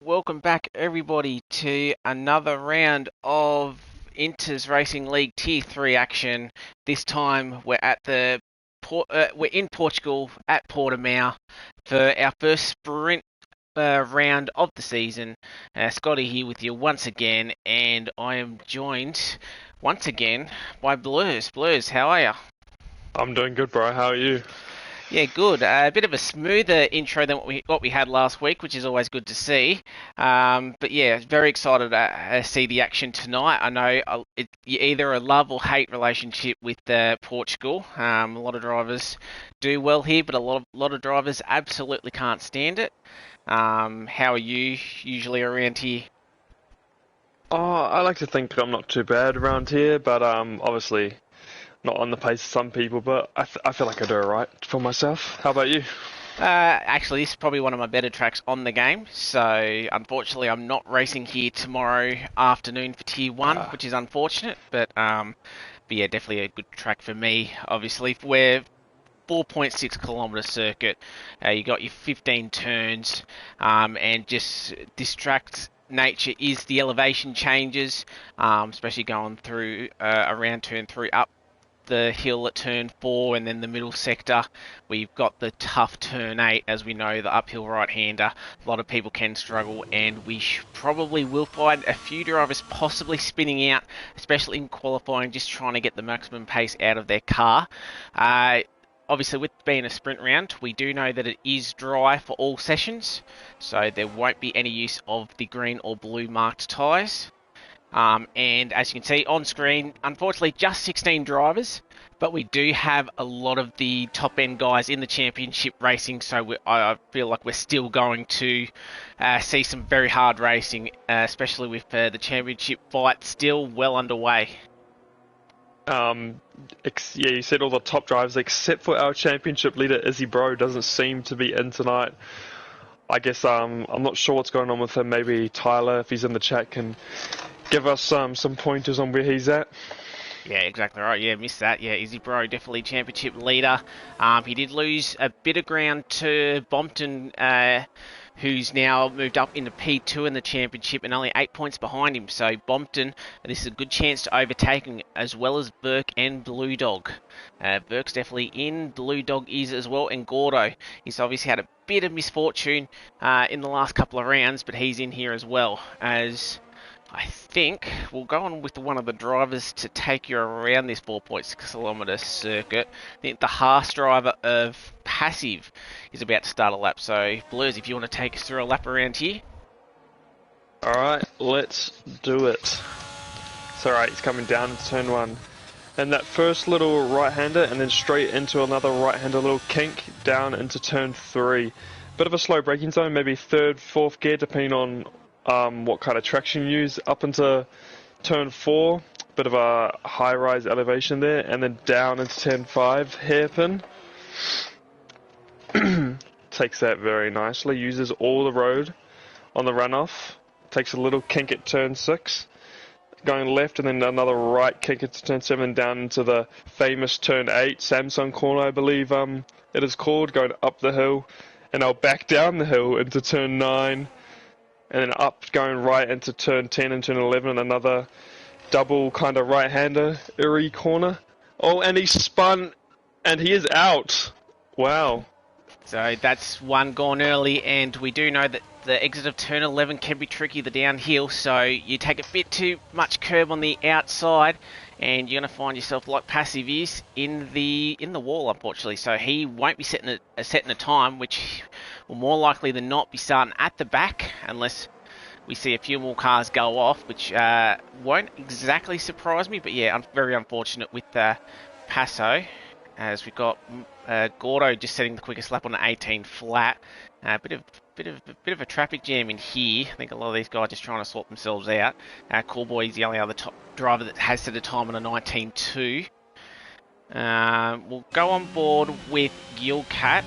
Welcome back, everybody, to another round of Inters Racing League Tier 3 action. This time we're at we're in Portugal at Portimao for our first sprint round of the season. Scotty here with you once again, and I am joined once again by Blurs. Blurs, how are you? I'm doing good, bro. How are you? Yeah, good. A bit of a smoother intro than what we had last week, which is always good to see. But yeah, very excited to see the action tonight. I know you either a love or hate relationship with Portugal. A lot of drivers do well here, but a lot of drivers absolutely can't stand it. How are you usually around here? Oh, I like to think I'm not too bad around here, but obviously not on the pace of some people. But I feel like I do alright for myself. How about you? Actually, this is probably one of my better tracks on the game. So, unfortunately, I'm not racing here tomorrow afternoon for Tier 1, Uh, which is unfortunate. But yeah, definitely a good track for me. Obviously, we're 4.6 kilometre circuit. You got your 15 turns, and just this track's nature is the elevation changes, especially going through around turn 3 up the hill at turn 4 and then the middle sector. We've got the tough turn 8, as we know, the uphill right-hander. A lot of people can struggle, and we probably will find a few drivers possibly spinning out, especially in qualifying, just trying to get the maximum pace out of their car. Uh, Obviously, with being a sprint round, we do know that it is dry for all sessions, so there won't be any use of the green or blue marked tyres. And as you can see on screen, unfortunately, just 16 drivers, but we do have a lot of the top end guys in the championship racing. So I feel like we're still going to see some very hard racing, especially with the championship fight still well underway. um, yeah, you said all the top drivers except for our championship leader Izzy Bro doesn't seem to be in tonight. I guess I'm not sure what's going on with him. Maybe Tyler, if he's in the chat, can give us some pointers on where he's at. Yeah, exactly right. Yeah, missed that. Yeah, Izzy Bro, definitely championship leader. He did lose a bit of ground to Bompton, who's now moved up into P2 in the championship and only 8 points behind him. So Bompton, this is a good chance to overtake him, as well as Burke and Blue Dog. Burke's definitely in. Blue Dog is as well, and Gordo. He's obviously had a bit of misfortune in the last couple of rounds, but he's in here as well as. I think we'll go on with one of the drivers to take you around this 4.6 kilometre circuit. I think the Haas driver of Passive is about to start a lap. So, Blues, if you want to take us through a lap around here. Alright, let's do it. It's alright, he's coming down into turn 1. And that first little right-hander and then straight into another right-hander little kink down into turn 3. Bit of a slow braking zone, maybe third, fourth gear depending on what kind of traction you use up into turn 4. Bit of a high-rise elevation there, and then down into turn 5, hairpin. Takes that very nicely, uses all the road on the runoff. Takes a little kink at turn 6. Going left and then another right kick into turn 7 down into the famous turn 8 Samsung corner, I believe it is called, going up the hill, and I'll back down the hill into turn 9 and then up going right into turn 10 and turn 11 and another double kind of right-hander corner. Oh, and he spun and he is out. Wow. So that's one gone early, and we do know that the exit of turn 11 can be tricky, the downhill, so you take a bit too much curb on the outside, and you're going to find yourself, like Passive is, in the wall, unfortunately. So he won't be setting a time, which will more likely than not be starting at the back, unless we see a few more cars go off, which won't exactly surprise me, but yeah, very unfortunate with Passo, as we've got Gordo just setting the quickest lap on the 18 flat. Bit of a traffic jam in here. I think a lot of these guys just trying to sort themselves out. Cool Boy is the only other top driver that has set a time on a 19.2. We'll go on board with Gilcat.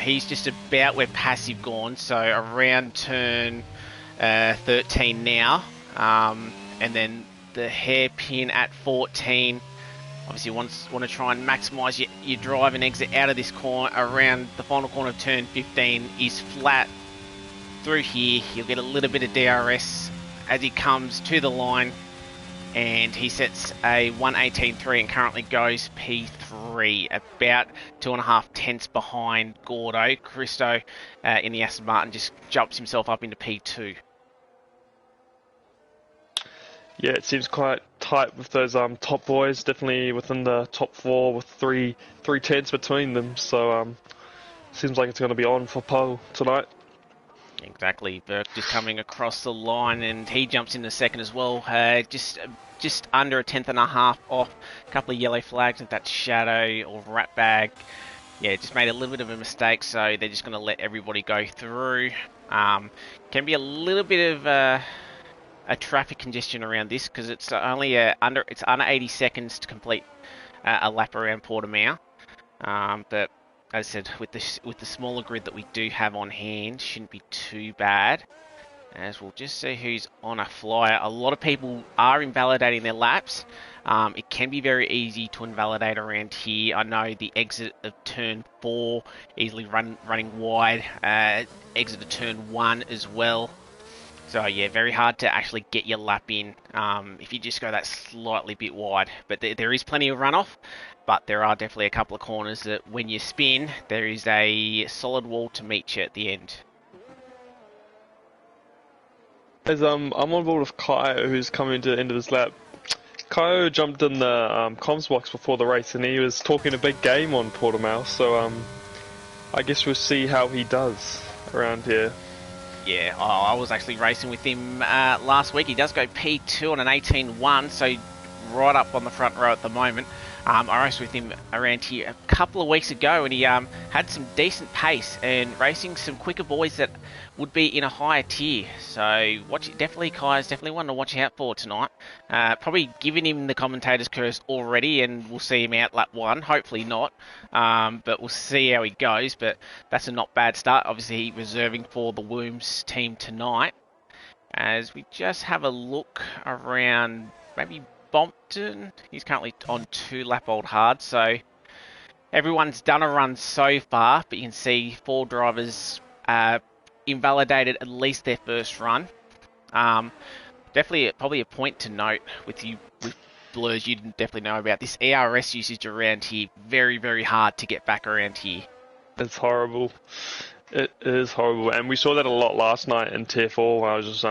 He's just about where Passive gone, so around turn 13 now. And then the hairpin at 14. Obviously, want to try and maximise your drive and exit out of this corner around the final corner of turn 15 is flat. through here, he'll get a little bit of DRS as he comes to the line, and he sets a 1:18.3 and currently goes P3, about 2.5 tenths behind Gordo. Christo in the Aston Martin just jumps himself up into P2. Yeah, it seems quite tight with those top boys. Definitely within the top four with three tenths between them. So seems like it's going to be on for pole tonight. Exactly. Burke just coming across the line, and he jumps in the second as well. Just under a tenth and a half off. A couple of yellow flags at that Shadow or Rat Bag. Yeah, just made a little bit of a mistake, so they're just going to let everybody go through. Can be a little bit of a traffic congestion around this because it's only under 80 seconds to complete a lap around Portimao. But as I said, with the smaller grid that we do have on hand, shouldn't be too bad. As we'll just see who's on a flyer. A lot of people are invalidating their laps. It can be very easy to invalidate around here. I know the exit of turn 4 easily running wide. Exit of turn 1 as well. So yeah, very hard to actually get your lap in if you just go that slightly bit wide. But there is plenty of runoff, but there are definitely a couple of corners that when you spin, there is a solid wall to meet you at the end. As I'm on board with Kyo, who's coming to the end of his lap. Kyo jumped in the comms box before the race, and he was talking a big game on Portimao. So I guess we'll see how he does around here. Yeah, I was actually racing with him last week. He does go P2 on an 18.1, so right up on the front row at the moment. I raced with him around here a couple of weeks ago, and he had some decent pace and racing some quicker boys that would be in a higher tier. So Kai's definitely one to watch out for tonight. Probably giving him the commentator's curse already, and we'll see him out lap 1. Hopefully not, but we'll see how he goes. But that's a not bad start. Obviously reserving for the Wombs team tonight. As we just have a look around, maybe Bompton, he's currently on 2 lap old hard, so everyone's done a run so far, but you can see 4 drivers invalidated at least their first run. Definitely probably a point to note with Blurs, you didn't definitely know about this ERS usage around here. Very, very hard to get back around here. It's horrible. It is horrible, and we saw that a lot last night in Tier 4 when I was just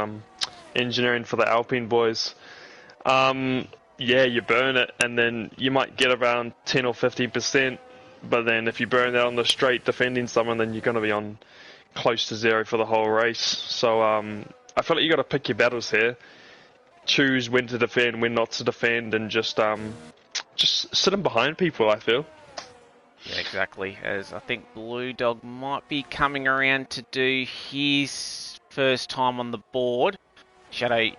engineering for the Alpine boys. Yeah, you burn it, and then you might get around 10 or 15%, but then if you burn that on the straight defending someone, then you're going to be on close to 0 for the whole race. So I feel like you got to pick your battles here. Choose when to defend, when not to defend, and just sit in behind people, I feel. Yeah, exactly. As I think Blue Dog might be coming around to do his first time on the board. Shadow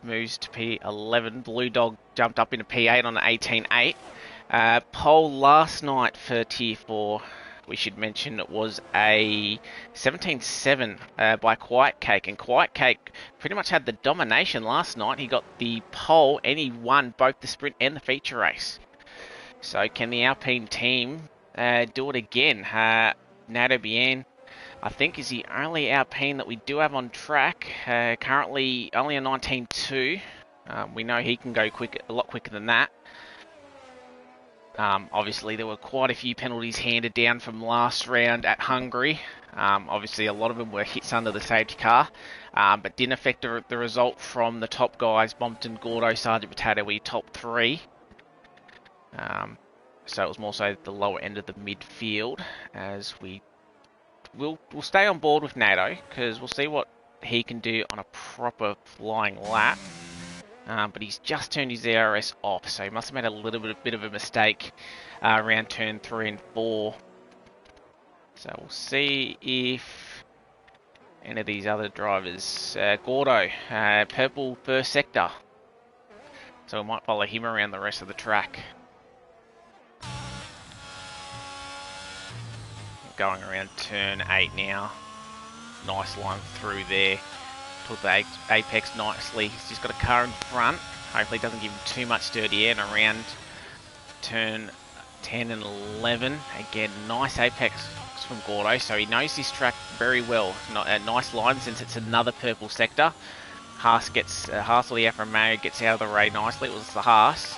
moves to P11. Blue Dog jumped up into P8 on an 18.8. Pole last night for Tier 4, we should mention, it was a 17.7 by Quiet Cake. And Quiet Cake pretty much had the domination last night. He got the pole and he won both the sprint and the feature race. So can the Alpine team do it again? Nato Bien, I think, is the only Alpine that we do have on track. Currently only a 19.2. We know he can go a lot quicker than that. Obviously, there were quite a few penalties handed down from last round at Hungary. Obviously, a lot of them were hits under the safety car, but didn't affect the result from the top guys, Bompton, Gordo, Sergeant Potato, we top 3. So it was more so the lower end of the midfield, as we'll stay on board with NATO, because we'll see what he can do on a proper flying lap. But he's just turned his DRS off, so he must have made a little bit of a mistake around turn 3 and 4. So we'll see if any of these other drivers, Gordo, purple first sector, so we might follow him around the rest of the track. Going around turn 8 now. Nice line through there. Took the apex nicely. He's just got a car in front. Hopefully it doesn't give him too much dirty air. And around turn 10 and 11. Again, nice apex from Gordo, so he knows this track very well. A nice line since it's another purple sector. Haas or the Alfa Romeo gets out of the way nicely. It was the Haas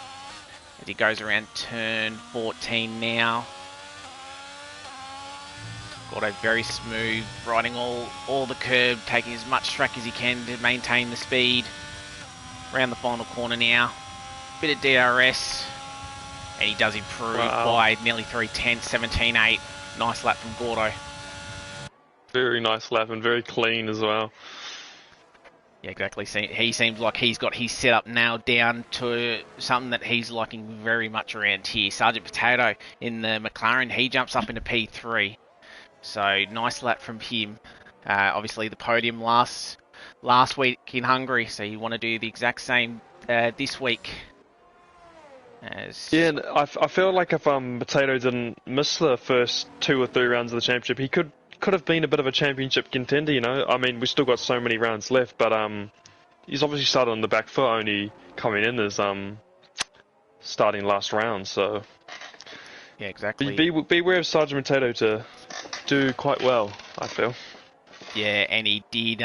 as he goes around turn 14 now. Gordo very smooth, riding all the curb, taking as much track as he can to maintain the speed. Around the final corner now. Bit of DRS. And he does improve by nearly 3/10, 17.8. Nice lap from Gordo. Very nice lap and very clean as well. Yeah, exactly. He seems like he's got his setup nailed down to something that he's liking very much around here. Sergeant Potato in the McLaren, he jumps up into P3. So nice lap from him. Obviously the podium last week in Hungary, so you want to do the exact same this week. Yeah, and I feel like if Potato didn't miss the first 2 or 3 rounds of the championship, he could have been a bit of a championship contender, you know. I mean, we still got so many rounds left, but he's obviously started on the back foot, only coming in as starting last round. So yeah, exactly. Beware of Sergeant Potato to do quite well, I feel. Yeah, and he did.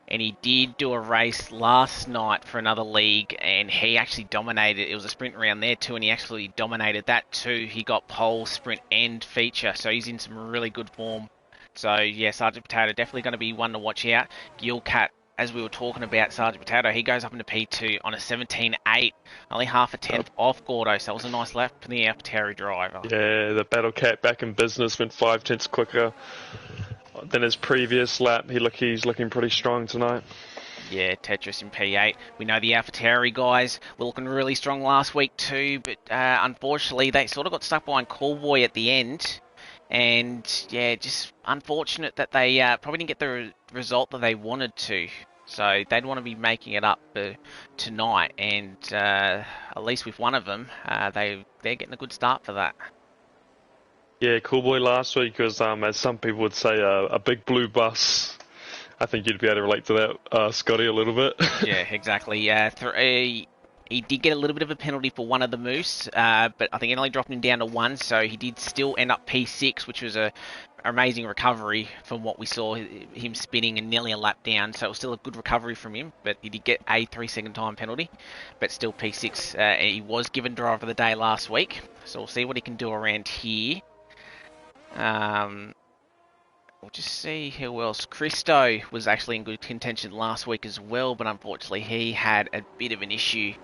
And he did do a race last night for another league, and he actually dominated. It was a sprint round there too, and he actually dominated that too. He got pole, sprint, and feature, so he's in some really good form. So yeah, Sergeant Potato definitely going to be one to watch out. Gilcat, as we were talking about, Sergeant Potato, he goes up into P2 on a 17.8, only half a tenth off Gordo, so it was a nice lap for the AlphaTauri driver. Yeah, the Battle Cat back in business, went 5 tenths quicker than his previous lap. He's looking pretty strong tonight. Yeah, Tetris in P8. We know the AlphaTauri guys were looking really strong last week too, but unfortunately they sort of got stuck behind Callboy at the end. And yeah, just unfortunate that they probably didn't get the result that they wanted to. So they'd want to be making it up tonight, and at least with one of them, they're getting a good start for that. Yeah, Coolboy last week was, as some people would say, a big blue bus. I think you'd be able to relate to that, Scotty, a little bit. Yeah, exactly. He did get a little bit of a penalty for one of the moves, but I think it only dropped him down to 1, so he did still end up P6, which was a amazing recovery from what we saw him spinning and nearly a lap down. So it was still a good recovery from him, but he did get a 3-second time penalty, but still P6. And he was given driver of the day last week, so we'll see what he can do around here. We'll just see who else. Christo was actually in good contention last week as well, but unfortunately he had a bit of an issue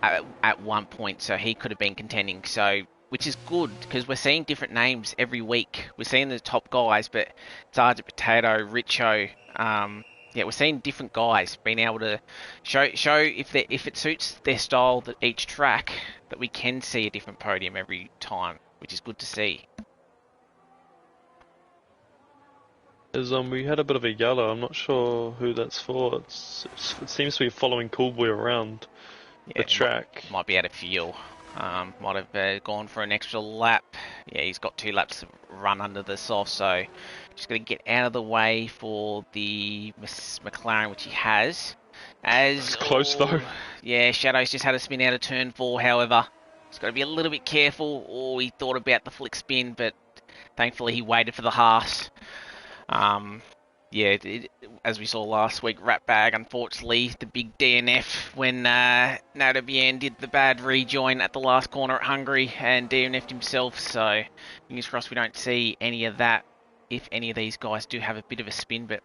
at one point, so he could have been contending. So, which is good because we're seeing different names every week. We're seeing the top guys, but Sergeant Potato, Richo, yeah, we're seeing different guys being able to show if it suits their style that each track that we can see a different podium every time, which is good to see. We had a bit of a yellow. I'm not sure who that's for. It seems to be following Coolboy around the track. Might be out of fuel. Might have gone for an extra lap. Yeah, he's got 2 laps to run under the soft, so just going to get out of the way for the McLaren, which he has. It's close though. Yeah, Shadow's just had a spin out of turn 4, however. He's got to be a little bit careful. Oh, he thought about the flick spin, but thankfully he waited for the Haas. Yeah, as we saw last week, Ratbag, unfortunately, the big DNF when Nadabian did the bad rejoin at the last corner at Hungary and DNF'd himself, so fingers crossed we don't see any of that if any of these guys do have a bit of a spin, but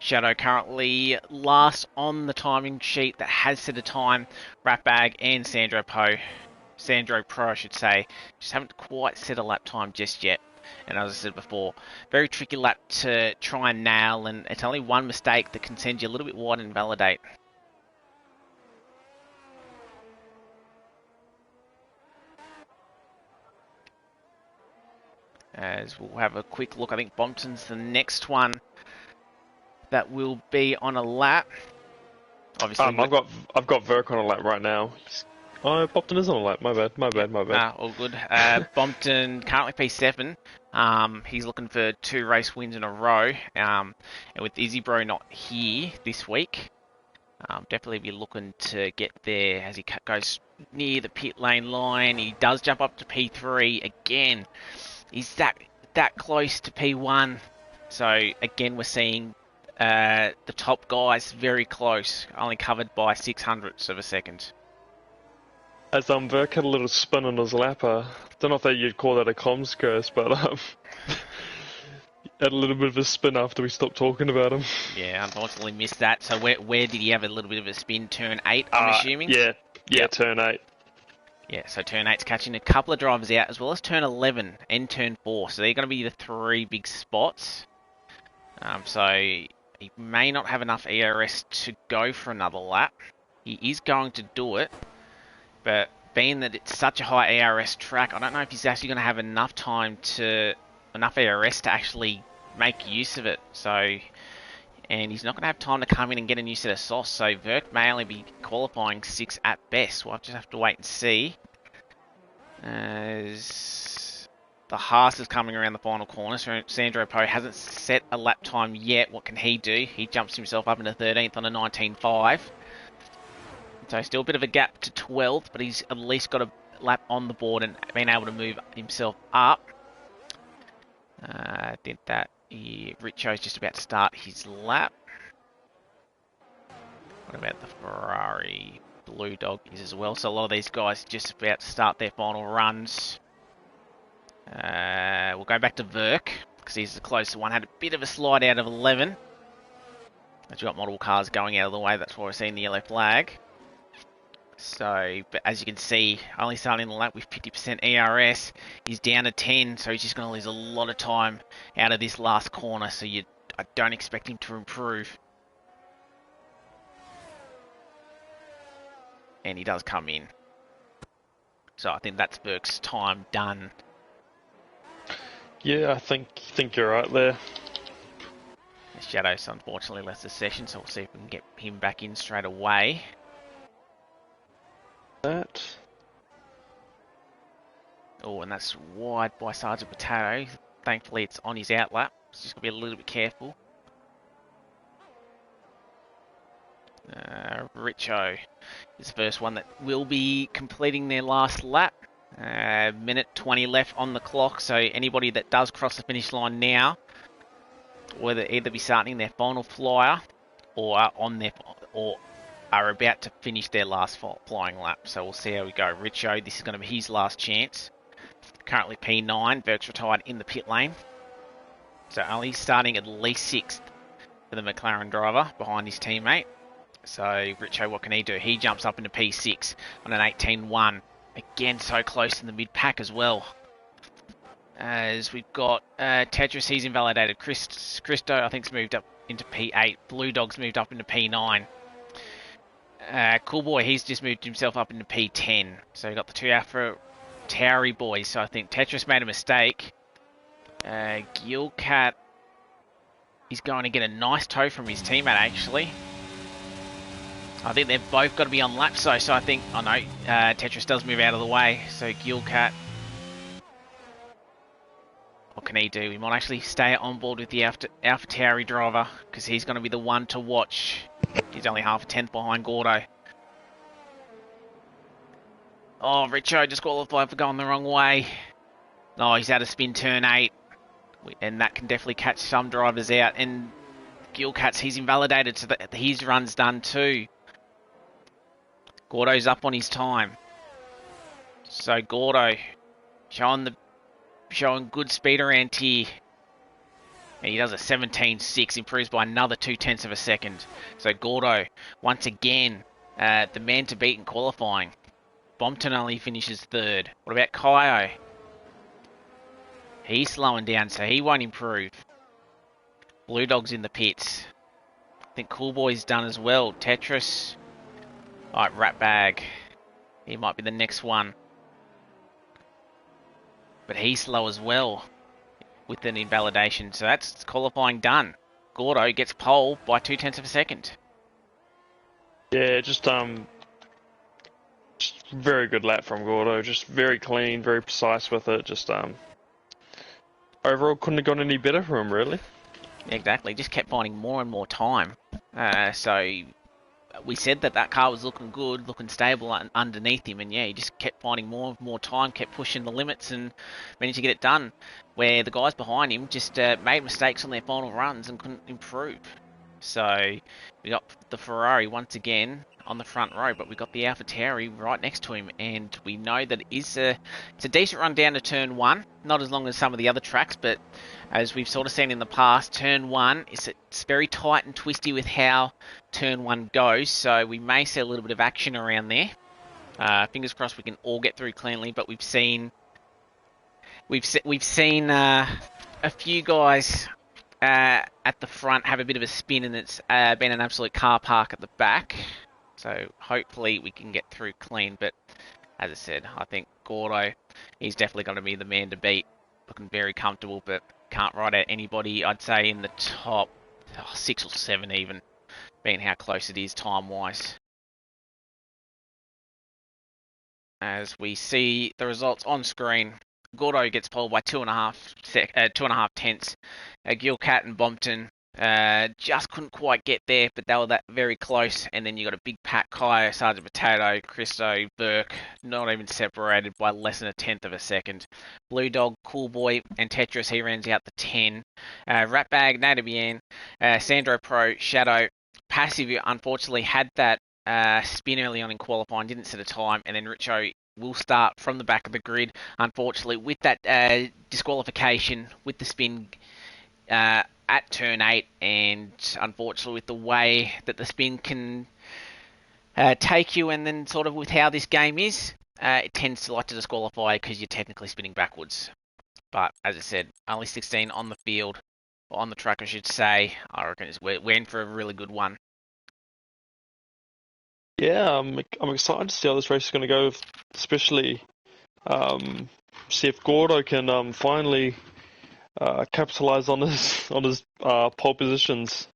Shadow currently last on the timing sheet that has set a time. Ratbag and Sandro Pro, I should say, just haven't quite set a lap time just yet. And as I said before, very tricky lap to try and nail, and it's only one mistake that can send you a little bit wide and validate. As we'll have a quick look, I think Bompton's the next one that will be on a lap. Obviously, I've got Verk on a lap right now. Oh, Bompton is on a lap. My bad. All good. Bompton currently P7. He's looking for 2 race wins in a row. And with Izzy Bro not here this week, Definitely be looking to get there as he goes near the pit lane line. He does jump up to P3 again. He's that close to P1. So again, we're seeing the top guys very close, only covered by 600ths of a second. As Verk had a little spin on his lap, don't know if you'd call that a comms curse, but had a little bit of a spin after we stopped talking about him. Yeah, unfortunately missed that. So where did he have a little bit of a spin? Turn 8, I'm assuming? Yeah, yep. Turn 8. Yeah, so turn 8's catching a couple of drivers out, as well as turn 11 and turn 4. So they're going to be the 3 big spots. So he may not have enough ERS to go for another lap. He is going to do it, but being that it's such a high ERS track, I don't know if he's actually going to have enough ERS to actually make use of it. So, and he's not going to have time to come in and get a new set of sauce. So Verk may only be qualifying 6 at best. We'll just have to wait and see. As the Haas is coming around the final corner, so Sandro Poe hasn't set a lap time yet. What can he do? He jumps himself up into 13th on a 19.5. So still a bit of a gap to 12th, but he's at least got a lap on the board and been able to move himself up. Richo's just about to start his lap. What about the Ferrari? Blue Dog is as well. So a lot of these guys just about to start their final runs. We'll go back to Verk, because he's the closer one. Had a bit of a slide out of 11. As we've got model cars going out of the way, that's why we're seeing the yellow flag. So, but as you can see, only starting the lap with 50% ERS. He's down to 10, so he's just going to lose a lot of time out of this last corner. So I don't expect him to improve. And he does come in. So I think that's Verk's time done. Yeah, I think you're right there. Shadows unfortunately left the session, so we'll see if we can get him back in straight away. Oh, and that's wide by Sergeant Potato. Thankfully, it's on his out lap. So just got to be a little bit careful. Richo is the first one that will be completing their last lap. Minute 20 left on the clock, so anybody that does cross the finish line now will either be starting their final flyer or are about to finish their last flying lap. So we'll see how we go. Richo, this is going to be his last chance. Currently P9, Verk's retired in the pit lane. So only starting at least 6th for the McLaren driver behind his teammate. So Richo, what can he do? He jumps up into P6 on an 18.1. Again, so close in the mid-pack as well. As we've got Tetris, he's invalidated. Christo, I think, has moved up into P8. Blue Dog's moved up into P9. Cool Boy, he's just moved himself up into P10. So you've got the 2 Alpha Tauri boys. So I think Tetris made a mistake. Gilcat, he's going to get a nice tow from his teammate, actually. I think they've both got to be on lap, so I think, Tetris does move out of the way, so Gilcat, what can he do? He might actually stay on board with the Alpha Tauri driver, because he's going to be the one to watch. He's only half a tenth behind Gordo. Oh, Richo just qualified for going the wrong way. Oh, he's out of spin turn 8, and that can definitely catch some drivers out, and Gilcat's, he's invalidated, so that his run's done too. Gordo's up on his time. So Gordo showing good speed around here. And he does a 17.6, improves by another 0.2 of a second. So Gordo, once again, the man to beat in qualifying. Bompton only finishes 3rd. What about Kaio? He's slowing down, so he won't improve. Blue Dog's in the pits. I think Cool Boy's done as well. Tetris. Alright, Ratbag. He might be the next one. But he's slow as well with an invalidation. So that's qualifying done. Gordo gets pole by 0.2 of a second. Yeah, just very good lap from Gordo. Just very clean, very precise with it. Just overall couldn't have gone any better for him, really. Exactly. Just kept finding more and more time. So we said that that car was looking good, looking stable underneath him, and yeah, he just kept finding more time, kept pushing the limits, and managed to get it done. Where the guys behind him just made mistakes on their final runs and couldn't improve. So we got the Ferrari once again on the front row, but we got the AlphaTauri right next to him, and we know that it's a decent run down to turn one. Not as long as some of the other tracks, but as we've sort of seen in the past, turn one it's very tight and twisty with how turn one goes. So we may see a little bit of action around there. Fingers crossed we can all get through cleanly, but we've seen a few guys at the front have a bit of a spin, and it's been an absolute car park at the back. So hopefully we can get through clean. But as I said, I think Gordo, he's definitely going to be the man to beat. Looking very comfortable, but can't ride out anybody, I'd say, in the top 6 or 7 even, being how close it is time-wise. As we see the results on screen, Gordo gets pulled by 2.5 tenths. Gilcat and Bompton just couldn't quite get there, but they were that very close. And then you got a big pack: Kaya, Sergeant Potato, Christo, Burke, not even separated by less than a tenth of a second. Blue Dog, Cool Boy, and Tetris, he rounds out the 10. Ratbag, Nadabian, Sandro Pro, Shadow. Passive, unfortunately, had that spin early on in qualifying, didn't set a time, and then Richo will start from the back of the grid. Unfortunately, with that disqualification with the spin at turn 8, and unfortunately with the way that the spin can take you, and then sort of with how this game is, it tends to like to disqualify because you're technically spinning backwards. But as I said, only 16 on the field, or on the track I should say. I reckon we're in for a really good one. Yeah, I'm excited to see how this race is going to go, especially see if Gordo can finally capitalize on his pole positions.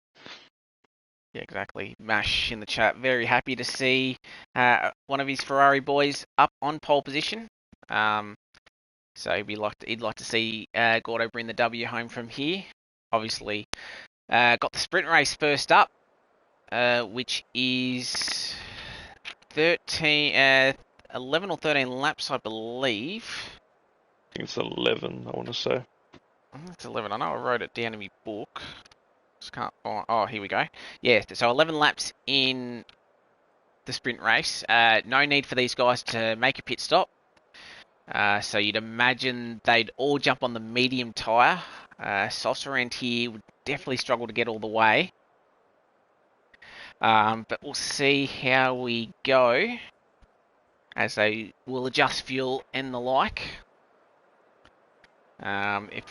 Yeah, exactly. Mash in the chat, very happy to see one of his Ferrari boys up on pole position. So he'd like to see Gordo bring the W home from here. Obviously, got the sprint race first up, which is 11 or 13 laps, I believe. I think it's 11, I want to say. I think it's 11. I know I wrote it down in my book. Just can't find. Oh, here we go. Yeah, so 11 laps in the sprint race. No need for these guys to make a pit stop. So you'd imagine they'd all jump on the medium tyre. Softs around here would definitely struggle to get all the way. But we'll see how we go, as they will adjust fuel and the like. If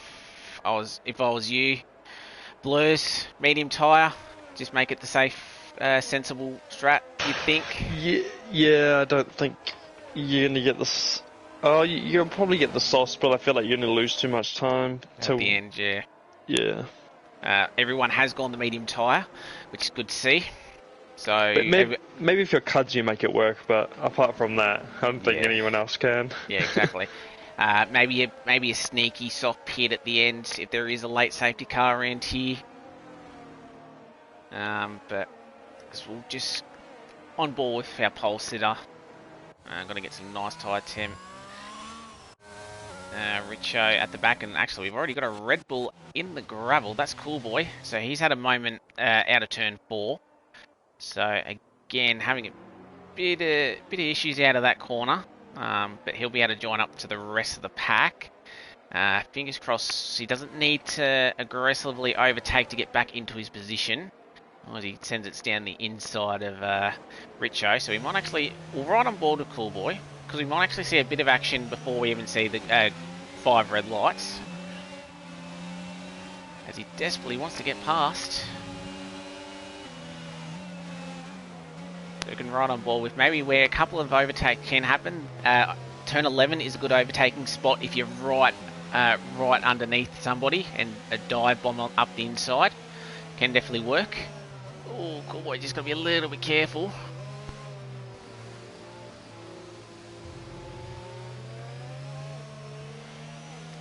I was you, Blurs, medium tyre, just make it the safe, sensible strat, you'd think. Yeah, I don't think you're gonna get this. Oh, you'll probably get the softs, but I feel like you're gonna lose too much time At the end, yeah. Yeah. Everyone has gone the medium tyre, which is good to see. So but maybe if you're Cuds, you make it work, but apart from that, I don't think anyone else can. Yeah, exactly. Maybe a sneaky soft pit at the end if there is a late safety car around here. But we'll just on board with our pole sitter. I'm gonna get some nice tyre temp. Richo at the back, and actually we've already got a Red Bull in the gravel. That's Cool Boy. So he's had a moment out of turn 4. So again, having a bit of issues out of that corner. But he'll be able to join up to the rest of the pack. Fingers crossed he doesn't need to aggressively overtake to get back into his position. As he sends it down the inside of Richo. So we'll ride on board with Cool Boy, because we might actually see a bit of action before we even see the 5 red lights. As he desperately wants to get past. So we can ride on board with maybe where a couple of overtakes can happen. Turn 11 is a good overtaking spot if you're right underneath somebody, and a dive bomb up the inside can definitely work. Oh, Cool Boy, just got to be a little bit careful.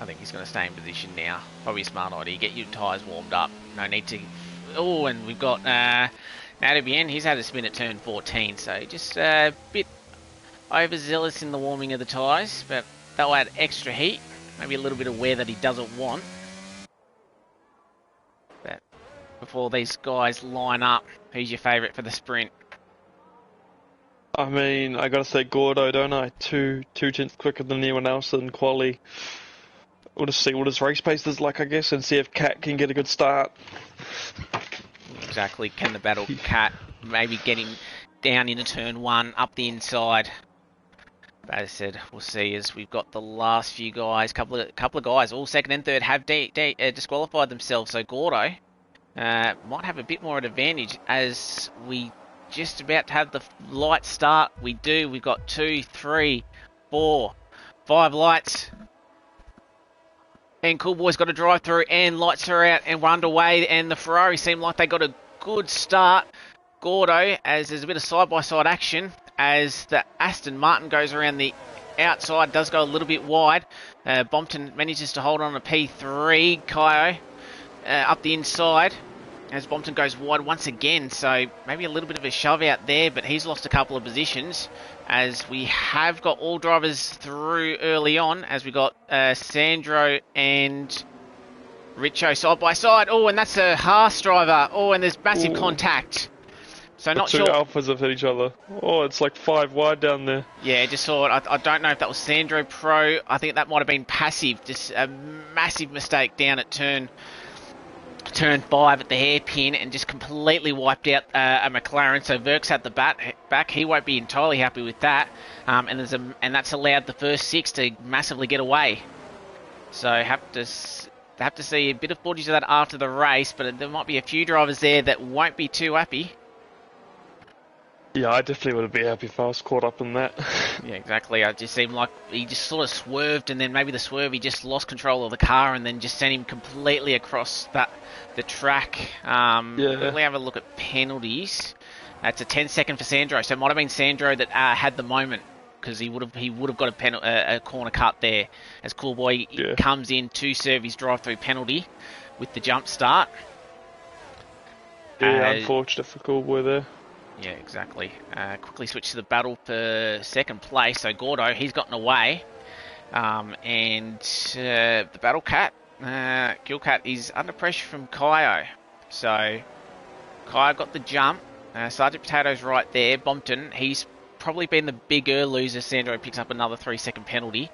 I think he's going to stay in position now. Probably a smart idea. Get your tyres warmed up. No need to... Oh, and we've got Now to be in, he's had a spin at turn 14, so just a bit overzealous in the warming of the tyres, but they'll add extra heat, maybe a little bit of wear that he doesn't want. But before these guys line up, who's your favourite for the sprint? I mean, I gotta say Gordo, don't I? Two tenths quicker than anyone else in quali. We'll just see what his race pace is like, I guess, and see if Cat can get a good start. Exactly. Can the battle Cat maybe get him down into turn 1, up the inside? But as I said, we'll see as we've got the last few guys, couple of guys, all second and third have disqualified themselves. So Gordo might have a bit more advantage as we just about to have the light start. We do. We've got 2, 3, 4, 5 lights. And Cool Boy's got to drive through and lights are out and we're underway. And the Ferrari seem like they got a good start. Gordo, as there's a bit of side-by-side action as the Aston Martin goes around the outside, does go a little bit wide. Bompton manages to hold on to P3. Kaio up the inside as Bompton goes wide once again, so maybe a little bit of a shove out there, but he's lost a couple of positions as we have got all drivers through early on, as we got Sandro and Richo side by side. Oh, and that's a Haas driver. Oh, and there's massive contact. So not two sure. Alphas have hit each other. Oh, it's like 5 wide down there. Yeah, just saw it. I don't know if that was Sandro Pro. I think that might have been passive. Just a massive mistake down at turn 5 at the hairpin and just completely wiped out a McLaren. So Verks had the back. He won't be entirely happy with that. And that's allowed the first 6 to massively get away. So have to see a bit of footage of that after the race, but there might be a few drivers there that won't be too happy. Yeah, I definitely would be happy if I was caught up in that. Yeah, exactly. It just seemed like he just sort of swerved, and then maybe the swerve, he just lost control of the car and then just sent him completely across the track. Quickly have a look at penalties. It's a 10-second for Sandro, so it might have been Sandro that had the moment, because he would have got a corner cut there as Cool Boy comes in to serve his drive-through penalty with the jump start. Yeah, unfortunate for Cool Boy there. Yeah, exactly. Quickly switch to the battle for second place. So Gordo, he's gotten away. And the battle cat, Killcat, is under pressure from Kaio. So Kaio got the jump. Sergeant Potato's right there. Bompton, he's probably been the bigger loser. Sandro picks up another 3-second penalty.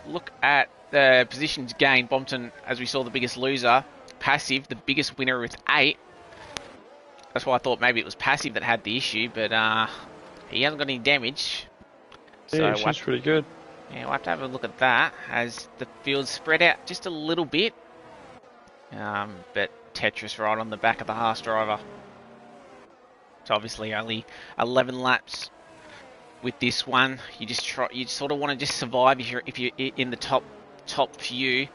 Look at the positions gained. Bompton, as we saw, the biggest loser. Passive, the biggest winner with 8. That's why I thought maybe it was passive that had the issue, but he hasn't got any damage. So yeah, she's pretty good. Yeah, we'll have to have a look at that as the field's spread out just a little bit. But Tetris right on the back of the Haas driver. So obviously only 11 laps with this one. You sort of want to just survive if you're in the top few.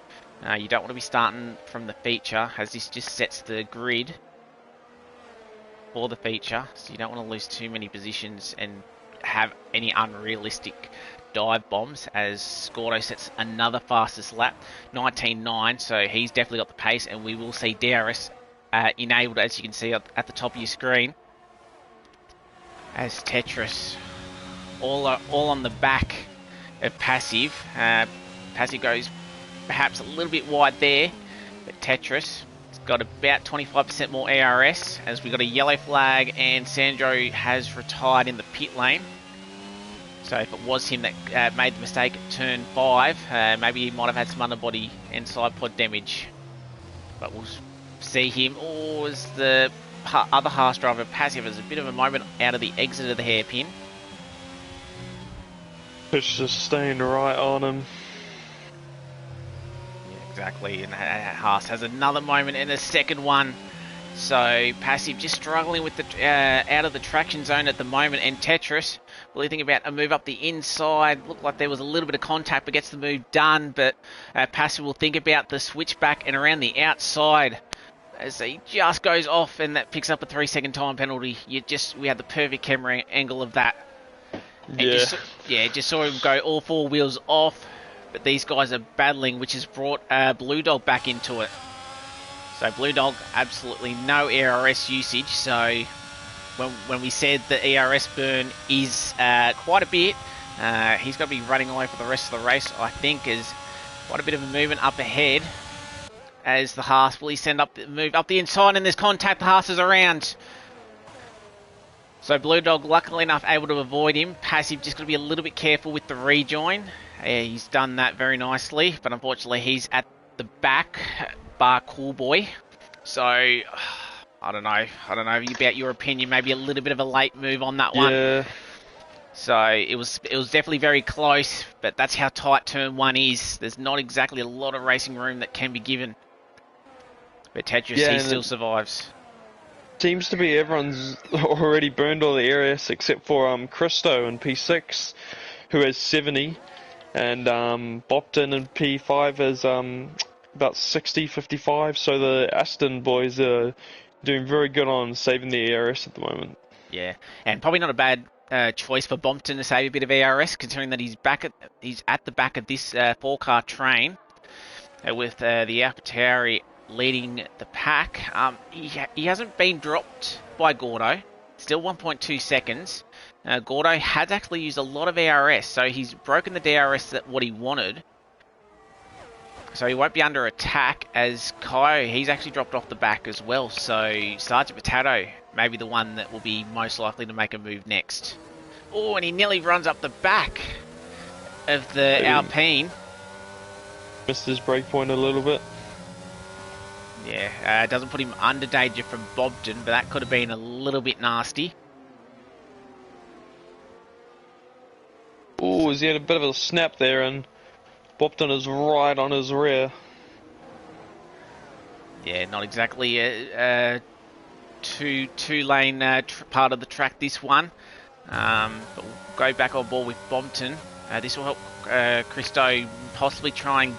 You don't want to be starting from the feature, as this just sets the grid for the feature, so you don't want to lose too many positions and have any unrealistic dive bombs, as Gordo sets another fastest lap, 19.9, so he's definitely got the pace, and we will see DRS enabled, as you can see at the top of your screen, as Tetris all on the back of Passive. Passive goes perhaps a little bit wide there, but Tetris got about 25% more ARS, as we got a yellow flag and Sandro has retired in the pit lane. So if it was him that made the mistake at turn 5, maybe he might have had some underbody and side pod damage. But we'll see him. Or as the other Haas driver, Passive, has a bit of a moment out of the exit of the hairpin. Pitch just staying right on him. Exactly, and Haas has another moment and a second one. So Passive just struggling with the out of the traction zone at the moment, and Tetris really think about a move up the inside. Looked like there was a little bit of contact, but gets the move done. But Passive will think about the switchback and around the outside as he just goes off, and that picks up a 3-second time penalty. We had the perfect camera angle of that. And just saw him go all 4 wheels off. But these guys are battling, which has brought Blue Dog back into it. So Blue Dog, absolutely no ERS usage. So when we said the ERS burn is quite a bit, he's got to be running away for the rest of the race. I think is quite a bit of a movement up ahead as the Haas will move up the inside, and there's contact. The Haas is around. So Blue Dog, luckily enough, able to avoid him. Passive, just got to be a little bit careful with the rejoin. He's done that very nicely, but unfortunately he's at the back, bar Cool Boy. So, I don't know about your opinion. Maybe a little bit of a late move on that one. Yeah. So it was definitely very close, but that's how tight turn 1 is. There's not exactly a lot of racing room that can be given. But Tetris, he still survives. Seems to be everyone's already burned all the areas except for Christo in P6, who has 70, and Bopton in P5 has about 60, 55. So the Aston boys are doing very good on saving the ARS at the moment. Yeah, and probably not a bad choice for Bompton to save a bit of ARS, considering that he's at the back of this 4-car train with the AlphaTauri leading the pack. He hasn't been dropped by Gordo. Still 1.2 seconds. Gordo has actually used a lot of ARS, so he's broken the DRS that what he wanted. So he won't be under attack, as Kai, he's actually dropped off the back as well. So Sergeant Potato may be the one that will be most likely to make a move next. Oh, and he nearly runs up the back of the Alpine. Missed his brake point a little bit. Yeah, doesn't put him under danger from Bobden, but that could have been a little bit nasty. Oh, he had a bit of a snap there, and Bopton is right on his rear. Yeah, not exactly a two-lane part of the track, this one. But we'll go back on board with Bompton. This will help Christo possibly try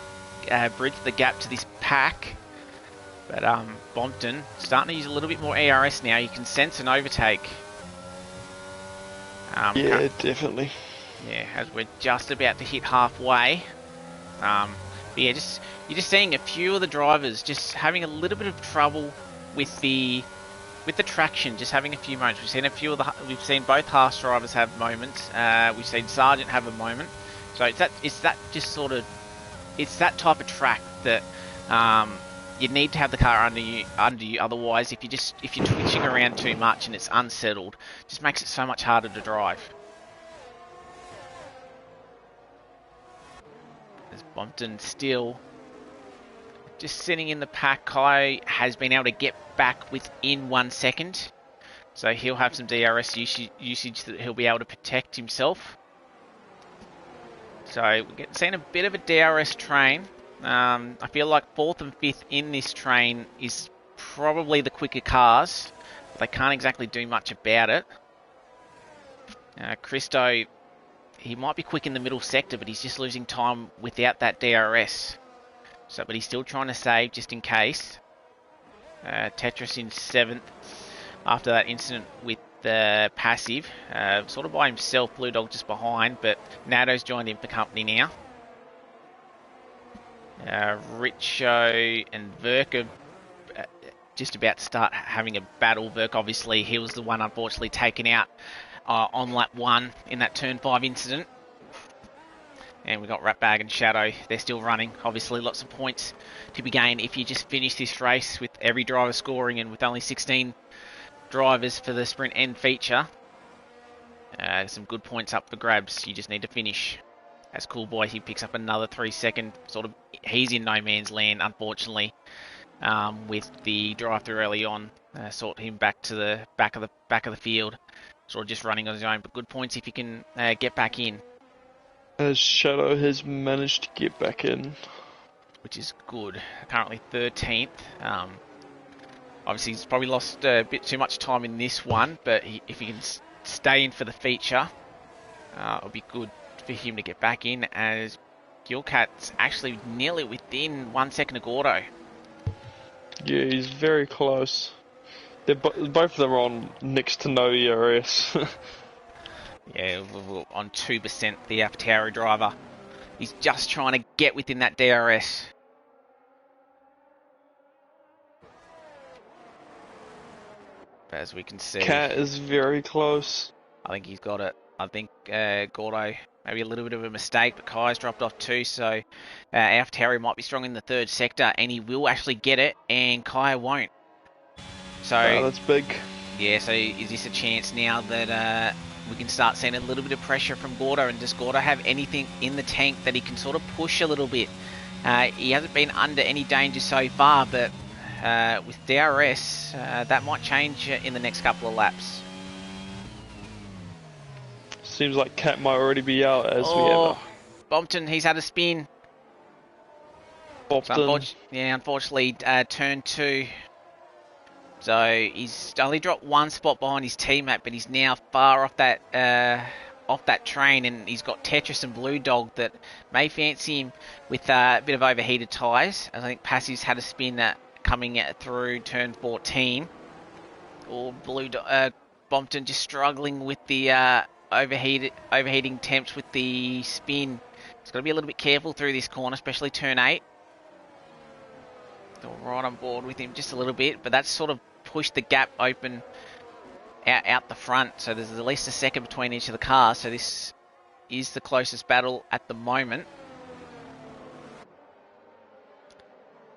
and bridge the gap to this pack. But Bompton starting to use a little bit more ARS now. You can sense an overtake. Yeah, definitely. Yeah, as we're just about to hit halfway. But yeah, you're just seeing a few of the drivers just having a little bit of trouble with the traction, just having a few moments. We've seen both Haas drivers have moments. We've seen Sargent have a moment. So it's that type of track that you need to have the car under you. Otherwise, if you're twitching around too much and it's unsettled, it just makes it so much harder to drive. As Bompton still just sitting in the pack. Kai has been able to get back within 1 second, so he'll have some DRS usage that he'll be able to protect himself. So we're seeing a bit of a DRS train. I feel like 4th and 5th in this train is probably the quicker cars, but they can't exactly do much about it. Christo, he might be quick in the middle sector, but he's just losing time without that DRS. So, but he's still trying to save just in case. Tetris in 7th after that incident with the passive. Sort of by himself, Blue Dog just behind, but Nado's joined in for company now. Richo and Verk are just about to start having a battle. Verk, obviously, he was the one unfortunately taken out on lap 1 in that turn 5 incident. And we've got Ratbag and Shadow. They're still running. Obviously, lots of points to be gained if you just finish this race with every driver scoring, and with only 16 drivers for the sprint end feature. Some good points up for grabs. You just need to finish. As Cool Boy, he picks up another 3 second. He's in no man's land, unfortunately, with the drive-through early on. Sort him back to the back of the field. Sort of just running on his own, but good points if you can get back in. As Shadow has managed to get back in, which is good. Currently 13th. Obviously, he's probably lost a bit too much time in this one, but if he can stay in for the feature, it'll be good for him to get back in, as Gilcat's actually nearly within 1 second of Gordo. Yeah, he's very close. Both of them are on next to no ERS. Yeah, on 2%, the AlphaTauri driver. He's just trying to get within that DRS. as we can see. Cat is very close. I think he's got it. I think Gordo, maybe a little bit of a mistake, but Kai's dropped off too, so AlphaTauri might be strong in the third sector, and he will actually get it, and Kai won't. So That's big. Yeah, so is this a chance now that we can start seeing a little bit of pressure from Gordo, and does Gordo have anything in the tank that he can sort of push a little bit? He hasn't been under any danger so far, but with DRS, that might change in the next couple of laps. Seems like Cat might already be out as we ever. Bompton, he's had a spin. Bompton. So unfortunately, turn 2. So he's only dropped one spot behind his teammate, but he's now far off that train, and he's got Tetris and Blue Dog that may fancy him with a bit of overheated tyres. I think Passive's had a spin coming through turn 14. Or Bompton just struggling with the overheating temps with the spin. He's got to be a little bit careful through this corner, especially turn 8. Still right on board with him just a little bit, but that's sort of pushed the gap open out the front, so there's at least a second between each of the cars, so this is the closest battle at the moment.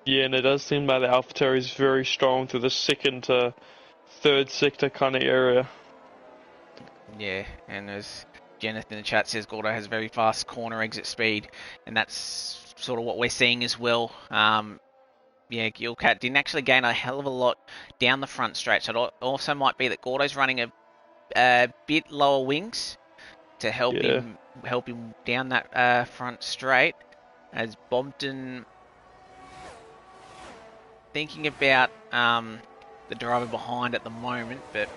Yeah, and it does seem like the AlphaTauri is very strong through the second to third sector kind of area. Yeah, and as Jeneth in the chat says, Gordo has very fast corner exit speed, and that's sort of what we're seeing as well. Yeah, Gilcat didn't actually gain a hell of a lot down the front straight, so it also might be that Gordo's running a bit lower wings to help him down that front straight. As Bompton thinking about the driver behind at the moment, but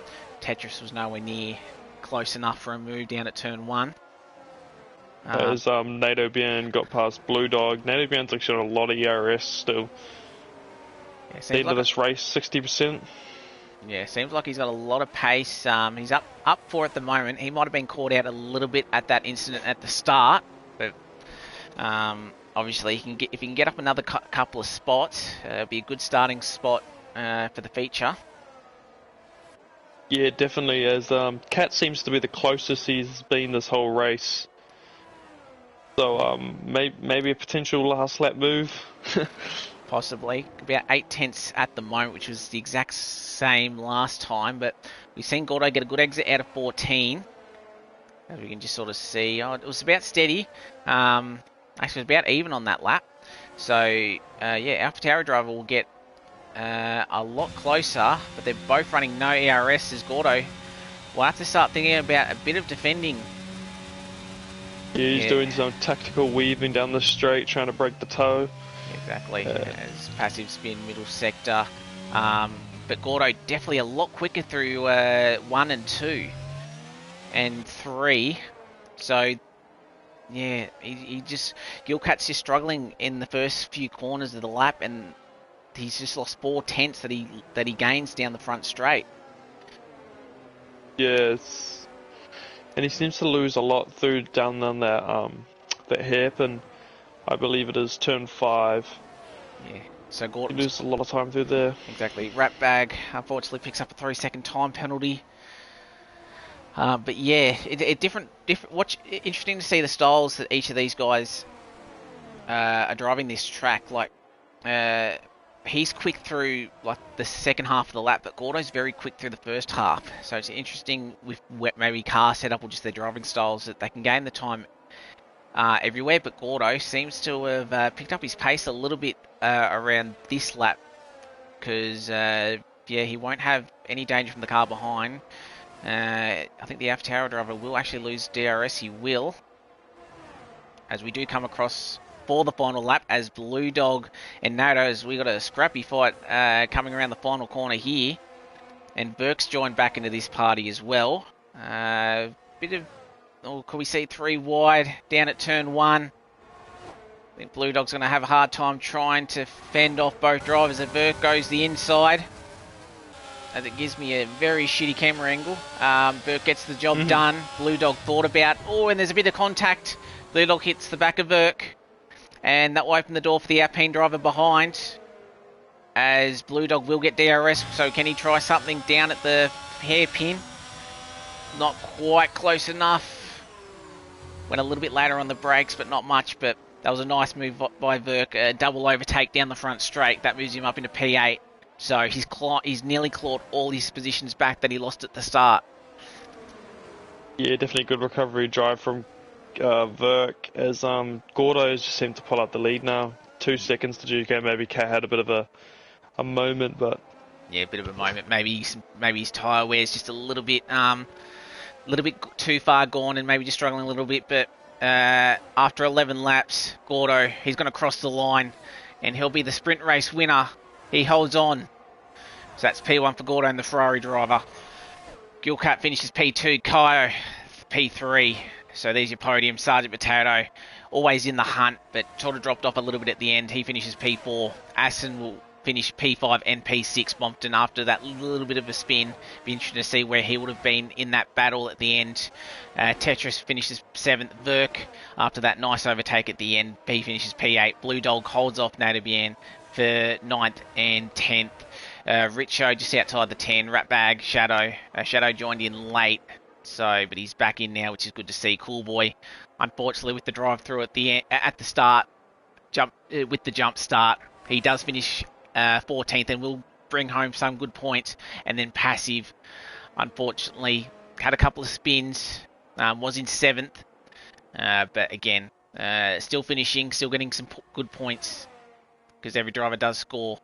Tetris was nowhere near close enough for a move down at turn 1. As NATO Bien got past Blue Dog. NATO Bien's actually got a lot of ERS still. Yeah, end of this race, 60%. Yeah, seems like he's got a lot of pace. He's up for at the moment. He might have been caught out a little bit at that incident at the start, but obviously if he can get up another couple of spots, it'll be a good starting spot for the feature. Yeah, definitely. As Cat seems to be the closest he's been this whole race. So maybe a potential last lap move. Possibly. About 8 tenths at the moment, which was the exact same last time, but we've seen Gordo get a good exit out of 14. As we can just sort of see, it was about steady. Actually, it was about even on that lap. So, yeah, AlphaTauri driver will get a lot closer, but they're both running no ERS as Gordo. We'll have to start thinking about a bit of defending. Yeah, he's doing some tactical weaving down the straight, trying to break the toe. Exactly, as passive spin, middle sector. But Gordo definitely a lot quicker through 1 and 2 and 3. So, yeah, Gilcat's just struggling in the first few corners of the lap, and he's just lost 4 tenths that he gains down the front straight. Yes, and he seems to lose a lot through down on that hairpin. I believe it is turn 5. Yeah, so Gordon loses a lot of time through there. Exactly. Ratbag unfortunately picks up a 3-second time penalty. But yeah, different. What's interesting to see the styles that each of these guys are driving this track. Like, he's quick through like the second half of the lap, but Gordo's very quick through the first half. So it's interesting with maybe car setup or just their driving styles that they can gain the time everywhere, but Gordo seems to have picked up his pace a little bit around this lap because, yeah, he won't have any danger from the car behind. I think the AlphaTauri driver will actually lose DRS. He will, as we do come across for the final lap as Blue Dog and Natos. We got a scrappy fight coming around the final corner here, and Burke's joined back into this party as well. Bit of could we see 3 wide down at turn 1? I think Blue Dog's going to have a hard time trying to fend off both drivers as Burke goes the inside. As it gives me a very shitty camera angle. Burke gets the job done. Blue Dog thought about, and there's a bit of contact. Blue Dog hits the back of Burke, and that will open the door for the Alpine driver behind. as Blue Dog will get DRS. So can he try something down at the hairpin? Not quite close enough. Went a little bit later on the brakes, but not much. But that was a nice move by Verk. A double overtake down the front straight. That moves him up into P8. So he's nearly clawed all his positions back that he lost at the start. Yeah, definitely good recovery drive from Verk, as Gordo's just seemed to pull up the lead now. 2 seconds to GK. Maybe Kat had a bit of a moment, but yeah, a bit of a moment. Maybe his tyre wear's just a little bit too far gone, and maybe just struggling a little bit. But after 11 laps, Gordo, he's going to cross the line, and he'll be the sprint race winner. He holds on. So that's P1 for Gordo and the Ferrari driver. Gilcat finishes P2, Kaio P3. So there's your podium. Sergeant Potato, always in the hunt, but sort of dropped off a little bit at the end. He finishes P4. Assen will finish P5 and P6. Bompton after that little bit of a spin. Be interesting to see where he would have been in that battle at the end. Tetris finishes 7th. Verk, after that nice overtake at the end, he finishes P8. Blue Dog holds off Nadabian for 9th and 10th. Richo just outside the 10. Ratbag, Shadow. Shadow joined in late, but he's back in now, which is good to see. Cool Boy, unfortunately, with the drive through at the start, with the jump start, he does finish 14th and will bring home some good points. And then Passive, unfortunately, had a couple of spins, was in 7th, but again, still getting some good points, because every driver does score.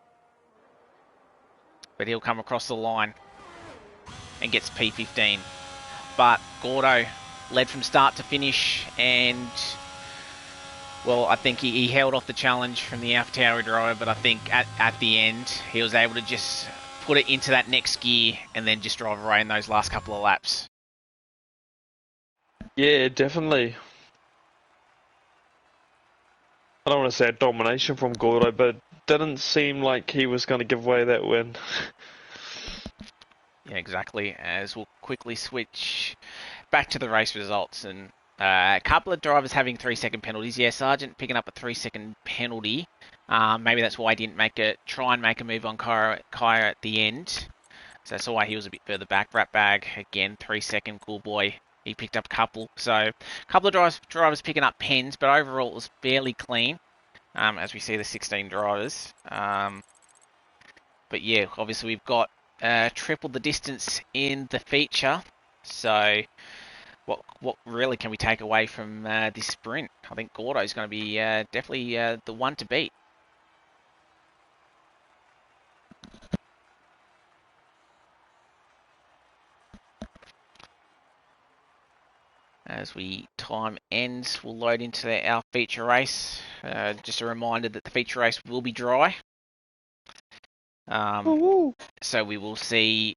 But he'll come across the line and gets P15. But Gordo led from start to finish, and well, I think he held off the challenge from the AlphaTauri driver, but I think at the end he was able to just put it into that next gear and then just drive away in those last couple of laps. yeah, definitely. I don't want to say a domination from Gordo, but it didn't seem like he was going to give away that win. Yeah, exactly. As we'll quickly switch back to the race results, and a couple of drivers having 3-second penalties. Yeah, Sargent picking up a 3-second penalty. Maybe that's why he didn't try and make a move on Kaya at the end. So that's why he was a bit further back. Ratbag, again, 3-second. Cool Boy, he picked up a couple. So a couple of drivers picking up pens, but overall it was fairly clean, as we see the 16 drivers. But yeah, obviously we've got triple the distance in the feature. So what really can we take away from this sprint? I think Gordo's going to be definitely the one to beat. As time ends, we'll load into our feature race. Just a reminder that the feature race will be dry. So we will see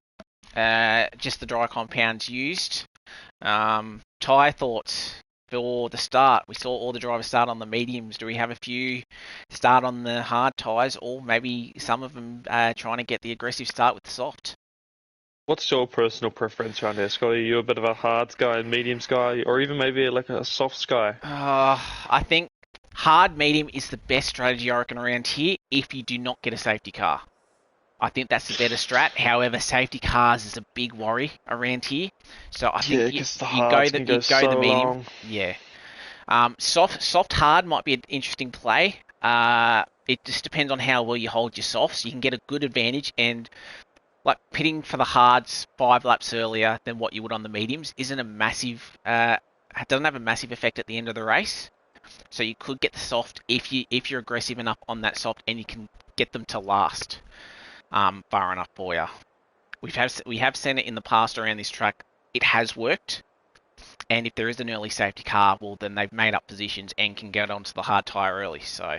just the dry compounds used. Tyre thoughts for the start. We saw all the drivers start on the mediums. Do we have a few start on the hard tyres, or maybe some of them trying to get the aggressive start with the soft? What's your personal preference around here, Scotty? Are you a bit of a hards guy, mediums guy, or even maybe like a softs guy? I think hard medium is the best strategy, I reckon, around here if you do not get a safety car. I think that's the better strat. However, safety cars is a big worry around here. So I think you go the medium. Long. Yeah. Soft hard might be an interesting play. It just depends on how well you hold your softs. You can get a good advantage, and like pitting for the hards 5 laps earlier than what you would on the mediums isn't a massive. Doesn't have a massive effect at the end of the race. So you could get the soft if you're aggressive enough on that soft, and you can get them to last far enough for you. We have seen it in the past around this track. It has worked, and if there is an early safety car, well, then they've made up positions and can get onto the hard tyre early. So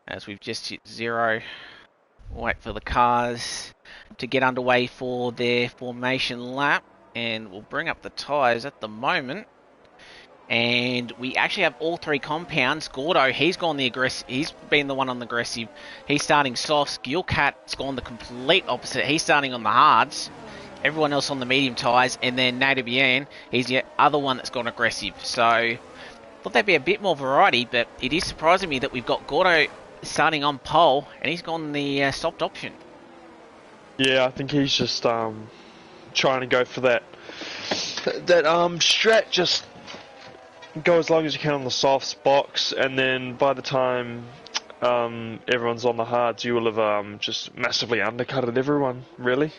as we've just hit 0, wait for the cars to get underway for their formation lap, and we'll bring up the tyres at the moment. And we actually have all 3 compounds. Gordo, he's gone the aggressive. He's been the one on the aggressive. He's starting softs. Gilcat's gone the complete opposite. He's starting on the hards. everyone else on the medium tyres, and then Nato Bien, he's the other one that's gone aggressive. So thought there'd be a bit more variety, but it is surprising me that we've got Gordo starting on pole, and he's gone the soft option. Yeah, I think he's just trying to go for that strat, just go as long as you can on the softs box, and then by the time everyone's on the hards, you will have just massively undercutted everyone, really.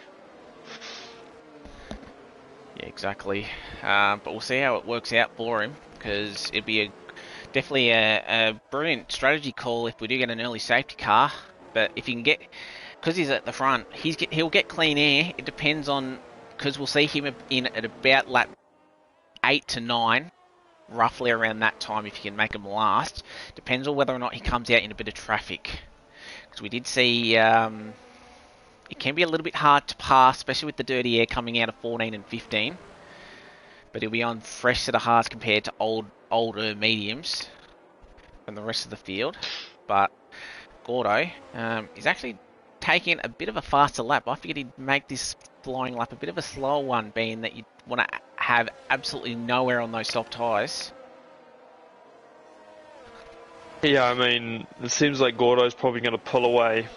Yeah, exactly. But we'll see how it works out for him, because it'd be definitely a brilliant strategy call if we do get an early safety car. But if you can get, because he's at the front, he'll get clean air. It depends on, because we'll see him in at about lap 8 to 9, roughly around that time if you can make him last. Depends on whether or not he comes out in a bit of traffic. Because we did see it can be a little bit hard to pass, especially with the dirty air coming out of 14 and 15. But he'll be on fresh set of hards compared to older mediums from the rest of the field. But Gordo is actually taking a bit of a faster lap. I figured he'd make this flying lap a bit of a slower one, being that you want to have absolutely nowhere on those soft tyres. Yeah, I mean, it seems like Gordo's probably going to pull away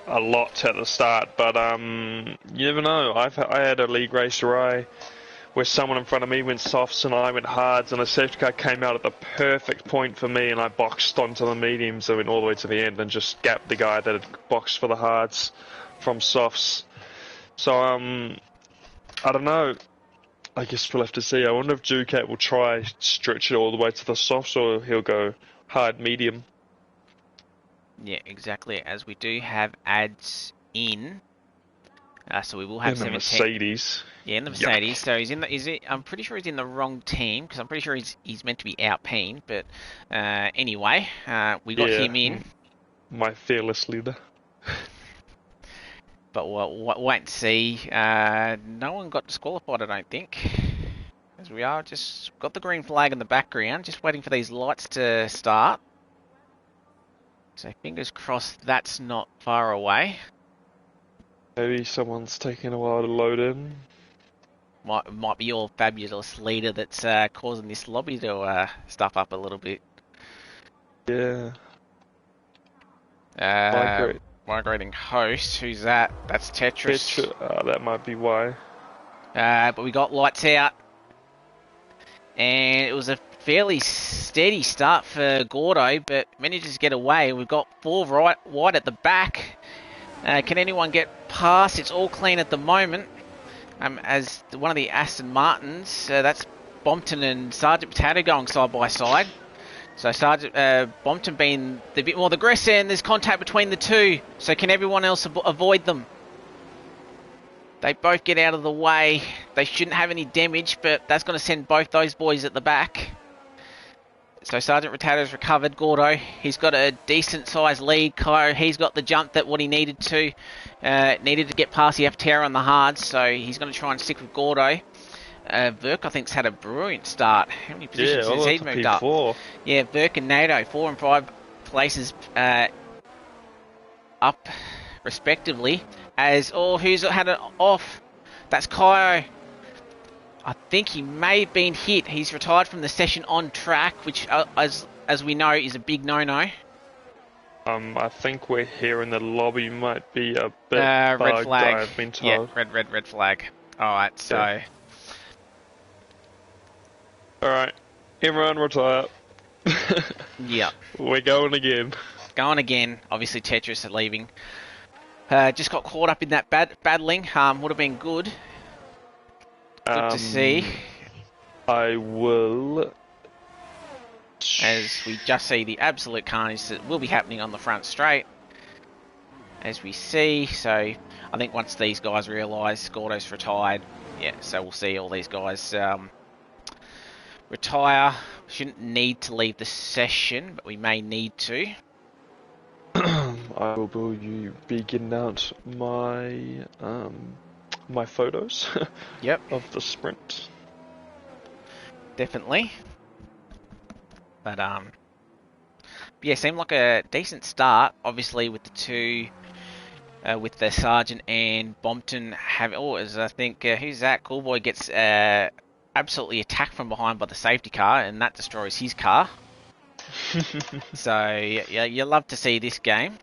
a lot at the start, but you never know. I had a league race where someone in front of me went softs and I went hards, and a safety car came out at the perfect point for me, and I boxed onto the mediums and went all the way to the end and just gapped the guy that had boxed for the hards from softs. So I don't know. I guess we'll have to see. I wonder if Ducat will try stretch it all the way to the softs, or he'll go hard medium. Yeah, exactly. As we do have ads in, so we will have in the 17. Mercedes. Yeah, in the Mercedes. Yuck. So he's in the. I'm pretty sure he's in the wrong team, because I'm pretty sure he's meant to be Alpine. But anyway, we got him in. My fearless leader. But we'll wait and see. No one got disqualified, I don't think. As we are just got the green flag in the background, just waiting for these lights to start. So fingers crossed that's not far away. Maybe someone's taking a while to load in. Might be your fabulous leader that's causing this lobby to stuff up a little bit. Yeah. Migrating host, who's that? That's Tetris. That might be why. But we got lights out. And it was a fairly steady start for Gordo, but manages to get away. We've got 4 wide at the back. Can anyone get past? It's all clean at the moment. As one of the Aston Martins, that's Bompton and Sergeant Potato going side by side. So Sergeant Bompton being the bit more aggressive, and there's contact between the two. So can everyone else avoid them? They both get out of the way. They shouldn't have any damage, but that's going to send both those boys at the back. So Sergeant Rotato's recovered. Gordo, he's got a decent sized lead. Kyo, he's got the jump that what he needed to. Needed to get past the FTR on the hards, so he's going to try and stick with Gordo. Verk, I think, has had a brilliant start. How many positions has he moved up? Yeah, Verk and NATO, 4 and 5 places up, respectively. Who's had it off? That's Kyo. I think he may have been hit. He's retired from the session on track, which, as we know, is a big no-no. I think we're here in the lobby. Might be a bit red flag. I've been told. Yeah, red flag. All right, so. Yeah. All right, everyone retire. Yeah. We're going again. Going again. Obviously, Tetris are leaving. Just got caught up in that battling. Would have been good. Good to see. I will. As we just see the absolute carnage that will be happening on the front straight. As we see. So, I think once these guys realise Gordo's retired. Yeah, so we'll see all these guys retire. Shouldn't need to leave the session, but we may need to. I will be getting out my my photos. Yep. Of the sprint. Definitely. But yeah, seemed like a decent start. Obviously, with the two with the Sergeant and Bompton have. Oh, as I think who's that? Coolboy gets absolutely attacked from behind by the safety car, and that destroys his car. So yeah, you love to see this game.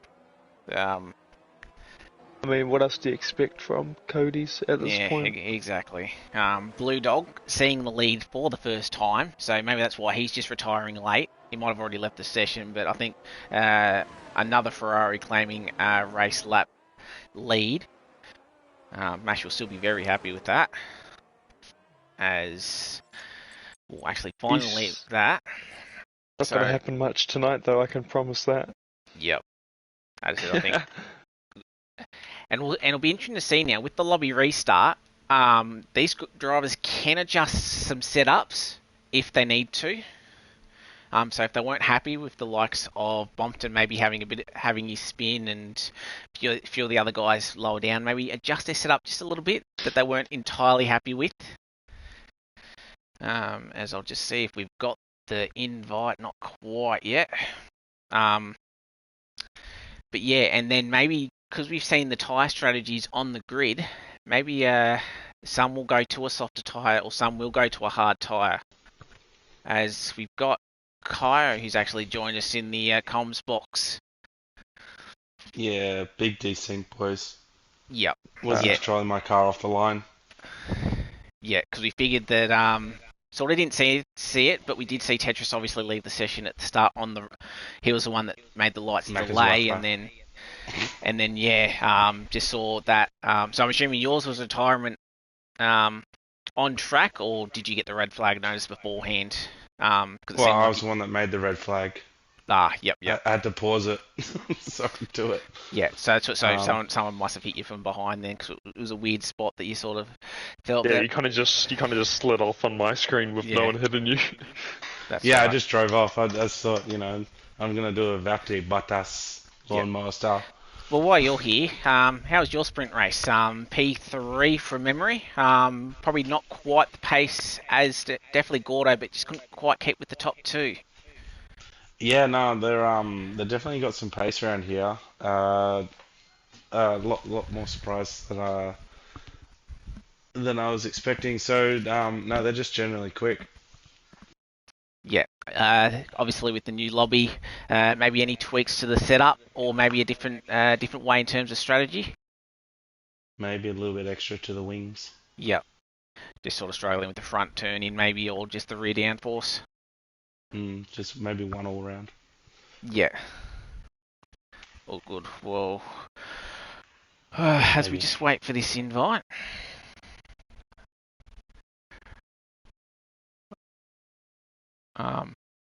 Um, I mean, what else do you expect from Cody's at this yeah, point? exactly. Blue Dog seeing the lead for the first time, so maybe that's why he's just retiring late. He might have already left the session, but I think another Ferrari claiming race lap lead. Mash will still be very happy with that, as we'll actually finally He's that. not going to So, happen much tonight, though, I can promise that. yep, as I think, and it'll be interesting to see now with the lobby restart. These drivers can adjust some setups if they need to. So if they weren't happy with the likes of Bompton maybe having his spin and a few of the other guys lower down, maybe adjust their setup just a little bit that they weren't entirely happy with. As I'll just see if we've got the invite, not quite yet. Um, but yeah, and then maybe because we've seen the tyre strategies on the grid, maybe some will go to a softer tyre or some will go to a hard tyre. As we've got Kyo, who's actually joined us in the comms box. Yeah, big desync, boys. Yep. Wasn't Yeah. controlling my car off the line. Yeah, because we figured that sort of didn't see it, but we did see Tetris obviously leave the session at the start on the. He was the one that made the lights Macca's delay, rougher. and then just saw that. So I'm assuming yours was retirement on track, or did you get the red flag notice beforehand? Because it Well, seemed I like was the one that made the red flag. yep. I had to pause it so I could do it. Yeah, so Um, someone must have hit you from behind then, because it was a weird spot that you sort of felt Yeah, that. you kind of just slid off on my screen with no Yeah, one hitting you. that's yeah, I right. just drove off. I just thought, I'm gonna do a Vapti Batas Yep. lawnmower style. Well, while you're here, how was your sprint race? P3 from memory. Probably not quite the pace as definitely Gordo, but just couldn't quite keep with the top two. Yeah, no, they definitely got some pace around here. A lot more surprised than I was expecting. So, no, they're just generally quick. Yeah. Obviously with the new lobby, maybe any tweaks to the setup, or maybe a different way in terms of strategy. Maybe a little bit extra to the wings. Yep. Just sort of struggling with the front turn in, maybe, or just the rear downforce. Just maybe one all round. Yeah. All good. Well, as we Maybe. just wait for this invite.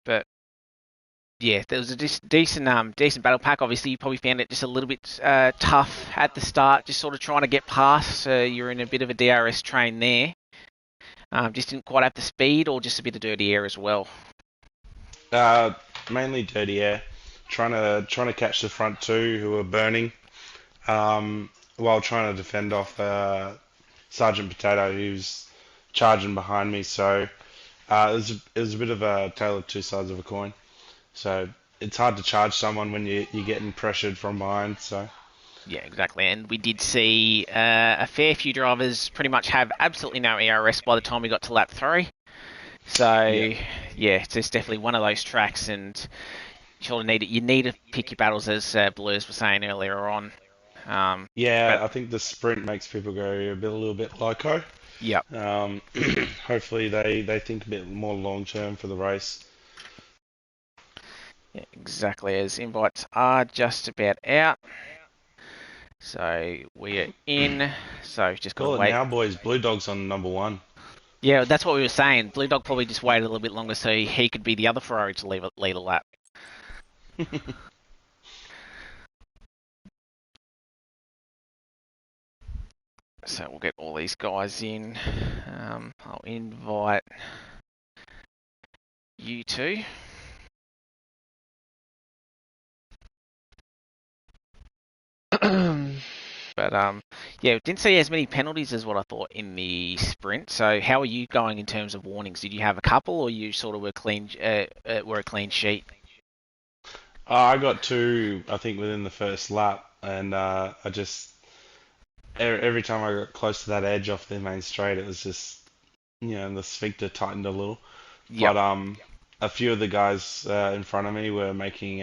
But yeah, there was a decent battle pack. Obviously, you probably found it just a little bit tough at the start, just sort of trying to get past. You're in a bit of a DRS train there. Just didn't quite have the speed, or just a bit of dirty air as well. Uh, Mainly dirty air. Trying to catch the front two who are burning, while trying to defend off Sergeant Potato who's charging behind me. So it was a bit of a tale of two sides of a coin. So it's hard to charge someone when you're getting pressured from behind. So Yeah, exactly. And we did see a fair few drivers pretty much have absolutely no ERS by the time we got to lap 3. So yeah, yeah, it's just definitely one of those tracks, and you sort of need it. You need to pick your battles, as Blurs was saying earlier on. yeah. But I think the sprint makes people go a little bit loco. yep, Um, Hopefully they think a bit more long term for the race. yeah, exactly. As invites are just about out, so we are in. So just got to Call it wait. now, boys. Blue Dogs on number one. Yeah, that's what we were saying. Blue Dog probably just waited a little bit longer so he could be the other Ferrari to lead a lap. So we'll get all these guys in. I'll invite you two. But yeah, didn't see as many penalties as what I thought in the sprint. So how are you going in terms of warnings? Did you have a couple, or you sort of were a clean sheet? I got two, I think, within the first lap. and I just every time I got close to that edge off the main straight, it was just the sphincter tightened a little. Yep. But a few of the guys in front of me were making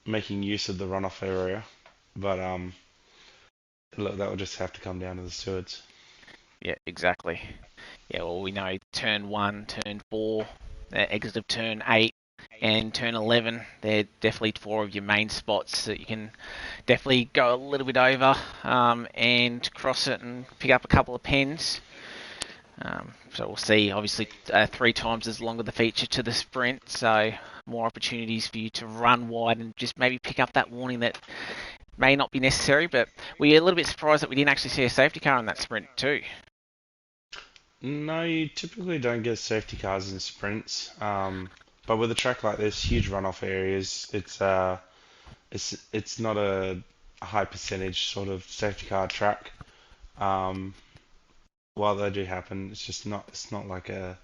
use of the runoff area, but look, that would just have to come down to the stewards. Yeah, exactly. Yeah, well, we know turn 1, turn 4, exit of turn 8, and turn 11. They're definitely 4 of your main spots that you can definitely go a little bit over and cross it and pick up a couple of pens. So we'll see. Obviously, 3 times as long of the feature to the sprint, so more opportunities for you to run wide and just maybe pick up that warning that may not be necessary. But we're a little bit surprised that we didn't actually see a safety car in that sprint too. No, you typically don't get safety cars in sprints. But with a track like this, huge runoff areas, it's not a high percentage sort of safety car track. Um, while they do happen, it's not like a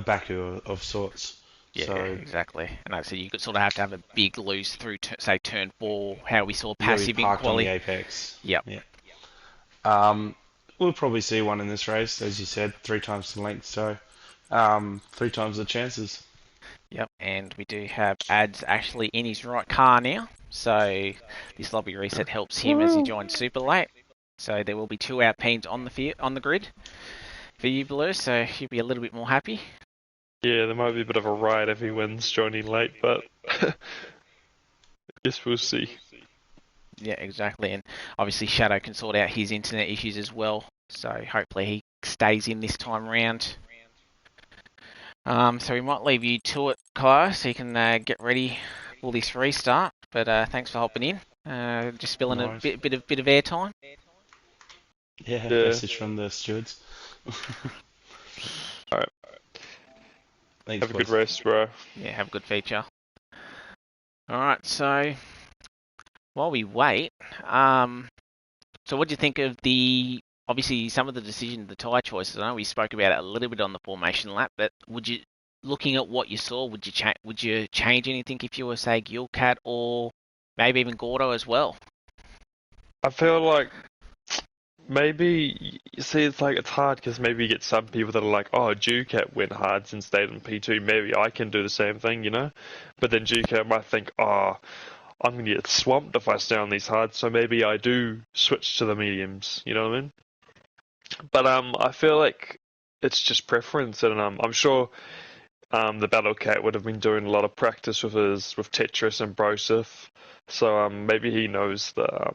Baku of sorts. Yeah, So exactly. And like I said, you could sort of have to have a big lose through, say, turn 4, how we saw you got to be passive in parked on the quali. apex. Yep. Yeah. Um, we'll probably see one in this race, as you said, 3 times the length. So 3 times the chances. Yep, and we do have ads actually in his right car now. So this lobby reset helps him as he joins super late. So there will be 2 Alpines on the grid for you, Blue. So he'll be a little bit more happy. Yeah, there might be a bit of a ride if he wins joining late, but guess we'll see. Yeah, exactly. And obviously Shadow can sort out his internet issues as well. So hopefully he stays in this time round. So we might leave you to it, Kyle, so you can get ready for this restart. But thanks for hopping in. Just spilling a Nice. bit of airtime. Yeah, Yeah. message from the stewards. All right. Thanks, Have a good boys. rest, bro. Yeah, have a good feature. All right, so while we wait, so what do you think of obviously some of the decisions, the tyre choices? I know we spoke about it a little bit on the formation lap, but looking at what you saw, would you change anything if you were, say, Gilcat or maybe even Gordo as well? I feel like maybe you see it's hard because maybe you get some people that are like, oh, Ducat went hard since stayed in P2. Maybe I can do the same thing, you know. But then Ducat might think, oh, I'm gonna get swamped if I stay on these hards, so maybe I do switch to the mediums. You know what I mean? But I feel like it's just preference, and I'm sure the Battle Cat would have been doing a lot of practice with Tetris and Broseph, so maybe he knows the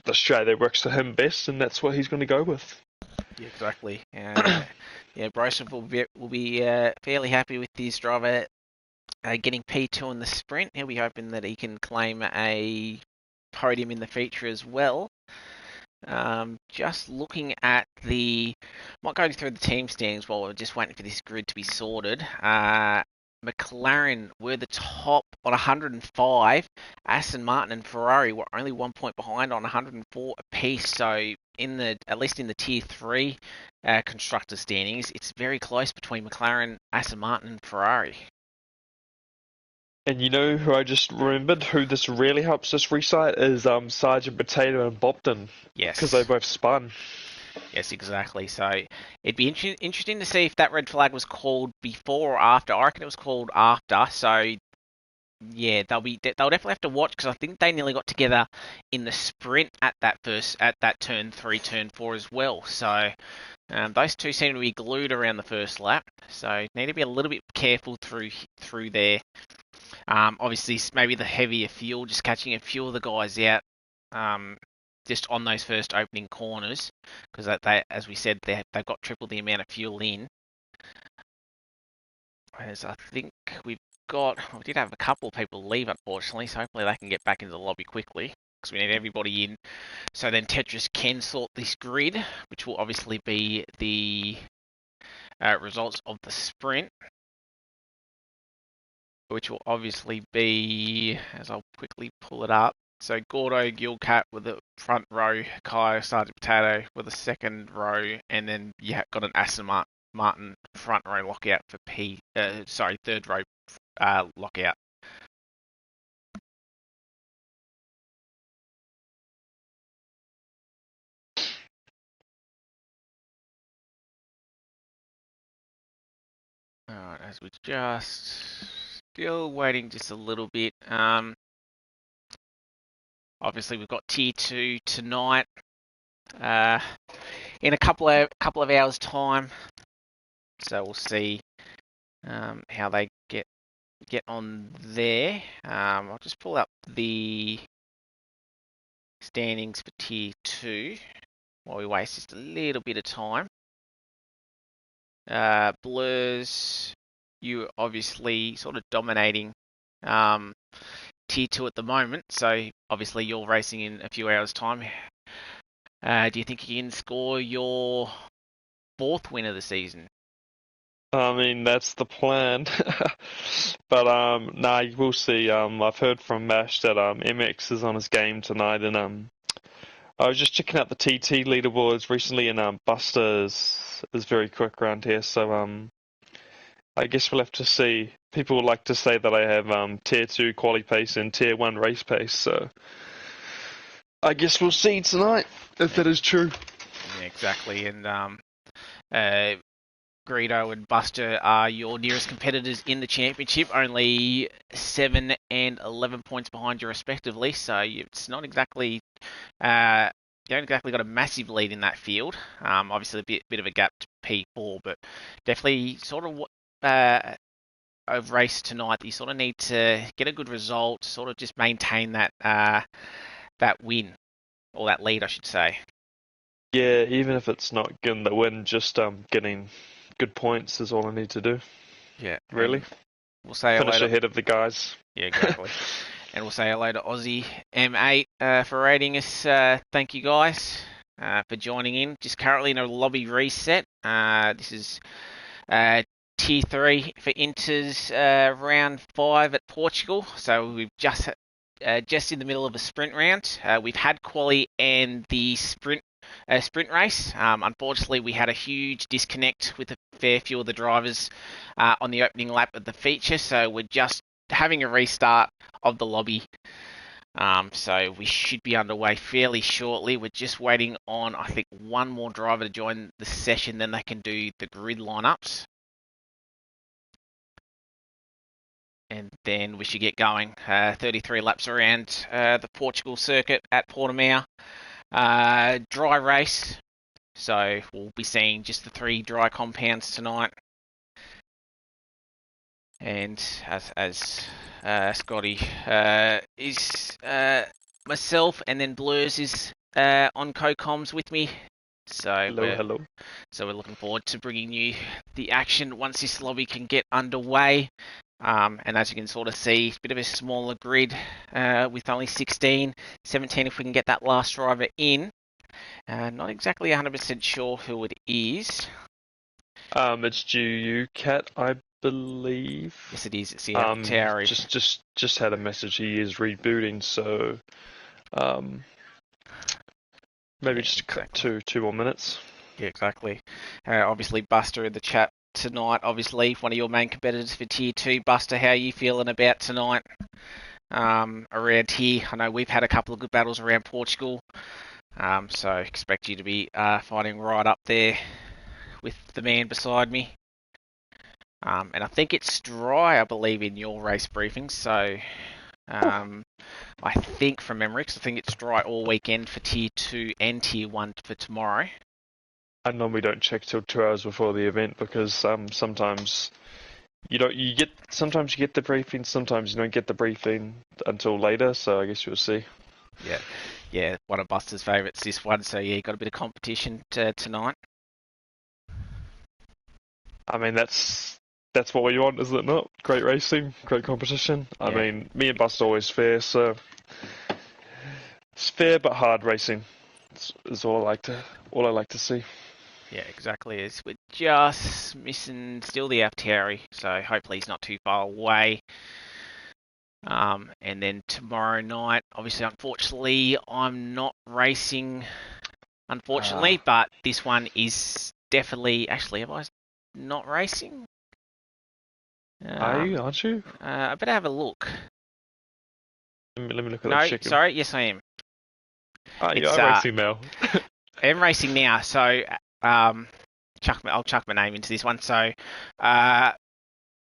strat that works for him best, and that's what he's going to go with. Yeah, exactly. Yeah, Bryson will be fairly happy with his driver getting P2 in the sprint. He'll be hoping that he can claim a podium in the feature as well. Just looking at might go through the team standings while we're just waiting for this grid to be sorted. McLaren were the top on 105. Aston Martin and Ferrari were only 1 point behind on 104 apiece. So at least in the tier 3 constructor standings, it's very close between McLaren, Aston Martin, and Ferrari. And you know who I just remembered, who this really helps this recite is Sergeant Potato and Bobden, because they Yes. both spun. Yes, exactly. So it'd be interesting to see if that red flag was called before or after. I reckon it was called after. So yeah, they'll definitely have to watch because I think they nearly got together in the sprint at that turn 3, turn 4 as well. So those two seem to be glued around the first lap. So need to be a little bit careful through there. Obviously, maybe the heavier fuel, just catching a few of the guys out. Just on those first opening corners, because as we said, they've got triple the amount of fuel in. As I think we did have a couple of people leave, unfortunately, so hopefully they can get back into the lobby quickly, because we need everybody in. So then Tetris can sort this grid, which will obviously be the results of the sprint, which will obviously be, as I'll quickly pull it up. So Gordo, Gilcat with the front row, Kai, Sergeant Potato with the second row, and then you got an Aston Martin front row lockout for third row lockout. as we're just still waiting just a little bit. Obviously we've got Tier 2 tonight. In a couple of hours time. So we'll see how they get on there. I'll just pull up the standings for Tier 2 while we waste just a little bit of time. Blurs, you obviously sort of dominating Tier 2 at the moment, so obviously you're racing in a few hours' time. Do you think you can score your 4th win of the season? I mean, that's the plan. But nah, we'll see. I've heard from Mash that MX is on his game tonight, and I was just checking out the TT leaderboards recently, and Buster is very quick around here. So I guess we'll have to see. People like to say that I have Tier 2 quali pace and Tier 1 race pace, so I guess we'll see tonight if that is true. Yeah, exactly. And Greedo and Buster are your nearest competitors in the championship, only 7 and 11 points behind you respectively. So it's not exactly you don't exactly got a massive lead in that field. Obviously a bit of a gap to P4, but definitely sort of a race tonight that you sort of need to get a good result, sort of just maintain that that win, or that lead, I should say. Yeah, even if it's not getting the win, just getting good points is all I need to do. Yeah, Really. We'll say finish ahead of the guys. Yeah, exactly. And we'll say hello to Aussie M8 for rating us. Thank you guys for joining in. Just currently in a lobby reset. This is Tier 3 for Inters round 5 at Portugal. So we've just in the middle of a sprint round. We've had quali and the sprint race. Unfortunately, we had a huge disconnect with a fair few of the drivers on the opening lap of the feature. So we're just having a restart of the lobby. So we should be underway fairly shortly. We're just waiting on, I think, one more driver to join the session, then they can do the grid lineups. And then we should get going. 33 laps around the Portugal circuit at Portimao. Dry race. So we'll be seeing just the 3 dry compounds tonight. And as Scotty is myself, and then Blurs is on co-coms with me. So hello. So we're looking forward to bringing you the action once this lobby can get underway. And as you can sort of see, it's a bit of a smaller grid with only 16, 17 if we can get that last driver in. Not exactly 100% sure who it is. It's GU Cat, I believe. Yes, it is. It's the Tauri. Just had a message. He is rebooting, so maybe just exactly. two more minutes. Yeah, exactly. Obviously, Buster in the chat tonight. Obviously, one of your main competitors for Tier 2. Buster, how are you feeling about tonight around here? I know we've had a couple of good battles around Portugal, so expect you to be fighting right up there with the man beside me. And I think it's dry, I believe, in your race briefing. So I think from memory, because I think it's dry all weekend for Tier 2 and Tier 1 for tomorrow. I normally don't check till 2 hours before the event because sometimes sometimes you get the briefing, sometimes you don't get the briefing until later. So I guess you'll see. Yeah, one of Buster's favourites, this one. So yeah, you got a bit of competition tonight. I mean, that's what we want, is it not? Great racing, great competition. Yeah. I mean, me and Buster always fair, so it's fair but hard racing. Is all I like to see. Yeah, exactly. We're just missing still the Tauri, so hopefully he's not too far away. And then tomorrow night, obviously, unfortunately, I'm not racing. Unfortunately, but this one is definitely. Actually, am I not racing? Are you? Aren't you? I better have a look. Let me look at that chicken. Sorry. Yes, I am. You're racing now. I'm racing now, so I'll chuck my name into this one. So,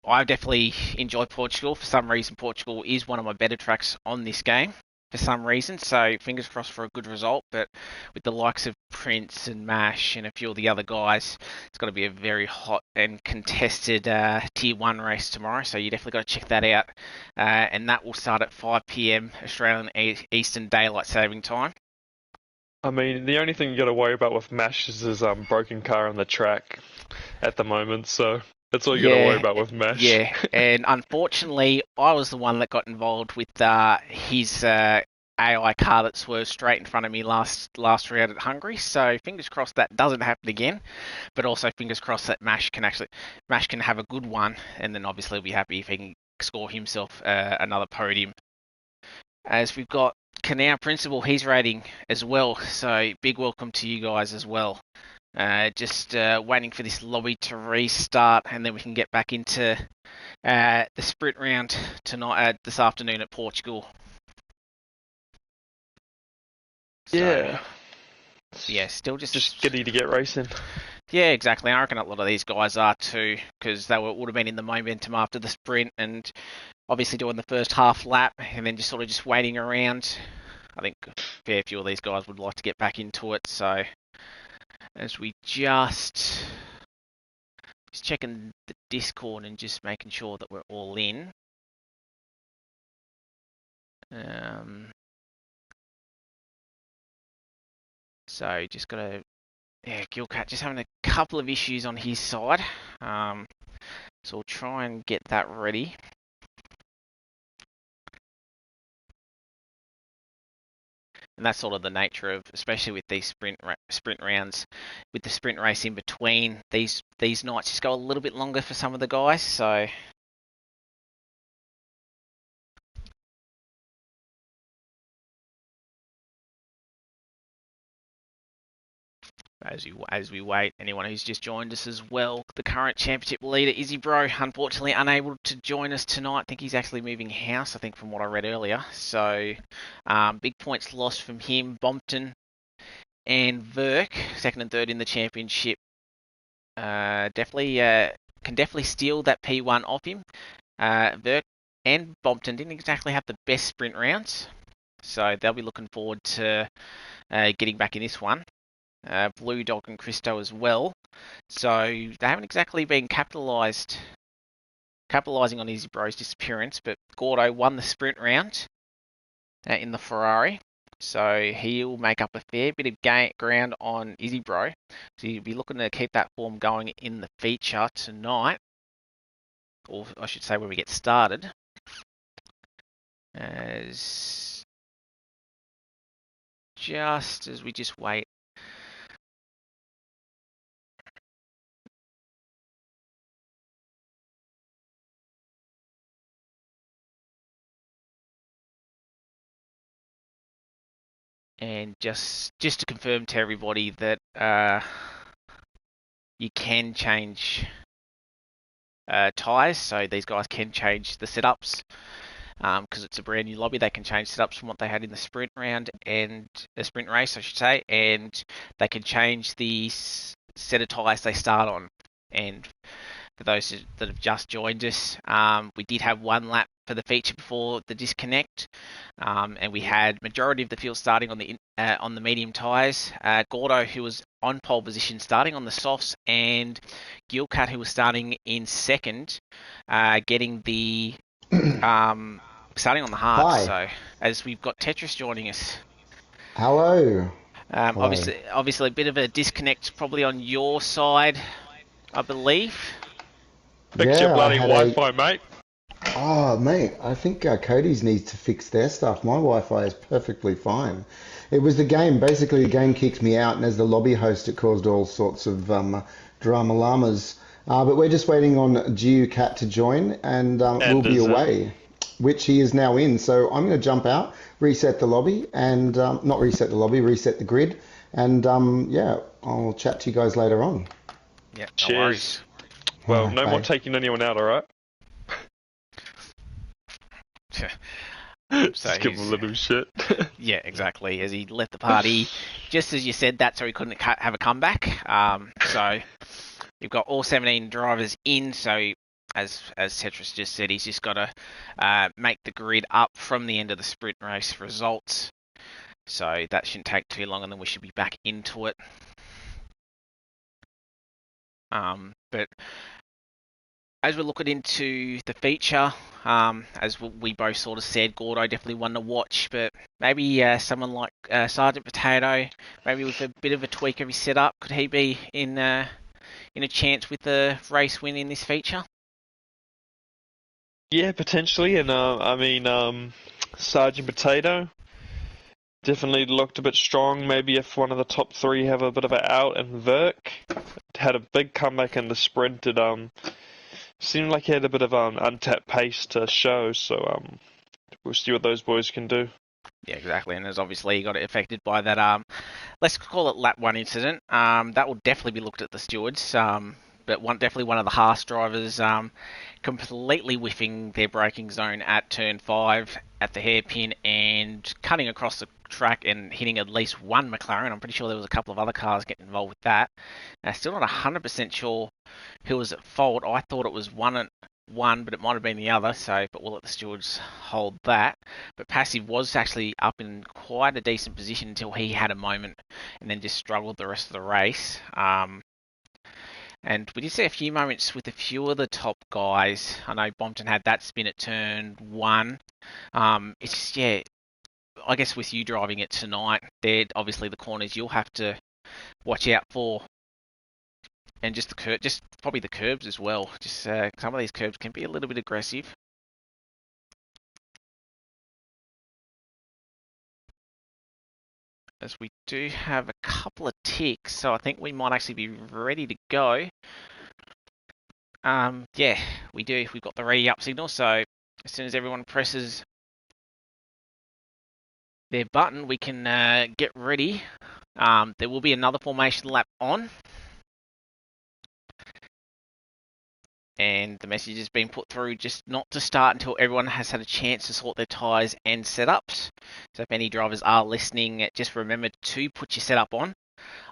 I definitely enjoy Portugal. For some reason, Portugal is one of my better tracks on this game. For some reason, so fingers crossed for a good result. But with the likes of Prince and Mash and a few of the other guys, it's got to be a very hot and contested Tier 1 race tomorrow. So you definitely got to check that out. And that will start at 5 p.m. Australian Eastern Daylight Saving Time. I mean, the only thing you got to worry about with Mash is his broken car on the track at the moment. So that's all you got to worry about with Mash. Yeah, and unfortunately, I was the one that got involved with his AI car that swerved straight in front of me last round at Hungary. So fingers crossed that doesn't happen again. But also fingers crossed that Mash can have a good one, and then obviously he'll be happy if he can score himself another podium. As we've got Canal Principal, he's rating as well. So big welcome to you guys as well. Just waiting for this lobby to restart, and then we can get back into the sprint round tonight, this afternoon at Portugal. Yeah. So, yeah, still just giddy to get racing. Yeah, exactly. I reckon a lot of these guys are too, because they would have been in the momentum after the sprint, and obviously doing the first half lap, and then just waiting around. I think a fair few of these guys would like to get back into it, so. As we just checking the Discord and just making sure that we're all in. So just gotta, Gilcat just having a couple of issues on his side. So we'll try and get that ready. And that's sort of the nature of, especially with these sprint rounds, with the sprint race in between. These nights just go a little bit longer for some of the guys. So as we wait, anyone who's just joined us as well, the current championship leader, Izzy Bro, unfortunately unable to join us tonight. I think he's actually moving house, I think, from what I read earlier. So big points lost from him. Bompton and Verk, second and third in the championship, definitely can definitely steal that P1 off him. Verk and Bompton didn't exactly have the best sprint rounds, so they'll be looking forward to getting back in this one. Blue Dog and Christo as well. So they haven't exactly been capitalising on Izzy Bro's disappearance, but Gordo won the sprint round in the Ferrari. So he'll make up a fair bit of ground on Izzy Bro. So you'll be looking to keep that form going in the feature tonight. Or I should say when we get started. Just as we just wait. And just to confirm to everybody that you can change tyres, so these guys can change the setups because it's a brand new lobby. They can change setups from what they had in the sprint round and the sprint race, I should say, and they can change the set of tyres they start on. And for those that have just joined us, we did have one lap for the feature before the disconnect, and we had majority of the field starting on the medium tyres. Gordo, who was on pole position, starting on the softs, and Gilcat, who was starting in second, getting the starting on the hards. Hi. So as we've got Tetris joining us. Hello. Hello. Obviously a bit of a disconnect probably on your side, I believe. Fix your bloody Wi-Fi, mate. Oh, mate, I think Cody's needs to fix their stuff. My Wi-Fi is perfectly fine. It was the game. Basically, the game kicked me out, and as the lobby host, it caused all sorts of drama llamas. But we're just waiting on Cat to join, and we'll be away, which he is now in. So I'm going to jump out, reset the lobby, and not reset the lobby, reset the grid, and yeah, I'll chat to you guys later on. Yeah, no cheers. Worries. Well, no more taking anyone out, alright? So just give him a little shit. Yeah, exactly. As he left the party, just as you said that, so he couldn't have a comeback. So you've got all 17 drivers in. So as Tetris just said, he's just got to make the grid up from the end of the sprint race results. So that shouldn't take too long, and then we should be back into it. But as we're looking into the feature, as we both sort of said, Gordo definitely one to watch, but maybe someone like Sergeant Potato, maybe with a bit of a tweak of his setup, could he be in a chance with the race win in this feature? Yeah, potentially. And I mean, Sergeant Potato definitely looked a bit strong. Maybe if one of the top three have a bit of an out, and Verk had a big comeback in the sprint. It seemed like he had a bit of untapped pace to show. So we'll see what those boys can do. Yeah, exactly. And as obviously he got affected by that, let's call it lap 1 incident. That will definitely be looked at the stewards. But definitely one of the Haas drivers completely whiffing their braking zone at turn 5 at the hairpin and cutting across the track and hitting at least one McLaren. I'm pretty sure there was a couple of other cars getting involved with that. Still not 100% sure who was at fault. I thought it was one, but it might have been the other. But we'll let the stewards hold that. But Passive was actually up in quite a decent position until he had a moment and then just struggled the rest of the race. And we did see a few moments with a few of the top guys. I know Bompton had that spin at turn 1. It's just, yeah, I guess with you driving it tonight, they're obviously the corners you'll have to watch out for. And just probably the curbs as well. Just some of these curbs can be a little bit aggressive. As we do have a couple of ticks, so I think we might actually be ready to go. Yeah, we do. We've got the ready up signal, so as soon as everyone presses their button, we can get ready. There will be another formation lap on. And the message has been put through just not to start until everyone has had a chance to sort their tyres and setups. So if any drivers are listening, just remember to put your setup on.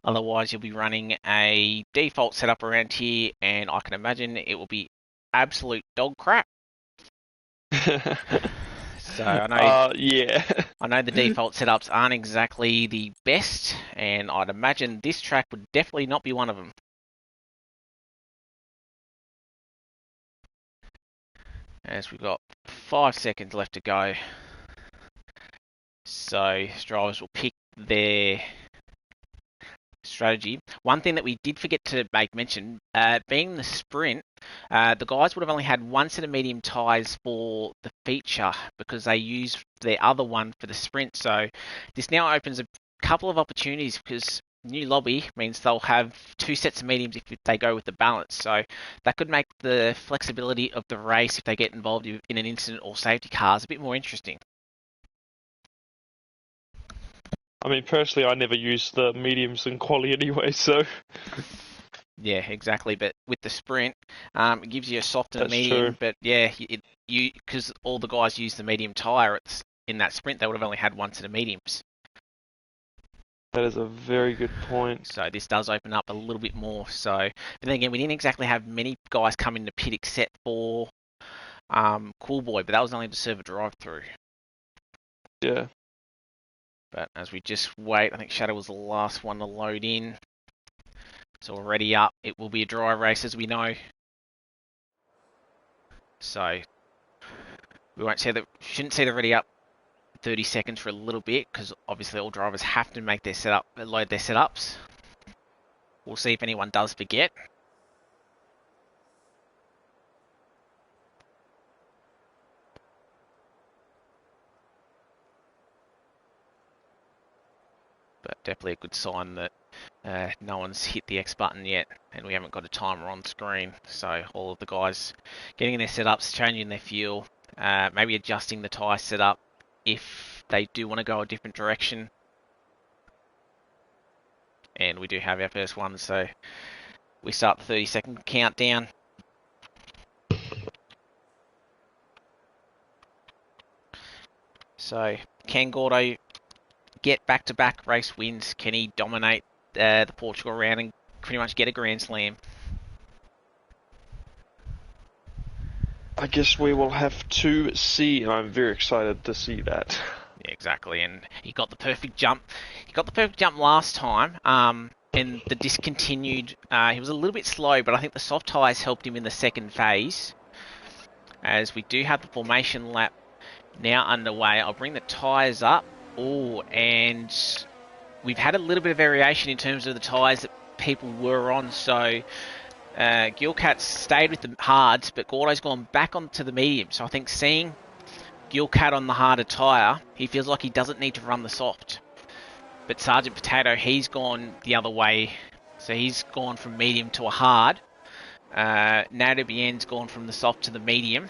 Otherwise, you'll be running a default setup around here, and I can imagine it will be absolute dog crap. So I know, yeah. I know the default setups aren't exactly the best, and I'd imagine this track would definitely not be one of them. As we've got 5 seconds left to go. So drivers will pick their strategy. One thing that we did forget to make mention, being the sprint, the guys would have only had one set of medium tyres for the feature because they used their other one for the sprint. So this now opens a couple of opportunities because new lobby means they'll have 2 sets of mediums if they go with the balance. So that could make the flexibility of the race if they get involved in an incident or safety cars a bit more interesting. I mean, personally, I never use the mediums in quali anyway, so... Yeah, exactly. But with the sprint, it gives you a soft and a That's medium. true. But yeah, because all the guys use the medium tyre in that sprint, they would have only had one set of mediums. That is a very good point. So this does open up a little bit more. So, but then again, we didn't exactly have many guys come into pit except for Cool Boy, but that was only to serve a drive-through. Yeah. But as we just wait, I think Shadow was the last one to load in. It's already up. It will be a dry race, as we know. So we shouldn't see the ready up 30 seconds for a little bit, because obviously all drivers have to make their load their setups. We'll see if anyone does forget. But definitely a good sign that no one's hit the X button yet, and we haven't got a timer on screen. So all of the guys getting their setups, changing their fuel, maybe adjusting the tyre setup if they do want to go a different direction. And we do have our first one, so we start the 30-second countdown. So can Gordo get back-to-back race wins? Can he dominate the Portugal round and pretty much get a Grand Slam? I guess we will have to see, and I'm very excited to see that. Yeah, exactly, and he got the perfect jump. He got the perfect jump last time, and the discontinued. He was a little bit slow, but I think the soft tyres helped him in the second phase. As we do have the formation lap now underway, I'll bring the tyres up. Oh, and we've had a little bit of variation in terms of the tyres that people were on. So Gilcat stayed with the hards, but Gordo's gone back onto the medium. So I think seeing Gilcat on the harder tyre, he feels like he doesn't need to run the soft. But Sergeant Potato, he's gone the other way. So he's gone from medium to a hard. Nado Bien's gone from the soft to the medium.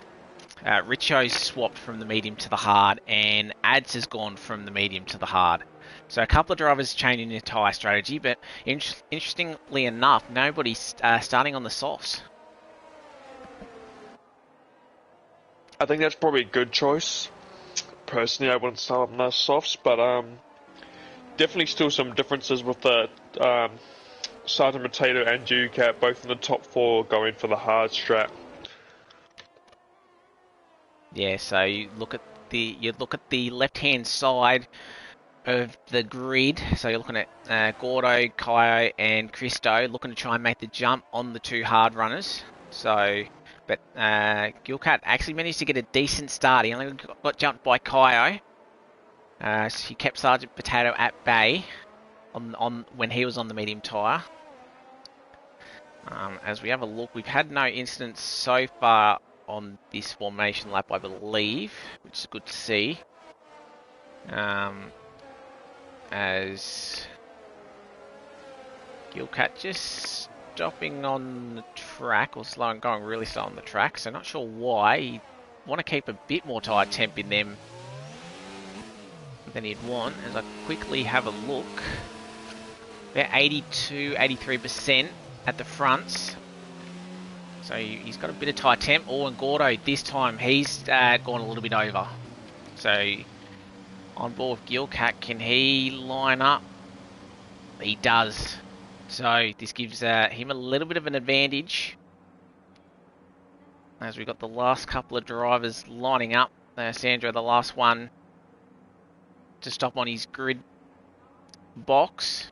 Richo's swapped from the medium to the hard, and Ads has gone from the medium to the hard. So a couple of drivers changing their tyre strategy, but interestingly enough, nobody's starting on the softs. I think that's probably a good choice. Personally, I wouldn't start on those softs, but definitely still some differences with the Sergeant Potato and Ducat, both in the top 4 going for the hard strat. Yeah, so you look at the left-hand side of the grid. So you're looking at Gordo, Kaio, and Christo looking to try and make the jump on the 2 hard runners. So, but Gilcat actually managed to get a decent start. He only got jumped by Kaio. So he kept Sergeant Potato at bay on when he was on the medium tyre. As we have a look, we've had no incidents so far on this formation lap, I believe, which is good to see. As Gilcat just stopping on the track, or going really slow on the track, so not sure why. He'd want to keep a bit more tyre temp in them than he'd want. As I quickly have a look, they're 82, 83% at the fronts. So he's got a bit of tyre temp. Oh, and Gordo, this time, he's gone a little bit over. So, on board with Gilcat, can he line up? He does. So, this gives him a little bit of an advantage. As we've got the last couple of drivers lining up. Sandro, the last one to stop on his grid box.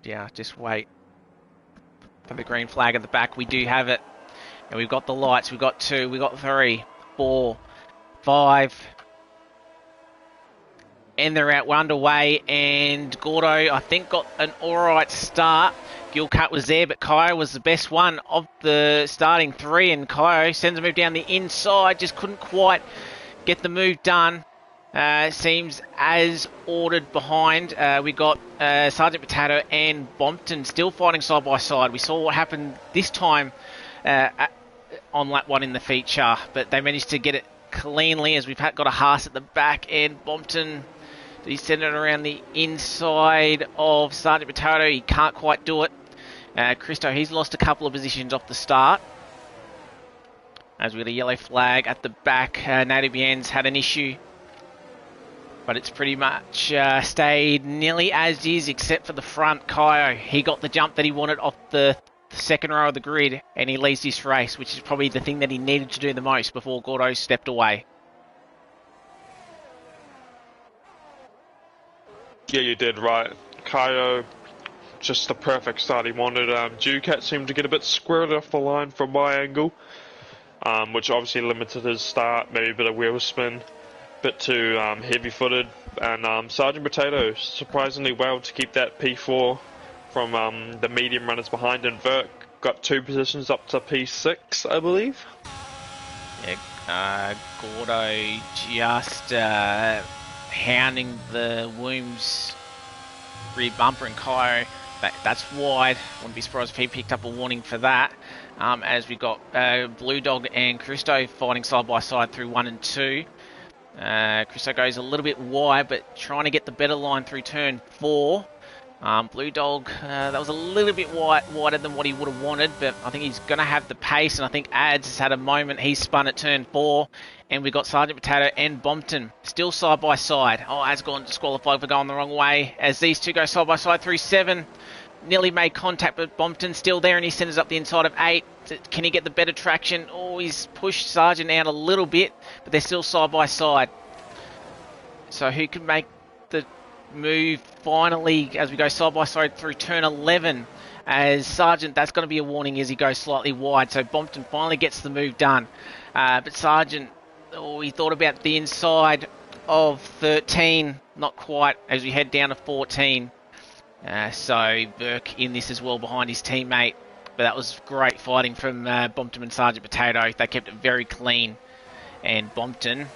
Yeah, just wait for the green flag at the back. We do have it. And we've got the lights. We've got 2. We've got 3, 4, 5. And they're out. We're underway. And Gordo, I think, got an alright start. Gilcat was there, but Kaio was the best one of the starting 3. And Kaio sends a move down the inside. Just couldn't quite get the move done. Seems as ordered behind. We got Sergeant Potato and Bompton still fighting side by side. We saw what happened this time on lap 1 in the feature, but they managed to get it cleanly as we've got a Haas at the back, and Bompton, he's sending it around the inside of Sergeant Potato. He can't quite do it. Christo, he's lost a couple of positions off the start. As we got a yellow flag at the back, Native Bien's had an issue. But it's pretty much stayed nearly as is, except for the front. Kaio, he got the jump that he wanted off the second row of the grid, and he leads this race, which is probably the thing that he needed to do the most before Gordo stepped away. Yeah, you did right. Kaio, just the perfect start he wanted. Ducat seemed to get a bit squirrely off the line from my angle, which obviously limited his start, maybe a bit of wheel spin. Bit too heavy-footed, and Sergeant Potato surprisingly well to keep that P4 from the medium runners behind, and Vert got 2 positions up to P6, I believe. Yeah, Gordo just hounding the Wombs rear bumper, and Kaio, that's wide. Wouldn't be surprised if he picked up a warning for that. As we got Blue Dog and Christo fighting side by side through 1 and 2. Christo goes a little bit wide, but trying to get the better line through turn 4. Blue Dog, that was a little bit wider than what he would have wanted, but I think he's going to have the pace, and I think Ads has had a moment. He's spun at turn 4, and we've got Sergeant Potato and Bompton still side by side. Oh, Ads gone disqualified for going the wrong way, as these two go side by side through 7. nearly made contact, but Bompton still there, and he centres up the inside of 8. Can he get the better traction? Oh, he's pushed Sargent out a little bit, but they're still side by side. So who can make the move finally as we go side by side through turn 11? As Sargent, that's going to be a warning as he goes slightly wide. So Bompton finally gets the move done. But Sargent, he thought about the inside of 13, not quite, as we head down to 14. So Burke in this as well behind his teammate. But that was great fighting from Bompton and Sergeant Potato. They kept it very clean. And Bompton,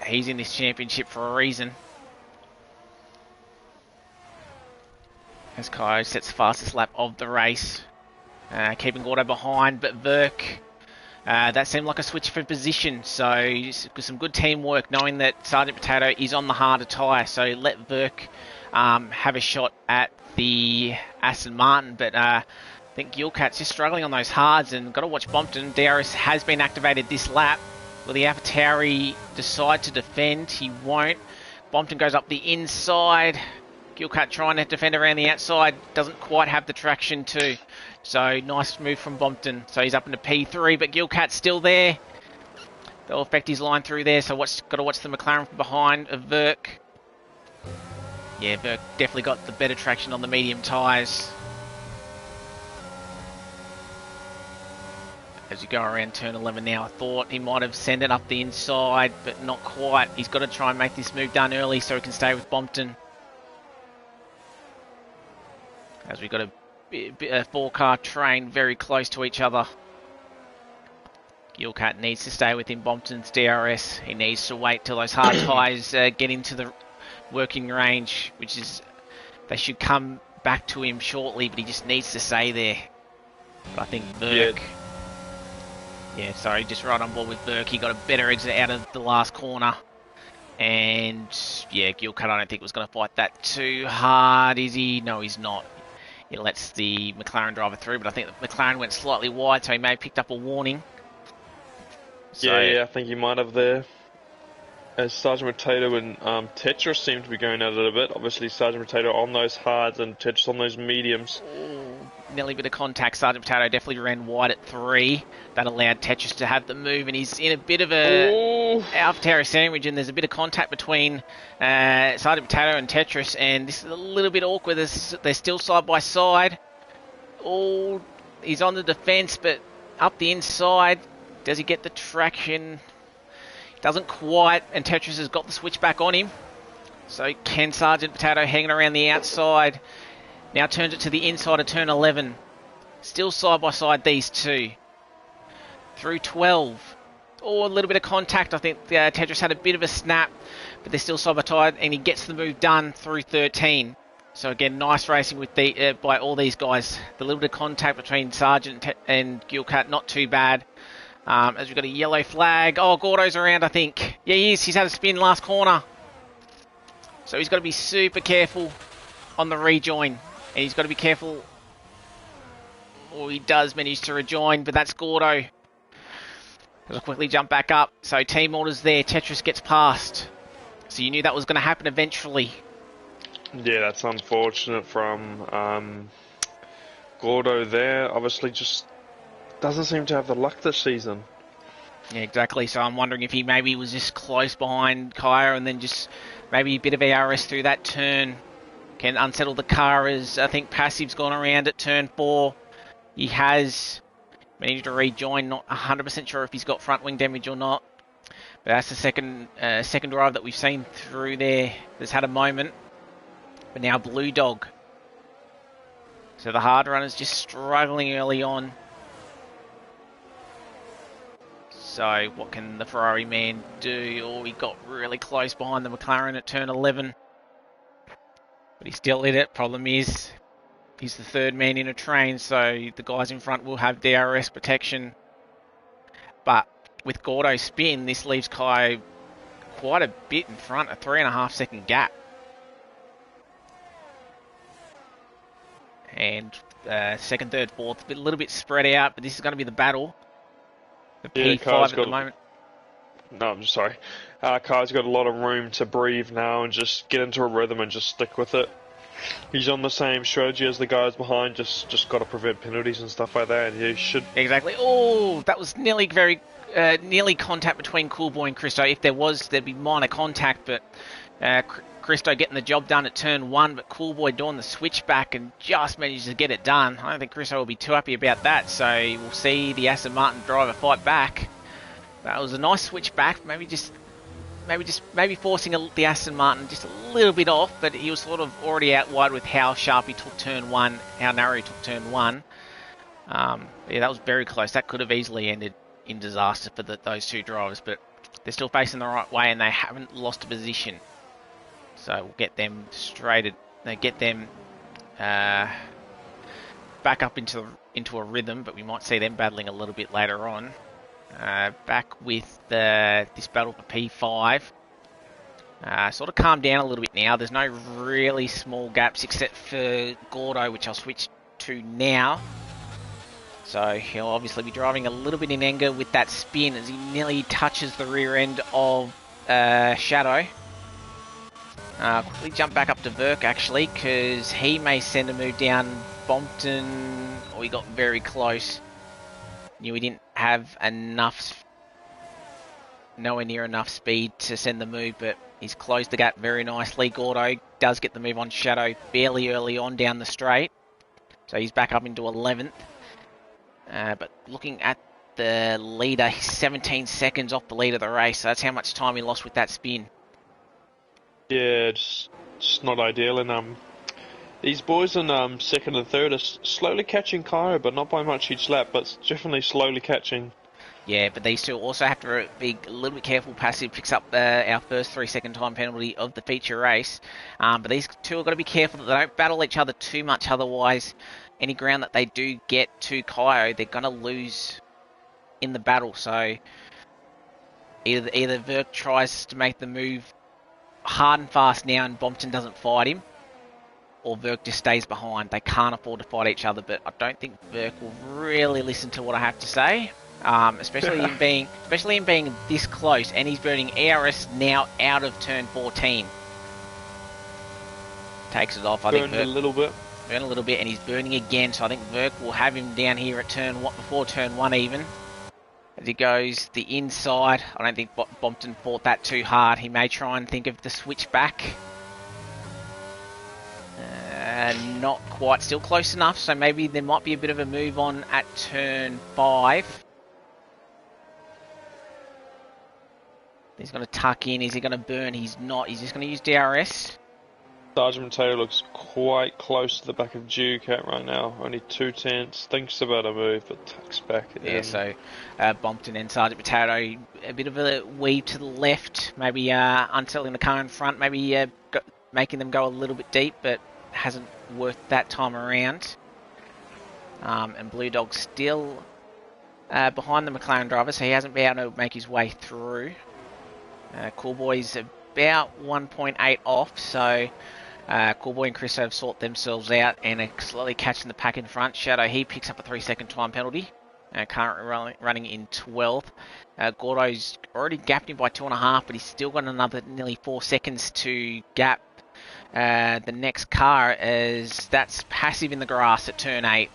he's in this championship for a reason. As Kyo sets the fastest lap of the race. Keeping Gordo behind, but Burke, that seemed like a switch for position. So some good teamwork knowing that Sergeant Potato is on the harder tyre. So let Burke have a shot at the Aston Martin. But I think Gilcat's just struggling on those hards, and got to watch Bompton. DRS has been activated this lap. Will the AlphaTauri decide to defend? He won't. Bompton goes up the inside. Gilcat trying to defend around the outside. Doesn't quite have the traction too. So nice move from Bompton. So he's up into P3, but Gilcat's still there. They'll affect his line through there. So got to watch the McLaren from behind of Verk. Yeah, Verk definitely got the better traction on the medium tyres. As you go around turn 11 now, I thought he might have sent it up the inside, but not quite. He's got to try and make this move done early so he can stay with Bompton. As we've got a 4-car train very close to each other. Gilcat needs to stay within Bompton's DRS. He needs to wait till those hard tyres get into the working range, which is, they should come back to him shortly, but he just needs to stay there. But I think Burke... Yeah, sorry, just right on board with Burke. He got a better exit out of the last corner. And, yeah, Gilcat I don't think was going to fight that too hard, is he? No, he's not. He lets the McLaren driver through, but I think the McLaren went slightly wide, so he may have picked up a warning. So, yeah, I think he might have there. As Sergeant Potato and Tetris seem to be going at it a bit. Obviously, Sergeant Potato on those hards and Tetris on those mediums. Nearly a bit of contact. Sergeant Potato definitely ran wide at 3. That allowed Tetris to have the move, and he's in a bit of a AlphaTauri sandwich, and there's a bit of contact between Sergeant Potato and Tetris, and this is a little bit awkward. They're still side by side. He's on the defence, but up the inside, does he get the traction? Doesn't quite, and Tetris has got the switch back on him. So can Sergeant Potato hanging around the outside. Now turns it to the inside of turn 11. Still side by side, these two. Through 12. A little bit of contact. I think Tetris had a bit of a snap, but they're still side by side, and he gets the move done through 13. So again, nice racing with by all these guys. The little bit of contact between Sargent and Gilcat, not too bad. As we've got a yellow flag. Gordo's around, I think. Yeah, he is. He's had a spin last corner. So he's got to be super careful on the rejoin. And he's got to be careful. He does manage to rejoin, but that's Gordo. He'll quickly jump back up. So team orders there. Tetris gets past. So you knew that was going to happen eventually. Yeah, that's unfortunate from Gordo there. Obviously just doesn't seem to have the luck this season. Yeah, exactly. So I'm wondering if he maybe was just close behind Kaya and then just maybe a bit of ARS through that turn can unsettle the car, as I think Passive's gone around at turn 4. He has managed to rejoin. Not 100% sure if he's got front wing damage or not. But that's the second drive that we've seen through there that's had a moment. But now Blue Dog. So the hard runner's just struggling early on. So what can the Ferrari man do? He got really close behind the McLaren at turn 11. But he still hit it. Problem is, he's the third man in a train, so the guys in front will have DRS protection. But with Gordo's spin, this leaves Kai quite a bit in front, a 3.5 second gap. And second, third, fourth, a little bit spread out, but this is going to be the battle. The P5 at the moment. No, I'm sorry. Kai's got a lot of room to breathe now and just get into a rhythm and just stick with it. He's on the same strategy as the guys behind, just got to prevent penalties and stuff like that, and he should... Exactly. Oh, that was nearly contact between Coolboy and Christo. If there was, there'd be minor contact, but Christo getting the job done at turn 1, but Coolboy doing the switchback and just managed to get it done. I don't think Christo will be too happy about that, so we'll see the Aston Martin driver fight back. That was a nice switchback, maybe forcing the Aston Martin just a little bit off, but he was sort of already out wide with how sharp he took turn 1, how narrow he took turn 1. Yeah, that was very close. That could have easily ended in disaster for those two drivers, but they're still facing the right way and they haven't lost a position. So we'll get them back up into a rhythm, but we might see them battling a little bit later on. Back with this battle for P5. Sort of calmed down a little bit now. There's no really small gaps except for Gordo, which I'll switch to now. So he'll obviously be driving a little bit in anger with that spin as he nearly touches the rear end of Shadow. Quickly jump back up to Verk actually, because he may send a move down Bompton. Oh, he got very close. Knew he didn't have nowhere near enough speed to send the move, but he's closed the gap very nicely. Gordo does get the move on Shadow fairly early on down the straight, so he's back up into 11th. But looking at the leader, he's 17 seconds off the lead of the race, so that's how much time he lost with that spin. Yeah, just not ideal, and these boys in second and third are slowly catching Cairo, but not by much each lap, but definitely slowly catching. Yeah, but these two also have to be a little bit careful. Passive picks up our first 3-second time penalty of the feature race. But these two have got to be careful that they don't battle each other too much, otherwise any ground that they do get to Cairo, they're going to lose in the battle. So either Verk tries to make the move hard and fast now and Bompton doesn't fight him, or Verk just stays behind. They can't afford to fight each other, but I don't think Verk will really listen to what I have to say, especially in being this close, and he's burning ERS now out of turn 14. Takes it off. I think Verk, a little bit. Burn a little bit, and he's burning again, so I think Verk will have him down here at before turn 1 even. As he goes the inside, I don't think Bompton fought that too hard. He may try and think of the switch back. Not quite, still close enough, so maybe there might be a bit of a move on at turn 5. He's going to tuck in. Is he going to burn? He's not. He's just going to use DRS. Sergeant Taylor looks quite close to the back of Ducat right now. Only 2/10. Thinks about a move, but tucks back again. Yeah, so Bompton and Sergeant Potato, a bit of a weave to the left. Maybe unsettling the car in front. Maybe making them go a little bit deep, but hasn't worked that time around. And Blue Dog's still behind the McLaren driver, so he hasn't been able to make his way through. Coolboy's about 1.8 off, so Coolboy and Chris have sorted themselves out and are slowly catching the pack in front. Shadow, he picks up a 3-second time penalty, currently running in 12th. Gordo's already gapped him by 2.5, but he's still got another nearly 4 seconds to gap the next car, as that's passive in the grass at turn 8.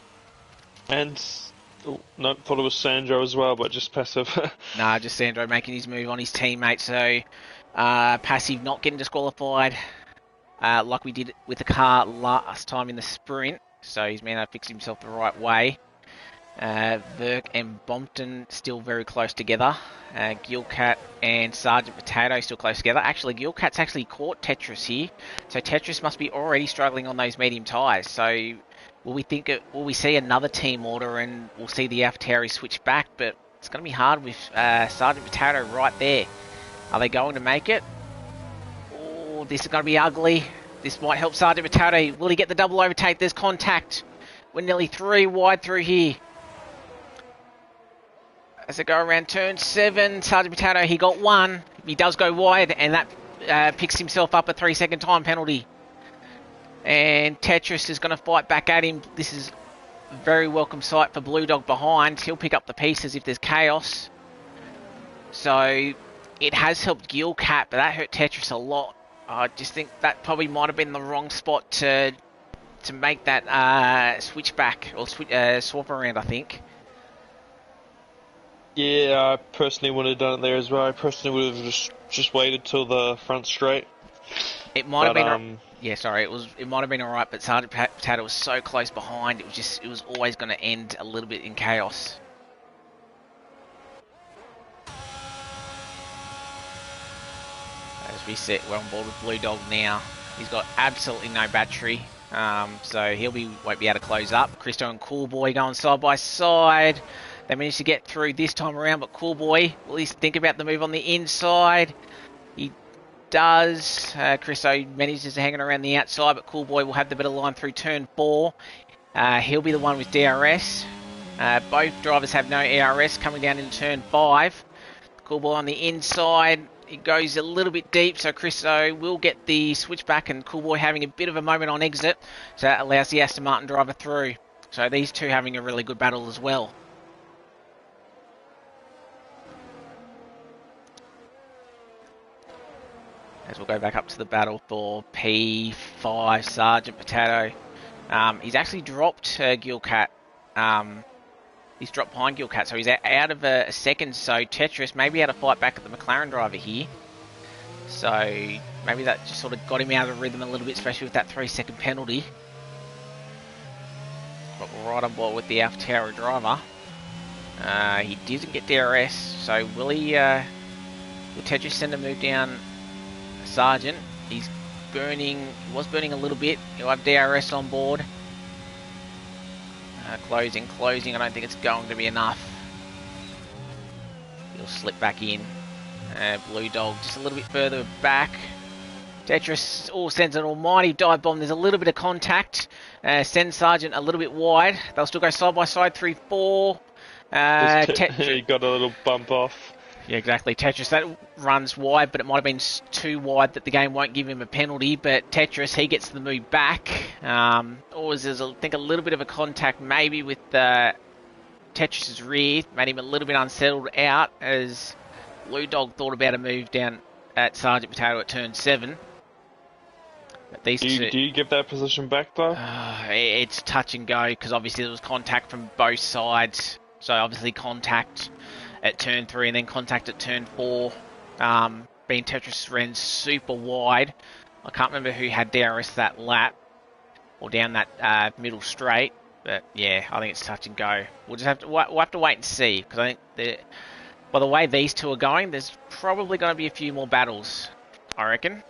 And no, thought it was Sandro as well, but just passive. Nah, just Sandro making his move on his teammate, so passive not getting disqualified like we did with the car last time in the sprint, so he's managed to fix himself the right way. Verk and Bompton still very close together. Gilcat and Sergeant Potato still close together. Actually, Gilcat's actually caught Tetris here, so Tetris must be already struggling on those medium tyres. So will we see another team order and we'll see the AlphaTauri switch back? But it's going to be hard with Sergeant Potato right there. Are they going to make it? Oh, this is going to be ugly. This might help Sergeant Potato. Will he get the double overtake? There's contact. We're nearly 3 wide through here. As they go around turn 7, Sergeant Potato, he got 1. He does go wide, and that picks himself up a 3-second time penalty. And Tetris is going to fight back at him. This is a very welcome sight for Blue Dog behind. He'll pick up the pieces if there's chaos. So it has helped Gilcat, but that hurt Tetris a lot. I just think that probably might have been the wrong spot to make that switch back or swap around, I think. Yeah, I personally would have done it there as well. I personally would have just waited till the front straight. It might have been. Yeah, sorry. It might have been alright, but Sergeant Potato was so close behind. It was always going to end a little bit in chaos. As we sit, we're on board with Blue Dog now. He's got absolutely no battery, so won't be able to close up. Christo and Cool Boy going side by side. They managed to get through this time around, but Cool Boy will at least think about the move on the inside. He does. Christo manages to hang it around the outside, but Cool Boy will have the better line through turn 4. He'll be the one with DRS. Both drivers have no ERS coming down in turn 5. Cool Boy on the inside. It goes a little bit deep, so Christo will get the switchback, and Cool Boy having a bit of a moment on exit, so that allows the Aston Martin driver through. So these two having a really good battle as well. As we'll go back up to the battle for P5, Sergeant Potato. He's actually dropped Gilcat. He's dropped behind Gilcat, so he's out of a second. So Tetris maybe had to fight back at the McLaren driver here. So maybe that just sort of got him out of the rhythm a little bit, especially with that 3-second penalty. But we're right on board with the AlphaTauri driver. He didn't get DRS, so will Tetris send a move down Sergeant? He's burning. He was burning a little bit. He'll have DRS on board. Closing. I don't think it's going to be enough. He'll slip back in. Blue Dog just a little bit further back. Tetris sends an almighty dive bomb. There's a little bit of contact. Sends Sergeant a little bit wide. They'll still go side by side, 3-4. He got a little bump off. Yeah, exactly. Tetris, that runs wide, but it might have been too wide that the game won't give him a penalty. But Tetris, he gets the move back. There's, I think, a little bit of a contact maybe with Tetris's rear. Made him a little bit unsettled out as Blue Dog thought about a move down at Sergeant Potato at turn 7. But these do you give that position back, though? It's touch and go, because obviously there was contact from both sides. So obviously contact at turn 3 and then contact at turn 4. Being Tetris ran super wide. I can't remember who had DRS that lap or down that middle straight, but yeah, I think it's touch and go. We'll have to wait and see, because I think by the way these two are going, there's probably going to be a few more battles, I reckon,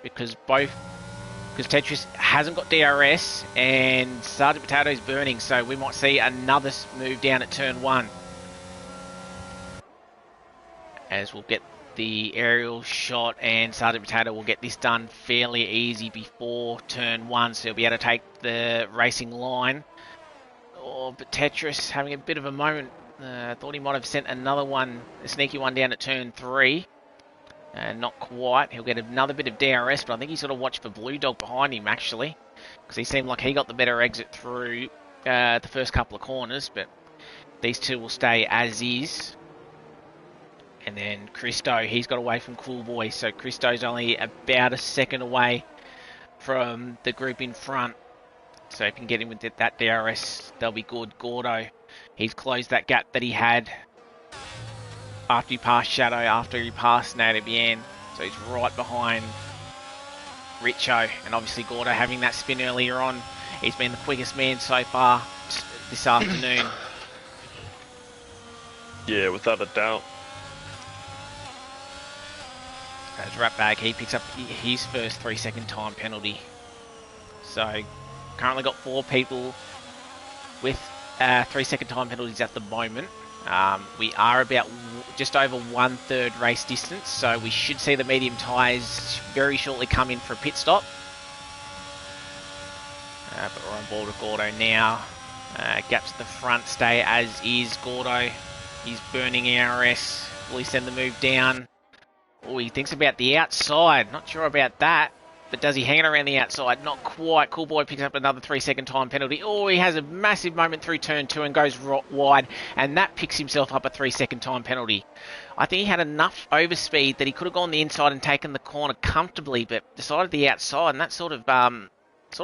because Tetris hasn't got DRS and Sergeant Potato's burning, so we might see another move down at turn 1. As we'll get the aerial shot, and Sergeant Potato will get this done fairly easy before turn 1, so he'll be able to take the racing line. But Tetris having a bit of a moment. Thought he might have sent another one, a sneaky one down at turn 3. Not quite. He'll get another bit of DRS, but I think he's got to watch for Blue Dog behind him, actually, because he seemed like he got the better exit through the first couple of corners, but these two will stay as is. And then Christo, he's got away from Cool Boy, so Christo's only about a second away from the group in front. So if you can get him with that DRS, they'll be good. Gordo, he's closed that gap that he had after he passed Shadow, after he passed Nada Bien. So he's right behind Richo. And obviously Gordo having that spin earlier on. He's been the quickest man so far this afternoon. Yeah, without a doubt. As Ratbag, he picks up his first 3-second time penalty. So, currently got 4 people with 3-second time penalties at the moment. We are about just over 1/3 race distance, so we should see the medium tyres very shortly come in for a pit stop. But we're on board with Gordo now. Gaps at the front stay as is. Gordo, he's burning ERS. Will he send the move down? Oh, he thinks about the outside. Not sure about that. But does he hang it around the outside? Not quite. Cool Boy picks up another 3-second time penalty. Oh, he has a massive moment through turn 2 and goes wide, and that picks himself up a 3-second time penalty. I think he had enough overspeed that he could have gone the inside and taken the corner comfortably, but decided the outside, and that sort of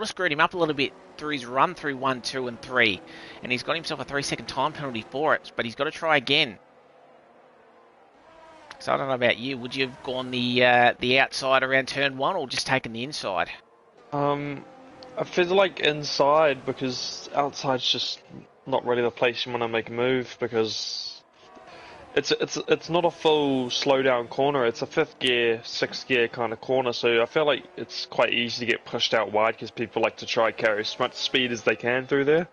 screwed him up a little bit through his run through 1, 2, and 3. And he's got himself a 3-second time penalty for it, but he's got to try again. So I don't know about you. Would you have gone the outside around turn 1 or just taken the inside? I feel like inside, because outside's just not really the place you want to make a move, because it's not a full slowdown corner. It's a 5th gear, 6th gear kind of corner. So I feel like it's quite easy to get pushed out wide because people like to try carry as much speed as they can through there.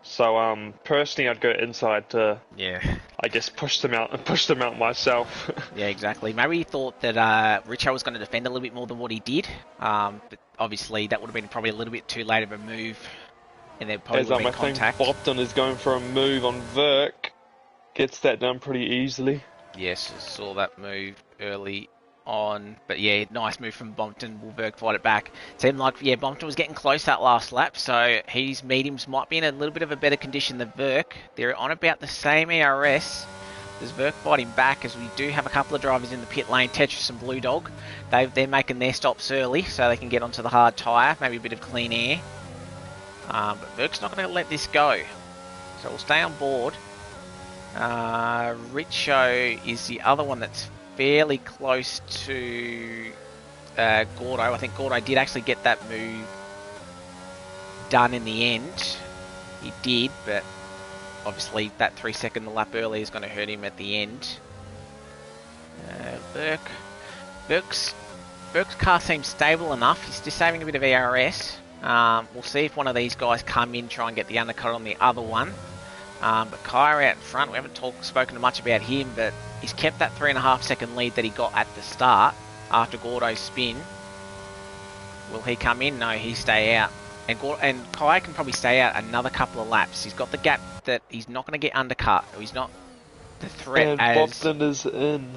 So personally, I'd go inside to, I guess, push them out myself. Yeah, exactly. Maybe he thought that Richo was going to defend a little bit more than what he did. But obviously, that would have been probably a little bit too late of a move, and there probably would have been contact. I think Bopton is going for a move on Verk. Gets that done pretty easily. Yes, I saw that move early on. But yeah, nice move from Bompton. Will Verk fight it back? Seemed like, Bompton was getting close that last lap, so his mediums might be in a little bit of a better condition than Verk. They're on about the same ERS. Does Verk fight him back, as we do have a couple of drivers in the pit lane, Tetris and Blue Dog. They're making their stops early so they can get onto the hard tyre, maybe a bit of clean air. But Verk's not going to let this go. So we'll stay on board. Richo is the other one that's fairly close to Gordo. I think Gordo did actually get that move done in the end. He did, but obviously that 3-second lap early is going to hurt him at the end. Burke's car seems stable enough. He's just saving a bit of ERS. We'll see if one of these guys come in, try and get the undercut on the other one. But Kaya out in front, we haven't spoken much about him, but he's kept that 3.5-second lead that he got at the start after Gordo's spin. Will he come in? No, he stay out. And Kaya can probably stay out another couple of laps. He's got the gap that he's not going to get undercut. He's not the threat and as... Bompton is in.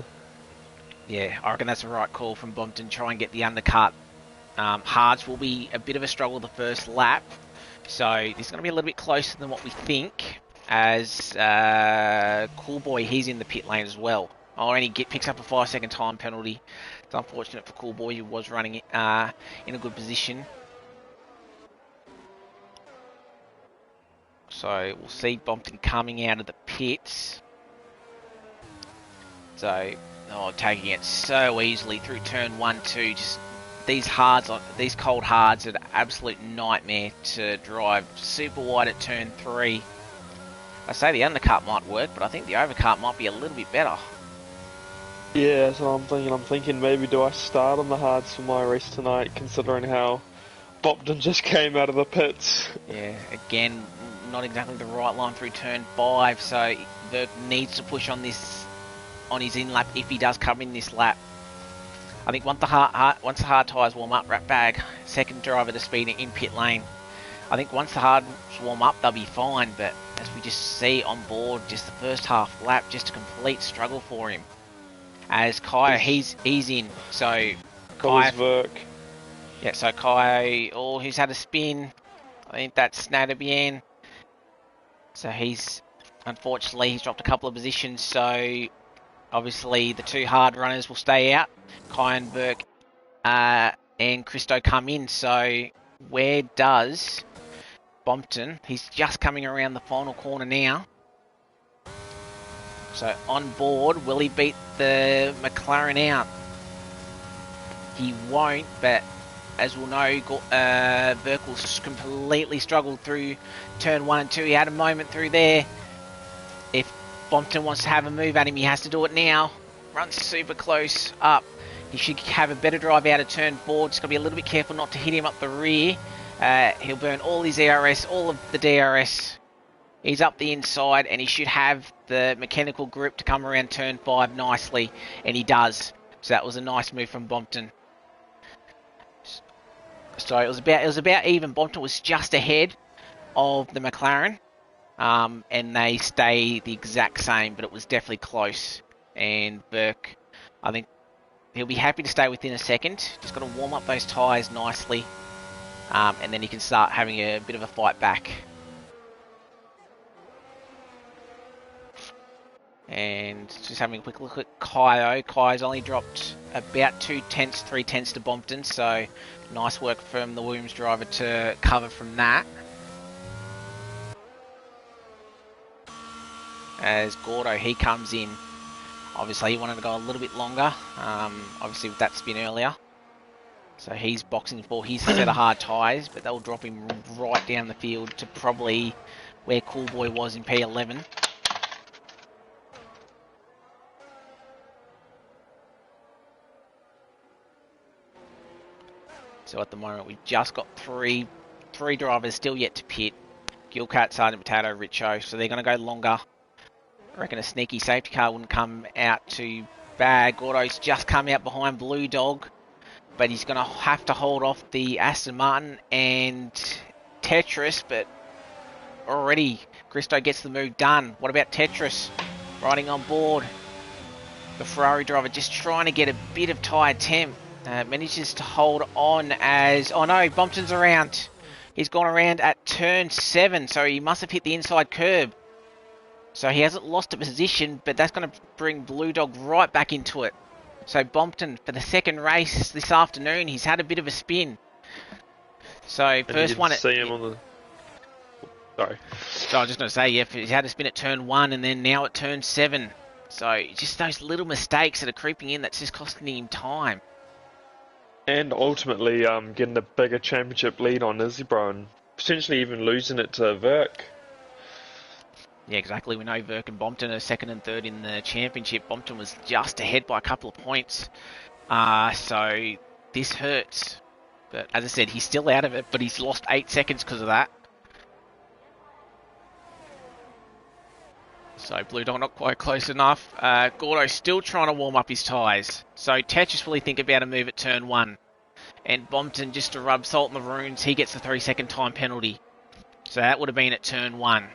Yeah, I reckon that's the right call from Bompton. Try and get the undercut. Hards will be a bit of a struggle the first lap. So this is going to be a little bit closer than what we think. As Cool Boy, he's in the pit lane as well. Only picks up a 5-second time penalty. It's unfortunate for Cool Boy, who was running in a good position. So we'll see Bompton coming out of the pits. So, taking it so easily through turn 1, 2. Just these cold hards are an absolute nightmare to drive. Super wide at turn 3. I say the undercut might work, but I think the overcut might be a little bit better. Yeah, so I'm thinking maybe do I start on the hards for my race tonight, considering how Bopton just came out of the pits. Yeah, again, not exactly the right line through turn 5, so Verk needs to push on his in-lap if he does come in this lap. I think once the hard tyres warm up, Rat Bag, second driver to speed in pit lane. I think once the hards warm up, they'll be fine, but as we just see on board, just the first half lap, just a complete struggle for him. As Kaya, he's in, so Kaya... Verk. Yeah, so Kaya, he's had a spin. I think that's Snadabien. So unfortunately, he's dropped a couple of positions, so obviously the two hard runners will stay out. Kaya and Verk and Christo come in, so where does Bompton? He's just coming around the final corner now. So on board, will he beat the McLaren out? He won't, but as we'll know, Verk completely struggled through turn 1 and 2. He had a moment through there. If Bompton wants to have a move at him, he has to do it now. Runs super close up. He should have a better drive out of turn 4. Just got to be a little bit careful not to hit him up the rear. He'll burn all his ERS, all of the DRS. He's up the inside, and he should have the mechanical grip to come around turn 5 nicely, and he does. So that was a nice move from Bompton. So it was about even. Bompton was just ahead of the McLaren, and they stay the exact same, but it was definitely close. And Verk, I think he'll be happy to stay within a second. Just got to warm up those tyres nicely, and then he can start having a bit of a fight back. And just having a quick look at Kaio. Kaio's only dropped about 3 tenths to Bompton, so nice work from the Williams driver to cover from that. As Gordo, he comes in. Obviously, he wanted to go a little bit longer, obviously with that spin earlier. So he's boxing for his set of hard tyres, but they'll drop him right down the field to probably where Cool Boy was in P11. So at the moment, we've just got three drivers still yet to pit. Gilcat, Sergeant Potato, Richo. So they're going to go longer. I reckon a sneaky safety car wouldn't come out too bad. Gordo's just come out behind Blue Dog, but he's going to have to hold off the Aston Martin and Tetris, but already Christo gets the move done. What about Tetris riding on board? The Ferrari driver just trying to get a bit of tyre temp. Manages to hold on as... Oh no, Bompton's around. He's gone around at turn 7, so he must have hit the inside curb. So he hasn't lost a position, but that's going to bring Blue Dog right back into it. So Bompton, for the second race this afternoon, he's had a bit of a spin. So first one... see him on the... Sorry. So I was just going to say, yeah, he's had a spin at turn 1 and then now at turn 7. So just those little mistakes that are creeping in that's just costing him time. And ultimately getting the bigger championship lead on Izzy, and potentially even losing it to Verk. Yeah, exactly. We know Verk and Bompton are second and third in the championship. Bompton was just ahead by a couple of points. So this hurts. But as I said, he's still out of it, but he's lost 8 seconds because of that. So Blue Dog not quite close enough. Gordo still trying to warm up his tyres. So Tetris will think about a move at turn 1. And Bompton, just to rub salt in the wounds, he gets the 3-second time penalty. So that would have been at turn 1.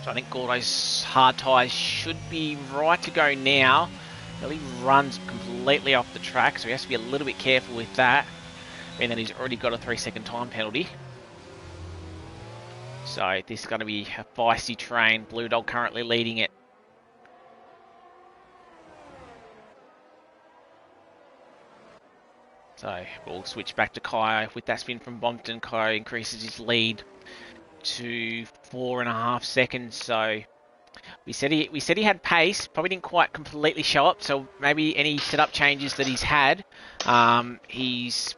So I think Gordo's hard tyres should be right to go now. He runs completely off the track, so he has to be a little bit careful with that. And then he's already got a 3-second time penalty. So this is going to be a feisty train. Blue Dog currently leading it. So we'll switch back to Kaio with that spin from Bompton. Kaio increases his lead to 4.5 seconds. So we said he had pace. Probably didn't quite completely show up. So maybe any setup changes that he's had, his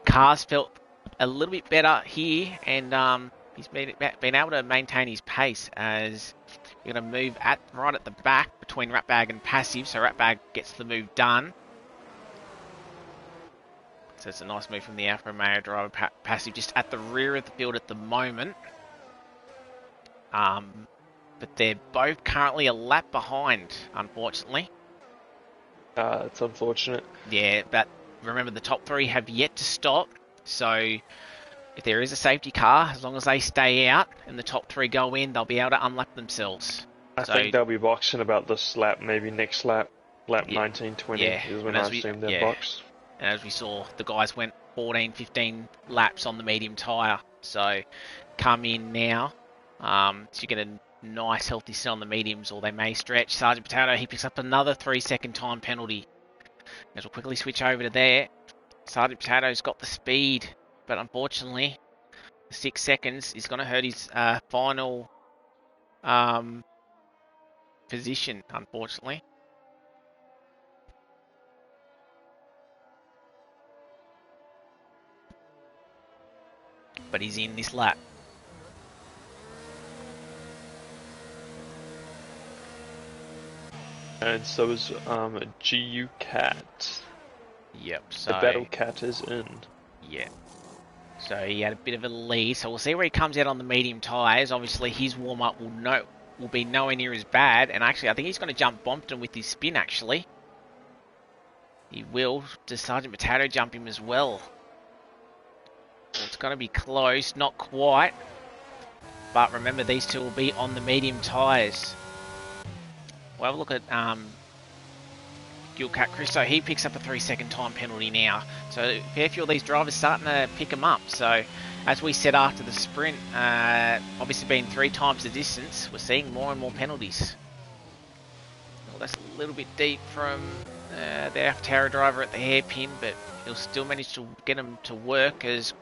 cars felt a little bit better here, and he's been able to maintain his pace as you're going to move right at the back between Ratbag and Passive. So Ratbag gets the move done. So it's a nice move from the Alfa Romeo driver. Passive just at the rear of the field at the moment. But they're both currently a lap behind, unfortunately. It's unfortunate. Yeah, but remember the top 3 have yet to stop. So if there is a safety car, as long as they stay out and the top 3 go in, they'll be able to unlap themselves. I think they'll be boxing about this lap, maybe next lap. Lap 19, 20 is when I assume they'll box. And as we saw, the guys went 14, 15 laps on the medium tyre. So come in now. So you get a nice healthy set on the mediums, or they may stretch. Sergeant Potato, he picks up another 3-second time penalty. As we'll quickly switch over to there. Sergeant Potato's got the speed, but unfortunately, 6 seconds is going to hurt his final position, unfortunately. But he's in this lap. And so is GU Cat. Yep. So the Battle Cat is in. Yeah. So he had a bit of a lead. So we'll see where he comes out on the medium tyres. Obviously, his warm-up will be nowhere near as bad. And actually, I think he's going to jump Bompton with his spin, actually. He will. Does Sergeant Potato jump him as well? It's going to be close. Not quite. But remember, these two will be on the medium tyres. Well, have a look at Gilcat Christo. He picks up a 3-second time penalty now. So a fair few of these drivers starting to pick them up. So as we said after the sprint, obviously being 3 times the distance, we're seeing more and more penalties. Well, that's a little bit deep from the AlphaTauri driver at the hairpin, but he'll still manage to get him to work as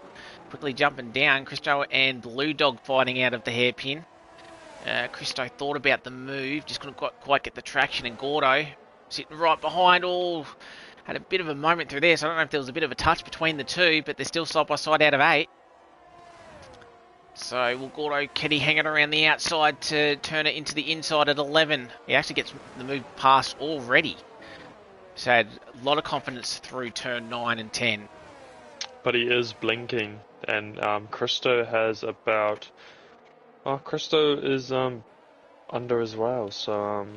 quickly jumping down. Christo and Blue Dog fighting out of the hairpin. Christo thought about the move, just couldn't quite get the traction, and Gordo sitting right behind. All had a bit of a moment through there, so I don't know if there was a bit of a touch between the two, but they're still side by side out of 8. So will Gordo Kenny hanging around the outside to turn it into the inside at 11. He actually gets the move past already. So had a lot of confidence through turn 9 and 10. But he is blinking, and Christo has about... Oh, Christo is under as well, so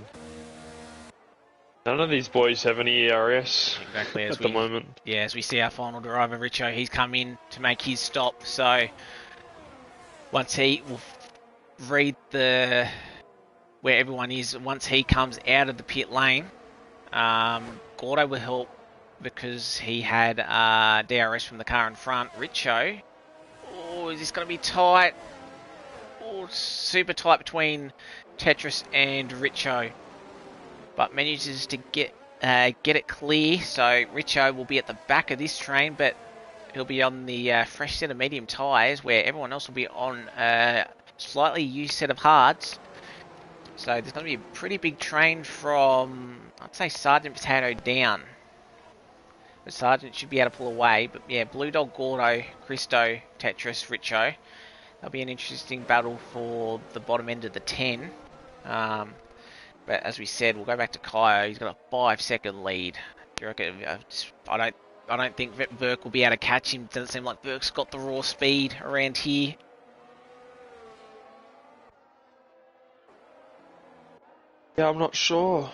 none of these boys have any ERS Exactly, at the moment. Yeah, as we see our final driver, Richo, he's come in to make his stop. So once he will read where everyone is, once he comes out of the pit lane, Gordo will help because he had DRS from the car in front. Richo, oh, is this going to be tight? Oh, super tight between Tetris and Richo, but manages to get it clear. So Richo will be at the back of this train, but he'll be on the fresh set of medium tyres, where everyone else will be on slightly used set of hards. So there's going to be a pretty big train from, I'd say, Sergeant Potato down. The Sergeant should be able to pull away, but yeah, Blue Dog, Gordo, Christo, Tetris, Richo. That'll be an interesting battle for the bottom end of the 10. But as we said, we'll go back to Kyo. He's got a 5-second lead. Do you reckon? I don't think Verk will be able to catch him. Doesn't seem like Verk's got the raw speed around here. Yeah, I'm not sure.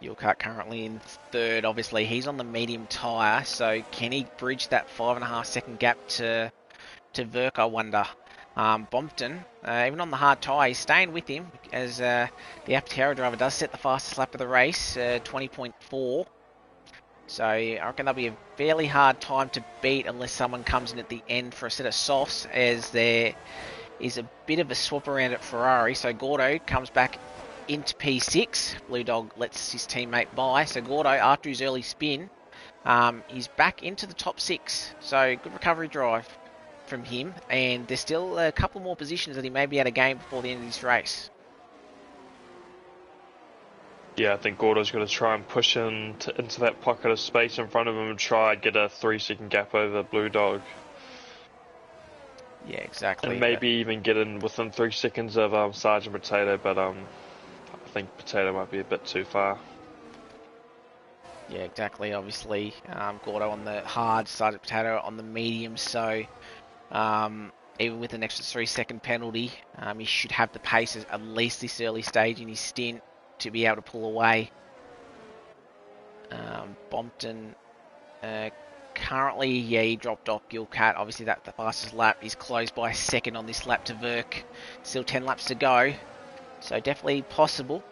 Gilcart currently in 3rd. Obviously, he's on the medium tyre, so can he bridge that 5.5-second gap to Verk, I wonder? Bompton, even on the hard tyre, he's staying with him as the AlphaTauri driver does set the fastest lap of the race, 20.4. So I reckon that'll be a fairly hard time to beat unless someone comes in at the end for a set of softs, as there is a bit of a swap around at Ferrari. So Gordo comes back into P6. Blue Dog lets his teammate by. So Gordo, after his early spin, he's back into the top 6. So good recovery drive from him. And there's still a couple more positions that he may be able to gain before the end of this race. Yeah, I think Gordo's going to try and push into that pocket of space in front of him and try and get a 3-second gap over Blue Dog. Yeah, exactly. And maybe even get in within 3 seconds of Sergeant Potato, but I think Potato might be a bit too far. Yeah, exactly. Obviously, Gordo on the hard, Sergeant Potato on the medium, so even with an extra 3-second penalty, he should have the pace at least this early stage in his stint to be able to pull away. Bompton currently, yeah, he dropped off Gilcat. Obviously, the fastest lap is closed by a second on this lap to Verk. Still 10 laps to go, so definitely possible.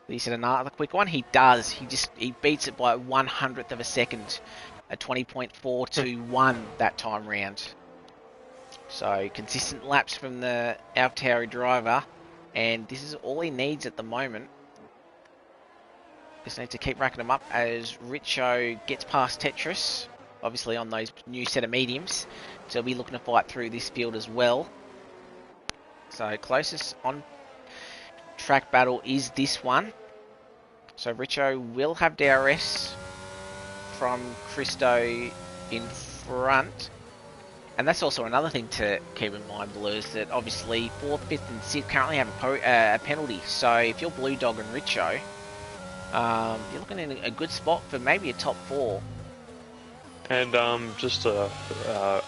He said another quick one. He does. He beats it by 1/100th of a second, a 20.421 that time round. So consistent laps from the AlphaTauri driver, and this is all he needs at the moment. Just need to keep racking them up as Richo gets past Tetris, obviously on those new set of mediums. So he'll be looking to fight through this field as well. So closest on track battle is this one. So Richo will have DRS from Christo in front. And that's also another thing to keep in mind, Blues, that obviously 4th, 5th and 6th currently have a penalty. So if you're Blue Dog and Richo, you're looking in a good spot for maybe a top 4. And just to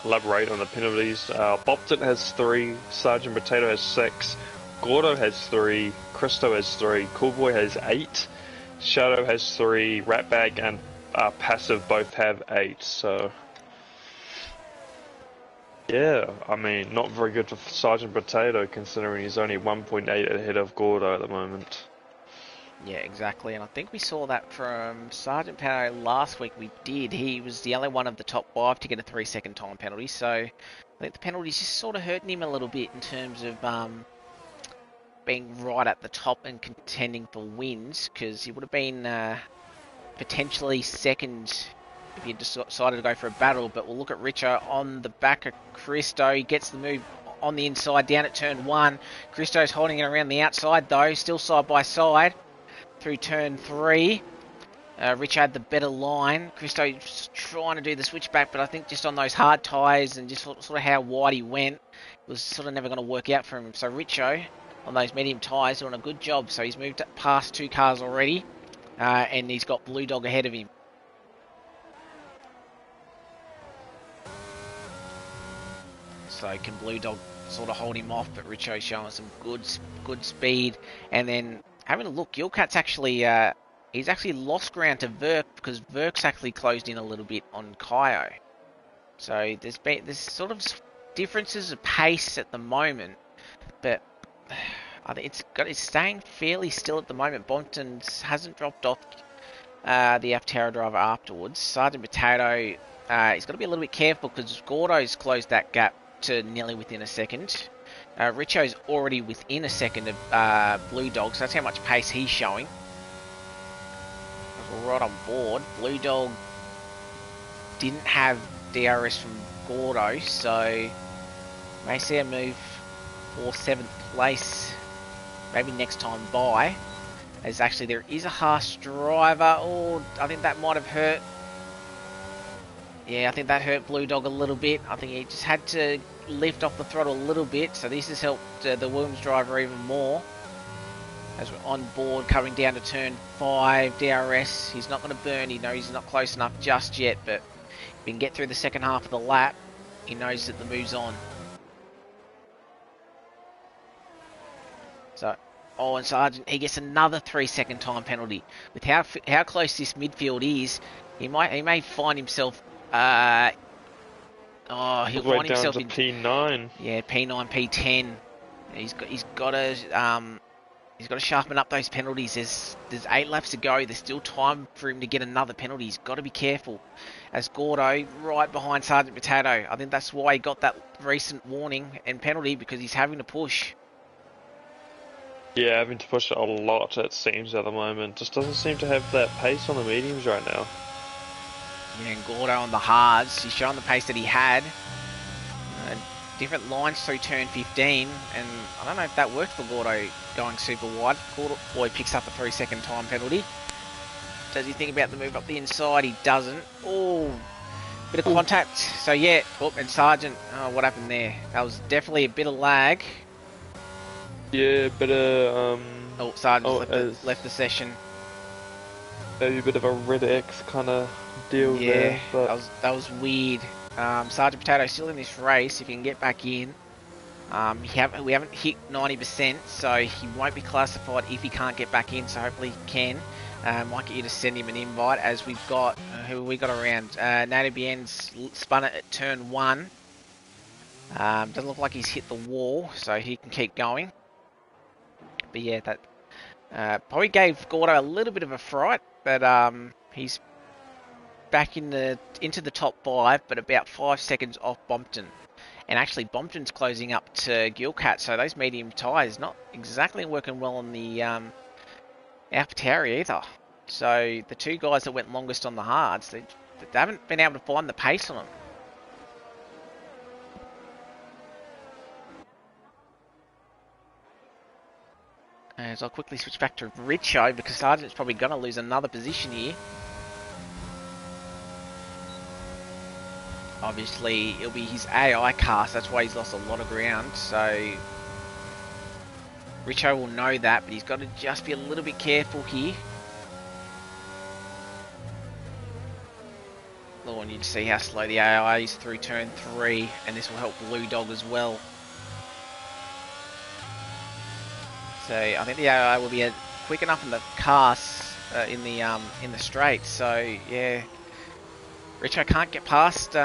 elaborate on the penalties, Bopton has 3, Sergeant Potato has 6, Gordo has 3, Christo has 3, Coolboy has 8, Shadow has 3, Ratbag and Passive both have 8, so... Yeah, I mean, not very good for Sergeant Potato considering he's only 1.8 ahead of Gordo at the moment. Yeah, exactly. And I think we saw that from Sergeant Potato last week. We did. He was the only one of the top 5 to get a 3-second time penalty. So I think the penalty's just sort of hurting him a little bit in terms of being right at the top and contending for wins, because he would have been potentially second if he decided to go for a battle. But we'll look at Richo on the back of Christo. He gets the move on the inside down at turn 1. Christo's holding it around the outside though, still side by side through turn 3. Rich had the better line. Christo trying to do the switchback, but I think just on those hard tyres and just sort of how wide he went, it was sort of never going to work out for him. So Richo, on those medium tyres, doing a good job. So he's moved past 2 cars already, and he's got Blue Dog ahead of him. So can Blue Dog sort of hold him off, but Richo's showing some good speed. And then having a look, Gilcat's actually... he's actually lost ground to Verk because Verk's actually closed in a little bit on Kaio. So there's sort of differences of pace at the moment, but I think it's staying fairly still at the moment. Bompton hasn't dropped off the Aftera driver afterwards. Sergeant Potato, he's got to be a little bit careful because Gordo's closed that gap to nearly within a second. Richo's already within a second of Blue Dog, so that's how much pace he's showing. We're right on board. Blue Dog didn't have DRS from Gordo, so may see a move for 7th place maybe next time by. As actually there is a Haas driver. Oh, I think that might have hurt. Yeah, I think that hurt Blue Dog a little bit. I think he just had to lift off the throttle a little bit, so this has helped the Williams driver even more. As we're on board, coming down to turn 5, DRS, he's not going to burn, he knows he's not close enough just yet, but if he can get through the second half of the lap, he knows that the move's on. So, and Sargent, he gets another 3-second time penalty. With how close this midfield is, he may find himself, he'll find himself in P9. Yeah, P9, P10. He's got to sharpen up those penalties. There's 8 laps to go. There's still time for him to get another penalty. He's got to be careful. As Gordo, right behind Sergeant Potato. I think that's why he got that recent warning and penalty, because he's having to push. Yeah, having to push it a lot, it seems, at the moment. Just doesn't seem to have that pace on the mediums right now. Yeah, and Gordo on the hards. He's showing the pace that he had. Different lines through turn 15, and I don't know if that worked for Gordo going super wide. Gordo picks up a 3-second time penalty. Does he think about the move up the inside? He doesn't. Oh, bit of contact. So yeah, and Sargent, what happened there? That was definitely a bit of lag. Yeah, bit of Sargent left the session. Maybe a bit of a red X kind of deal there. But that was weird. Sergeant Potato still in this race. If he can get back in, we haven't hit 90%, so he won't be classified if he can't get back in. So hopefully he can. Might get you to send him an invite, as we've got who we got around. Nato Bien's spun it at turn 1. Doesn't look like he's hit the wall, so he can keep going. But yeah, that probably gave Gordo a little bit of a fright, but he's back into the top 5, but about 5 seconds off Bompton. And actually Bompton's closing up to Gilcat, so those medium tyres not exactly working well on the AlphaTauri either. So the 2 guys that went longest on the hards, they haven't been able to find the pace on them. As I'll quickly switch back to Richo, because Sargent's probably going to lose another position here. Obviously, it'll be his AI car, so that's why he's lost a lot of ground. So Richo will know that, but he's got to just be a little bit careful here. I want you to see how slow the AI is through turn 3, and this will help Blue Dog as well. So I think the AI will be quick enough in the cars in the straight. So yeah, Richo can't get past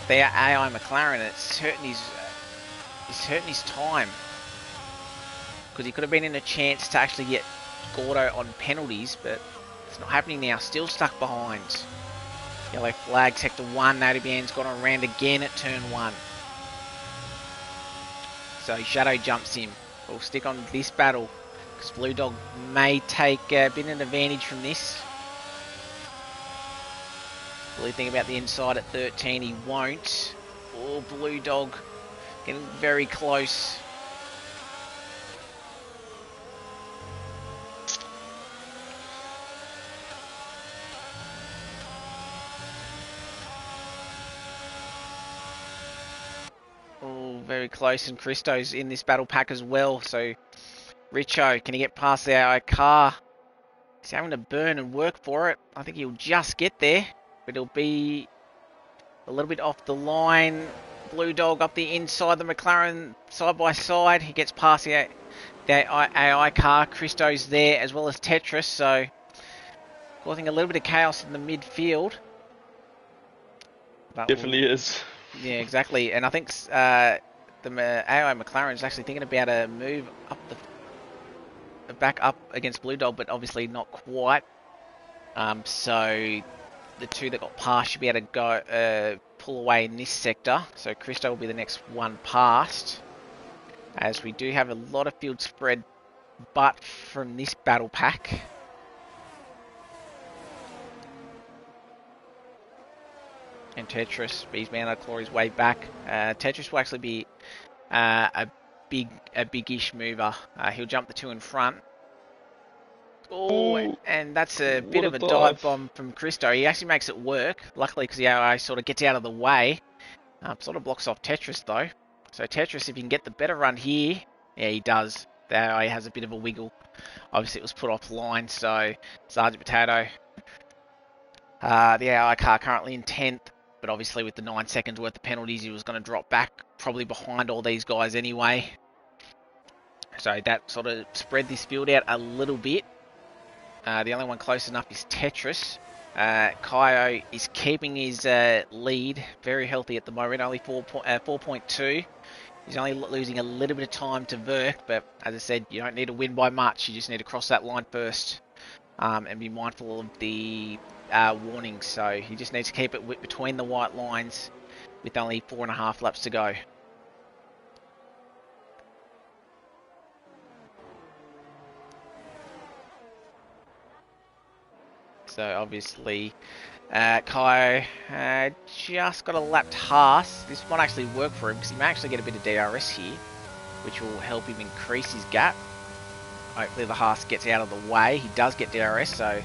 the AI McLaren. It's hurting his time. Because he could have been in a chance to actually get Gordo on penalties, but it's not happening now. Still stuck behind. Yellow flag, sector 1. Nadibian's gone around again at turn 1. So Shadow jumps him. We'll stick on this battle, because Blue Dog may take a bit of an advantage from this. Blue thing about the inside at 13, he won't. Oh, Blue Dog getting very close. Oh, very close, and Christo's in this battle pack as well, so Richo, can he get past the AI car? He's having to burn and work for it. I think he'll just get there, but he'll be a little bit off the line. Blue Dog up the inside, the McLaren side by side. He gets past the AI car. Christo's there as well as Tetris, so causing a little bit of chaos in the midfield. But Definitely is. Yeah, exactly. And I think the AI McLaren is actually thinking about a move up back up against Blue Dog, but obviously not quite. So the two that got past should be able to go pull away in this sector. So Christo will be the next one past, as we do have a lot of field spread, but from this battle pack. And Tetris, he's man to claw his way back. Tetris will actually be a big-ish mover. He'll jump the two in front. Oh, and that's a bit of a dive bomb from Christo. He actually makes it work, luckily, because the AI sort of gets out of the way. Sort of blocks off Tetris, though. So Tetris, if you can get the better run here, yeah, he does. The AI has a bit of a wiggle. Obviously, it was put offline, so Sergeant Potato. The AI car currently in 10th. But obviously with the 9 seconds worth of penalties, he was going to drop back, probably behind all these guys anyway. So that sort of spread this field out a little bit. The only one close enough is Tetris. Kaio is keeping his lead very healthy at the moment, only 4.2. He's only losing a little bit of time to Verk, but as I said, you don't need to win by much. You just need to cross that line first and be mindful of the warnings. So he just needs to keep it between the white lines with only 4.5 laps to go. So obviously Kaio just got a lapped Haas. This might actually work for him because he may actually get a bit of DRS here, which will help him increase his gap. Hopefully the Haas gets out of the way. He does get DRS, so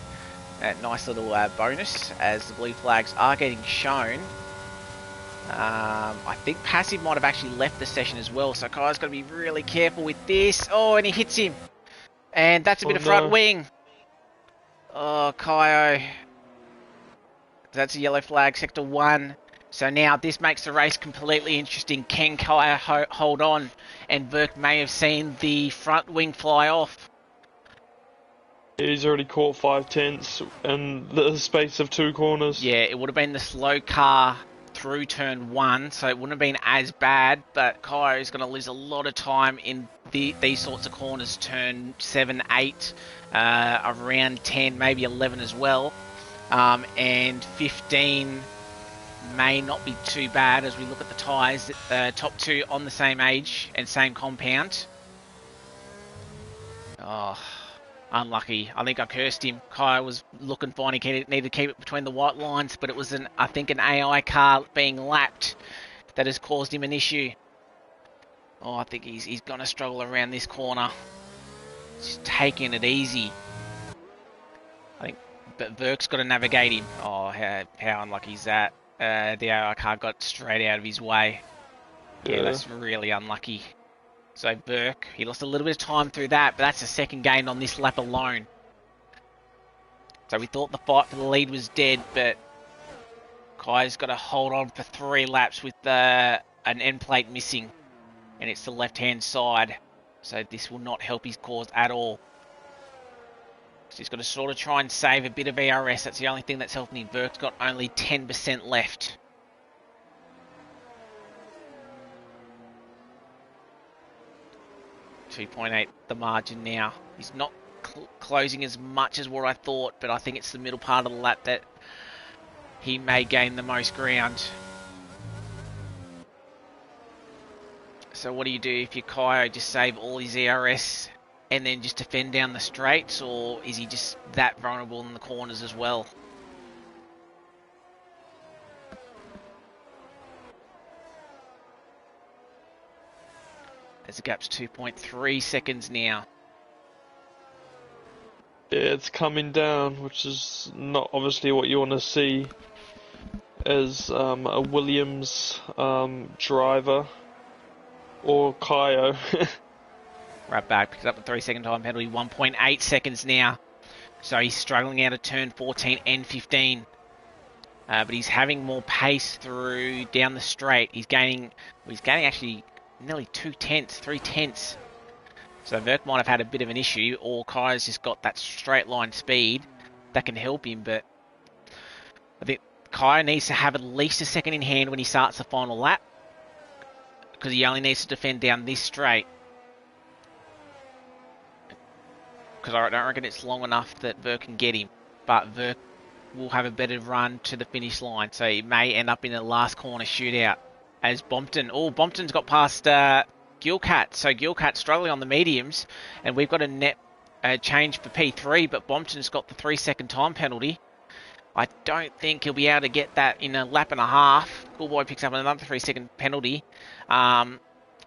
a nice little bonus as the blue flags are getting shown. I think Passive might have actually left the session as well, so Kaio's got to be really careful with this. Oh, and he hits him. And that's a bit of front wing. Oh, Kaio. That's a yellow flag, sector 1. So now this makes the race completely interesting. Can Kaio hold on? And Verk may have seen the front wing fly off. He's already caught 5/10 in the space of 2 corners. Yeah, it would have been the slow car through turn 1, so it wouldn't have been as bad, but Kaio is going to lose a lot of time in these sorts of corners, turn 7, 8, around 10, maybe 11 as well. And 15 may not be too bad as we look at the tyres. Top 2 on the same age and same compound. Oh, unlucky. I think I cursed him. Kaio was looking fine. He needed to keep it between the white lines, but it was I think an AI car being lapped that has caused him an issue. Oh, I think he's going to struggle around this corner. Just taking it easy. I think, but Verk's got to navigate him. Oh, how unlucky is that? The AI car got straight out of his way. Yeah, that's really unlucky. So Verk, he lost a little bit of time through that, but that's the second gained on this lap alone. So we thought the fight for the lead was dead, but Kaio's got to hold on for 3 laps with an end plate missing. And it's the left-hand side. So this will not help his cause at all. So he's got to sort of try and save a bit of ERS. That's the only thing that's helping him. Verk's got only 10% left. 2.8 the margin now. He's not closing as much as what I thought, but I think it's the middle part of the lap that he may gain the most ground. So what do you do if you're Kaio? Just save all his ERS and then just defend down the straights, or is he just that vulnerable in the corners as well? As the gap's 2.3 seconds now. Yeah, it's coming down, which is not obviously what you want to see as a Williams driver or Kaio. Right back, picks up the 3-second time penalty, 1.8 seconds now. So he's struggling out of turn 14 and 15. But he's having more pace through down the straight. He's gaining actually nearly 3 tenths. So Verk might have had a bit of an issue, or Kai's just got that straight line speed that can help him. But I think Kai needs to have at least a second in hand when he starts the final lap, because he only needs to defend down this straight. Because I don't reckon it's long enough that Verk can get him, but Verk will have a better run to the finish line, so it may end up in a last corner shootout. As Bompton's got past Gilcat, so Gilcat's struggling on the mediums, and we've got a net change for P3, but Bompton's got the 3-second time penalty. I don't think he'll be able to get that in a lap and a half. Coolboy picks up another 3-second penalty.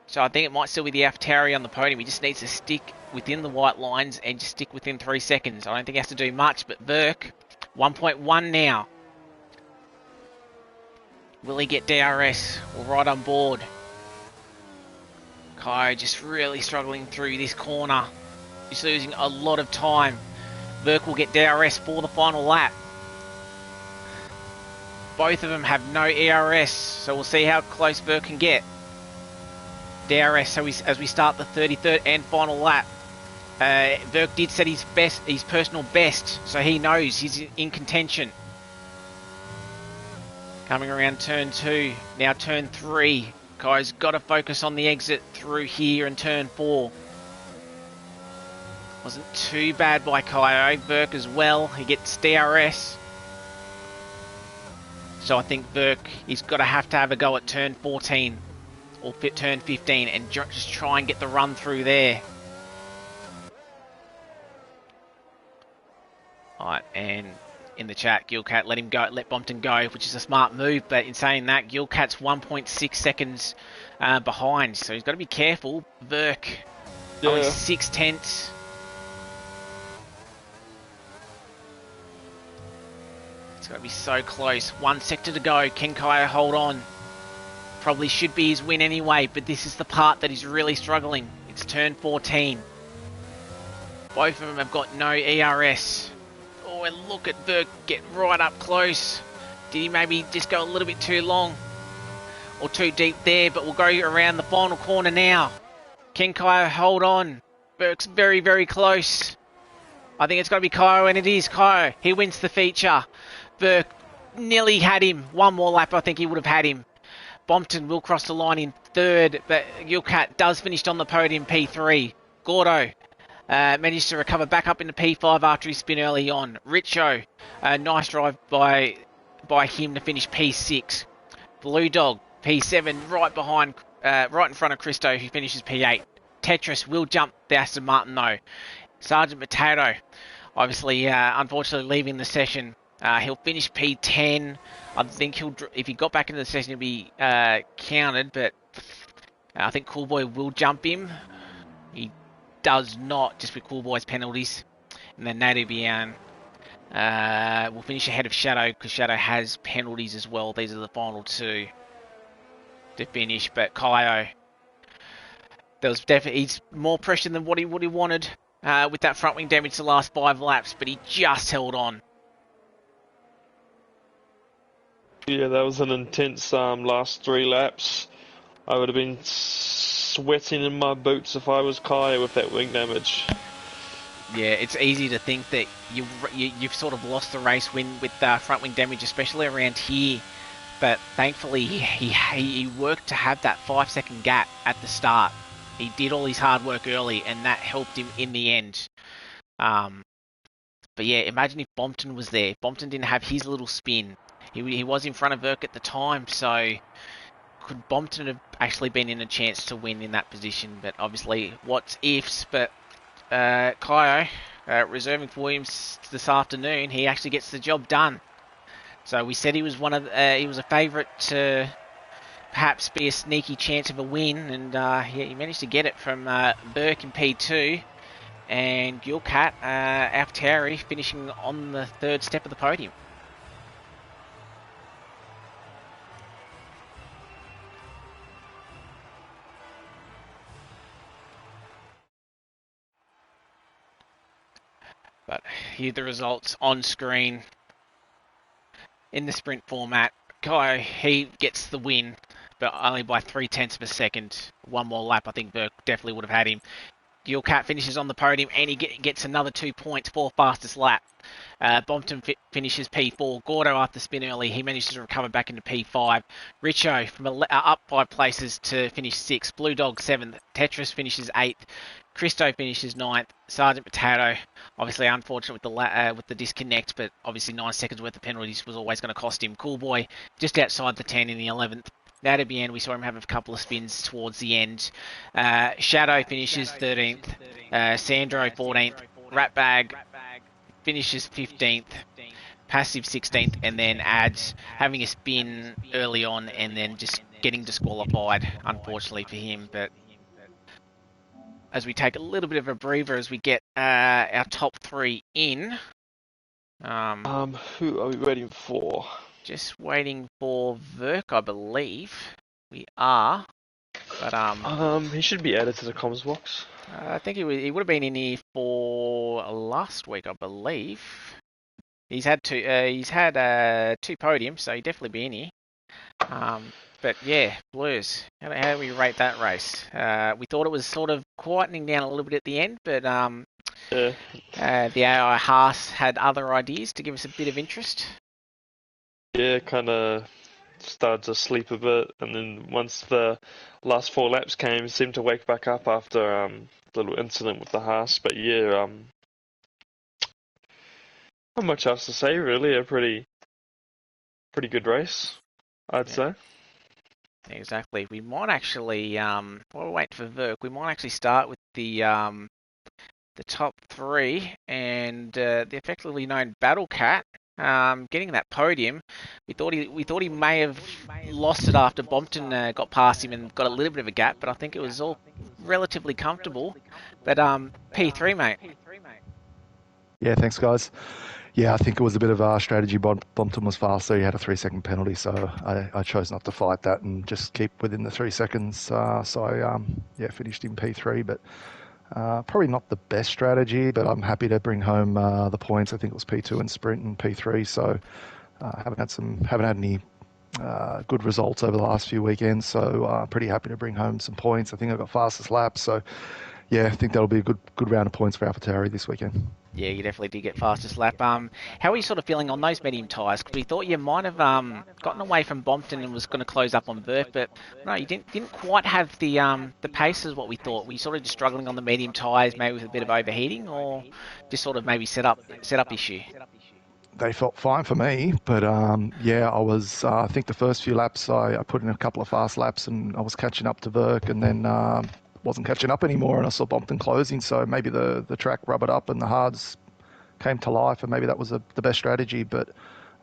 So I think it might still be the AlphaTauri on the podium. He just needs to stick within the white lines and just stick within 3 seconds. I don't think he has to do much, but Verk, 1.1 now. Will he get DRS? We're right on board. Kai just really struggling through this corner. He's losing a lot of time. Verk will get DRS for the final lap. Both of them have no ERS, so we'll see how close Verk can get. DRS, so as we start the 33rd and final lap. Verk did set his personal best, so he knows he's in contention. Coming around turn 2, now turn 3. Kai's got to focus on the exit through here and turn 4. Wasn't too bad by Kaio. Verk as well, he gets DRS. So I think Verk, he's got to have a go at turn 14 or turn 15 and just try and get the run through there. Alright, and in the chat, Gilcat let Bompton go, which is a smart move, but in saying that, Gilcat's 1.6 seconds behind, so he's got to be careful. Verk, only 6 tenths. It's got to be so close. 1 sector to go. Can Kaio hold on? Probably should be his win anyway, but this is the part that he's really struggling. It's turn 14. Both of them have got no ERS. Oh, and look at Verk get right up close. Did he maybe just go a little bit too long or too deep there? But we'll go around the final corner now. Can Kaio hold on? Verk's very, very close. I think it's got to be Kaio, and it is Kaio. He wins the feature. Verk nearly had him. One more lap, I think he would have had him. Bompton will cross the line in 3rd, but Gilcat does finish on the podium P3. Gordo managed to recover back up into P5 after he spin early on. Richo, nice drive by him to finish P6. Blue Dog, P7, right in front of Christo, who finishes P8. Tetris will jump the Aston Martin though. Sergeant Potato, obviously, unfortunately leaving the session. He'll finish P10. I think if he got back into the session, he'll be counted, but I think Coolboy will jump him. He does not, just with Coolboy's penalties. And then Nato Bian will finish ahead of Shadow, because Shadow has penalties as well. These are the final 2 to finish. But Kaio, there was definitely, he's more pressure than what he would have wanted with that front wing damage the last 5 laps, but he just held on. Yeah, that was an intense last 3 laps. I would have been sweating in my boots if I was Kaio with that wing damage. Yeah, it's easy to think that you've sort of lost the race with front wing damage, especially around here. But thankfully, he worked to have that 5-second gap at the start. he did all his hard work early, and that helped him in the end. Um, but yeah, imagine if Bompton was there. Bompton didn't have his little spin. He was in front of Verk at the time, so could Bompton have actually been in a chance to win in that position? But obviously, what's ifs? But Kaio, reserving for Williams this afternoon, he actually gets the job done. So we said he was he was a favourite to perhaps be a sneaky chance of a win, and he managed to get it from Burke in P2, and Gilcat, Aftari finishing on the third step of the podium. But here are the results on screen in the sprint format. Kai, he gets the win, but only by 0.3 of a second. One more lap, I think Burke definitely would have had him. Gilcat finishes on the podium, and he gets another 2 points for fastest lap. Bompton finishes P4. Gordo, after spin early, he manages to recover back into P5. Richo from up 5 places to finish 6th. Blue Dog 7th. Tetris finishes 8th. Christo finishes 9th. Sergeant Potato, obviously unfortunate with the disconnect, but obviously 9 seconds worth of penalties was always going to cost him. Cool Boy just outside the 10 in the 11th. Now to the end, we saw him have a couple of spins towards the end. Shadow finishes 13th. Sandro 14th. Ratbag finishes 15th. Passive 16th, and then adds having a spin early on and then just getting disqualified, unfortunately for him. But as we take a little bit of a breather as we get our top 3 in. Who are we waiting for? Just waiting for Verk, I believe. We are. But he should be added to the comms box. I think he would have been in here for last week, I believe. He's had 2 podiums, so he'd definitely be in here. But yeah, Blues. How do we rate that race? We thought it was sort of quietening down a little bit at the end, but Yeah. the AI Haas had other ideas to give us a bit of interest. Yeah, kind of started to sleep a bit, and then once the last 4 laps came, seemed to wake back up after the little incident with the Haas. But yeah, not much else to say really. A pretty good race, I'd say. Exactly. We might actually, while we're waiting for Verk, we might actually start with the top 3 and the effectively known Battle Cat. Getting that podium, we thought he may have lost it after Bompton got past him and got a little bit of a gap, but I think it was all relatively comfortable. But P3, mate. Yeah, thanks, guys. Yeah, I think it was a bit of a strategy. Bompton was faster. He had a 3-second penalty, so I chose not to fight that and just keep within the 3 seconds. So I finished in P3, but probably not the best strategy. But I'm happy to bring home the points. I think it was P2 in sprint and P3. So haven't had any good results over the last few weekends. So pretty happy to bring home some points. I think I got fastest lap. So yeah, I think that'll be a good round of points for AlphaTauri this weekend. Yeah, you definitely did get fastest lap. How are you sort of feeling on those medium tyres? Because we thought you might have gotten away from Bompton and was going to close up on Verk, but no, you didn't quite have the pace as what we thought. Were you sort of just struggling on the medium tyres, maybe with a bit of overheating, or just sort of maybe set up issue? They felt fine for me, but I was. I think the first few laps I put in a couple of fast laps and I was catching up to Verk, and then wasn't catching up anymore, and I saw Bompton closing, so maybe the track rubbered up and the hards came to life, and maybe that was the best strategy. But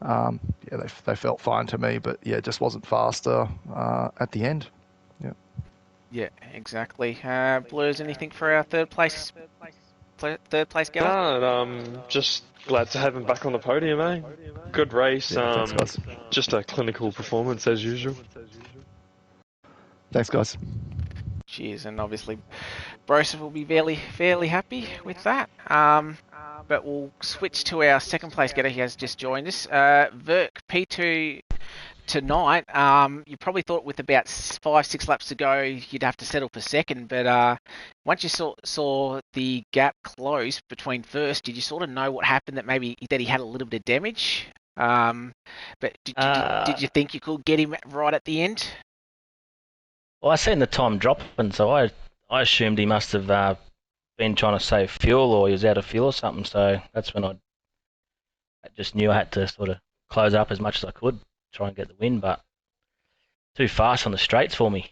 they felt fine to me, but yeah, it just wasn't faster at the end. Yeah, exactly. Blues, anything for our third place getter? No, just glad to have him back on the podium, eh? Good race. Yeah, thanks, guys. Just a clinical performance as usual. Thanks, guys. Cheers, and obviously Broseph will be fairly happy with that. But we'll switch to our second place getter. He has just joined us. Verk, P2 tonight. You probably thought with about 5-6 laps to go you'd have to settle for second, but once you saw the gap close between first, did you sort of know what happened, that he had a little bit of damage? But did you think you could get him right at the end? Well, I seen the time dropping, so I I assumed he must have been trying to save fuel, or he was out of fuel or something. So that's when I just knew I had to sort of close up as much as I could, try and get the win, but too fast on the straights for me.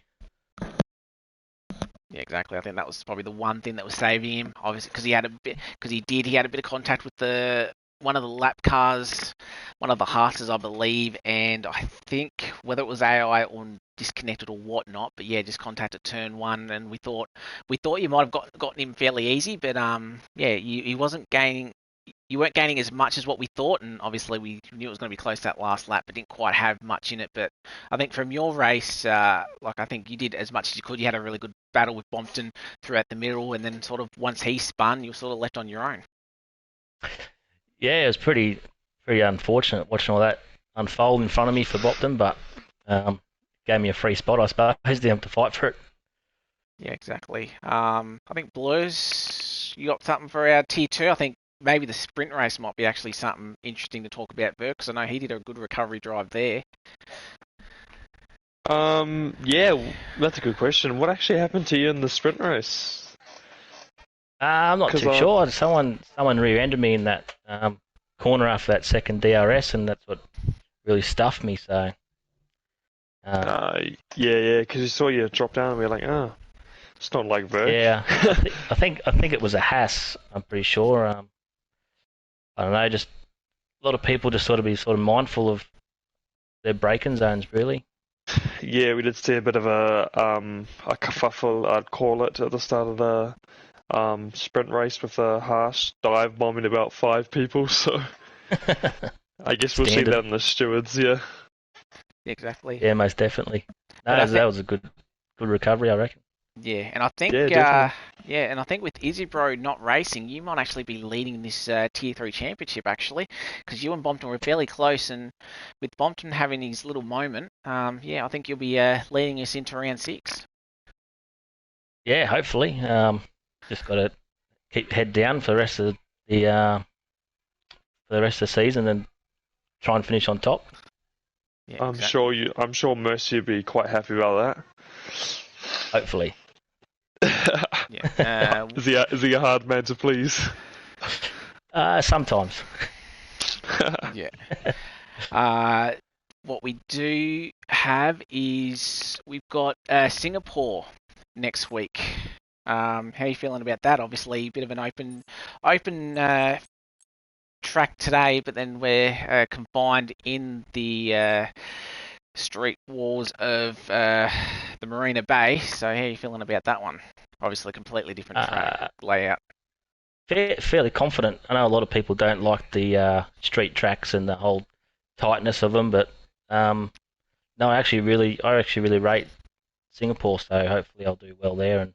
Yeah, exactly. I think that was probably the one thing that was saving him, obviously, because he had a bit of contact with the one of the lap cars, one of the Haas's, I believe, and I think whether it was AI or disconnected or whatnot, but yeah, just contacted turn one, and we thought you might have gotten him fairly easy, but yeah, he wasn't gaining. You weren't gaining as much as what we thought, and obviously we knew it was going to be close that last lap, but didn't quite have much in it. But I think from your race, like I think you did as much as you could. You had a really good battle with Bompton throughout the middle, and then sort of once he spun, you were sort of left on your own. Yeah, it was pretty unfortunate watching all that unfold in front of me for Bopton, but gave me a free spot, I suppose, to fight for it. Yeah, exactly. I think Blues, you got something for our tier two. I think maybe the sprint race might be actually something interesting to talk about, Burke, because I know he did a good recovery drive there. Yeah, that's a good question. What actually happened to you in the sprint race? I'm not Because too sure. Someone rear-ended me in that corner after that second DRS, and that's what really stuffed me. So uh, uh, yeah, because you saw you drop down and we are like, oh, it's not like Verk. yeah, I think it was a Haas. I'm pretty sure. I don't know, just a lot of people just sort of mindful of their braking zones, really. Yeah, we did see a bit of a kerfuffle, I'd call it, at the start of the sprint race with a harsh dive bombing about 5 people. So I guess we'll see Standard. that in the stewards. Yeah, Exactly. Yeah, most definitely. No, But I that think was a good recovery, I reckon. Yeah, and I think yeah, definitely. with Izzy not racing, you might actually be leading this Tier 3 championship actually, because you and Bompton were fairly close, and with Bompton having his little moment, yeah, I think you'll be leading us into round six. Yeah, hopefully. Just got to keep head down for the rest of the season and try and finish on top. Yeah, I'm exactly. sure I'm sure Mercy would be quite happy about Hopefully. that. Yeah. Is he a hard man to please? Sometimes. Yeah. Uh, what we do have is we've got Singapore next week. How are you feeling about that? Obviously, a bit of an open track today, but then we're confined in the street walls of the Marina Bay. So how are you feeling about that one? Obviously, completely different track Uh, layout. fairly confident. I know a lot of people don't like the street tracks and the whole tightness of them, but no, I actually really rate Singapore. So hopefully I'll do well there, and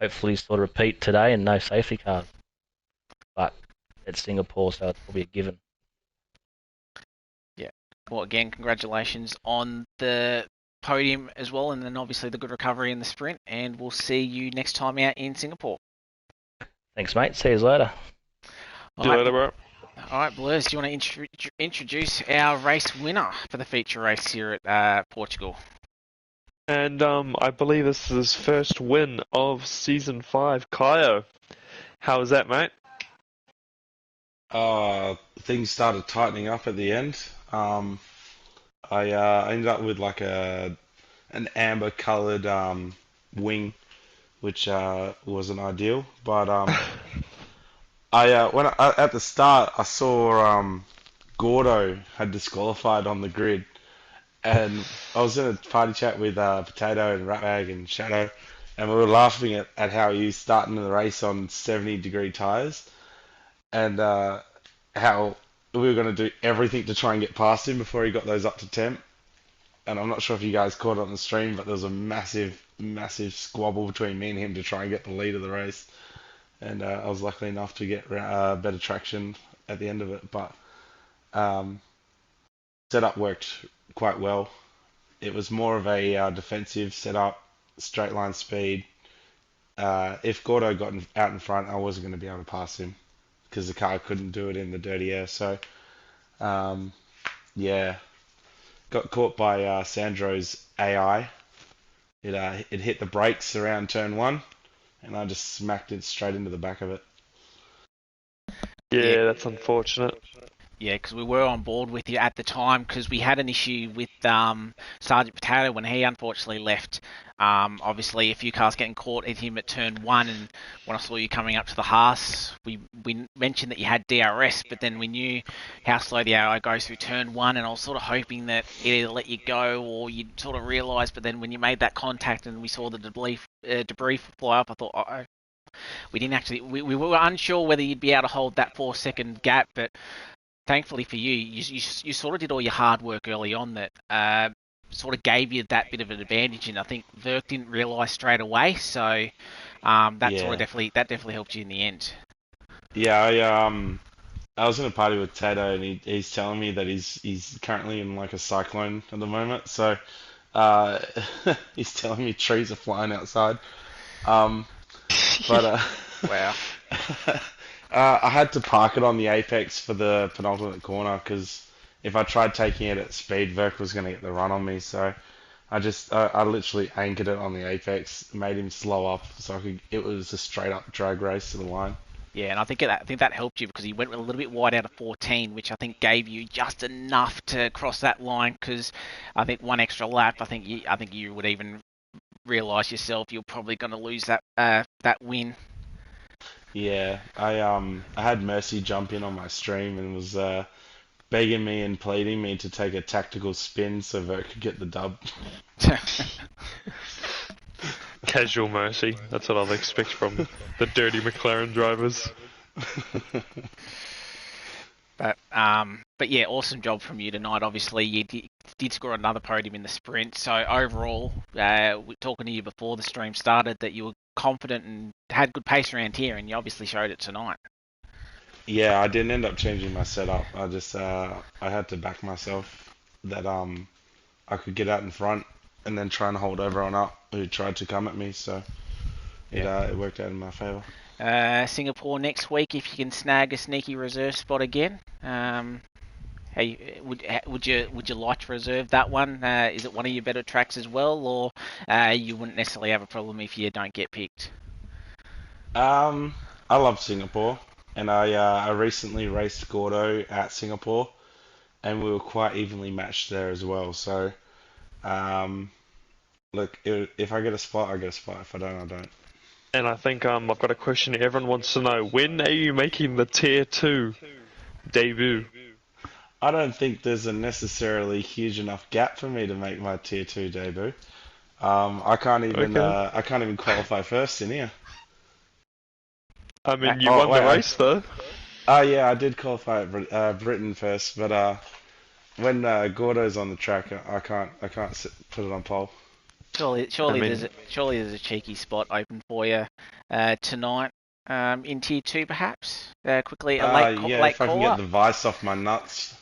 hopefully sort of repeat today and no safety car. But it's Singapore, so it's probably a given. Yeah. Well, again, congratulations on the podium as well, and then obviously the good recovery in the sprint. And we'll see you next time out in Singapore. Thanks, mate. See you later. All See you right, later, bro. all right, Blues. Do you want to introduce our race winner for the feature race here at Portugal? And I believe this is his first win of season 5. Kaio, how was that, mate? Things started tightening up at the end. I ended up with like an amber coloured wing, which wasn't ideal. But at the start I saw Gordo had disqualified on the grid, and I was in a party chat with Potato and Ratbag and Shadow, and we were laughing at how he was starting the race on 70-degree tires, and how we were going to do everything to try and get past him before he got those up to temp. And I'm not sure if you guys caught it on the stream, but there was a massive, massive squabble between me and him to try and get the lead of the race. And I was lucky enough to get better traction at the end of it. But um, setup worked quite well. It was more of a defensive setup, straight line speed. If Gordo got out in front, I wasn't going to be able to pass him because the car couldn't do it in the dirty air. So, um, yeah, got caught by Sandro's AI, it hit the brakes around turn 1, and I just smacked it straight into the back of it. Yeah. Yeah, that's unfortunate. Yeah, because we were on board with you at the time because we had an issue with Sergeant Potato when he unfortunately left. Obviously, a few cars getting caught at him at turn 1, and when I saw you coming up to the Haas, we mentioned that you had DRS, but then we knew how slow the arrow goes through turn 1, and I was sort of hoping that it either let you go or you'd sort of realise, but then when you made that contact and we saw the debris fly up, I thought, uh-oh. We didn't actually. We were unsure whether you'd be able to hold that 4-second gap, but thankfully for you, you sort of did all your hard work early on that sort of gave you that bit of an advantage, and I think Verk didn't realise straight away, so Yeah, that definitely helped you in the end. yeah. I was in a party with Tato, and he's telling me that he's currently in like a cyclone at the moment. So uh, he's telling me trees are flying outside. Um, but Wow. I had to park it on the apex for the penultimate corner because if I tried taking it at speed, Verk was going to get the run on me. So I literally anchored it on the apex, made him slow up, so it was a straight up drag race to the line. Yeah, and I think that helped you because he went a little bit wide out of 14, which I think gave you just enough to cross that line. Because I think one extra lap, I think you would even realise yourself you're probably going to lose that win. Yeah, I had Mercy jump in on my stream and was begging me and pleading me to take a tactical spin so Verk could get the dub. Casual mercy. That's what I'll expect from the dirty McLaren drivers. But yeah, awesome job from you tonight. Obviously, you did score another podium in the sprint. So overall, talking to you before the stream started, that you were confident and had good pace around here, and you obviously showed it tonight. Yeah, I didn't end up changing my setup. I had to back myself that I could get out in front and then try and hold everyone up who tried to come at me. So Yeah. it worked out in my favour. Singapore next week, if you can snag a sneaky reserve spot again. Hey, would you like to reserve that one? Is it one of your better tracks as well, or you wouldn't necessarily have a problem if you don't get picked? I love Singapore, and I recently raced Gordo at Singapore, and we were quite evenly matched there as well. So um, look, if I get a spot, I get a spot. If I don't, I don't. And I think I've got a question everyone wants to know. When are you making the Tier 2 debut? I don't think there's a necessarily huge enough gap for me to make my tier 2 debut. Okay. I can't even qualify first in here. I mean, you Oh won the wait, race though. yeah, I did qualify at Britain first, but when Gordo's on the track, I can't put it on pole. Surely, I surely mean, there's a cheeky spot open for you tonight in tier 2, perhaps. Quickly, a Yeah, late if I can call get up. the vice off my nuts.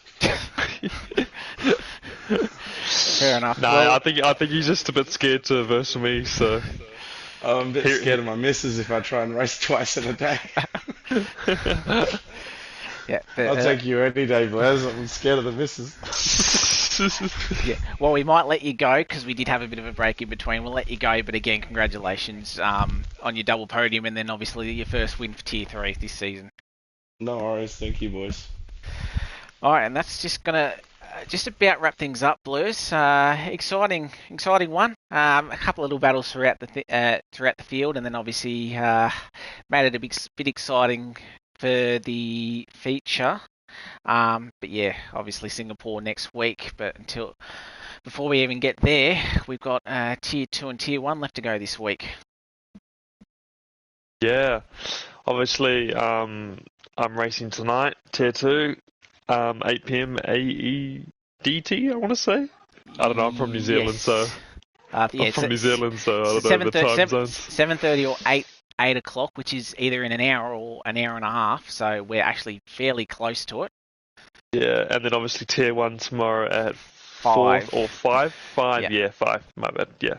Fair enough. nah, Well, I think he's just a bit scared to verse me. So I'm a bit here, scared of my missus if I try and race twice in a day. yeah, I'll but, take you any day, Blaze. I'm scared of the missus. yeah. Well, we might let you go because we did have a bit of a break in between. We'll let you go, but again, congratulations on your double podium and then obviously your first win for tier 3 this season. No worries, thank you, boys. All right, and that's just gonna just about wrap things up, Blues. Exciting one. A couple of little battles throughout the field, and then obviously made it a bit exciting for the feature. But yeah, obviously Singapore next week. But before we even get there, we've got tier 2 and tier 1 left to go this week. yeah, obviously, I'm racing tonight, Tier 2, 8 p.m. AEDT, I want to say. I don't know, I'm from New Zealand, so Yes. I'm Yeah, from New Zealand, so I don't know the time zones. 7:30 or 8 o'clock, which is either in an hour or an hour and a half. So we're actually fairly close to it. Yeah, and then obviously Tier 1 tomorrow at 4 5. or 5? 5, Yeah. yeah, 5, my bad, yeah.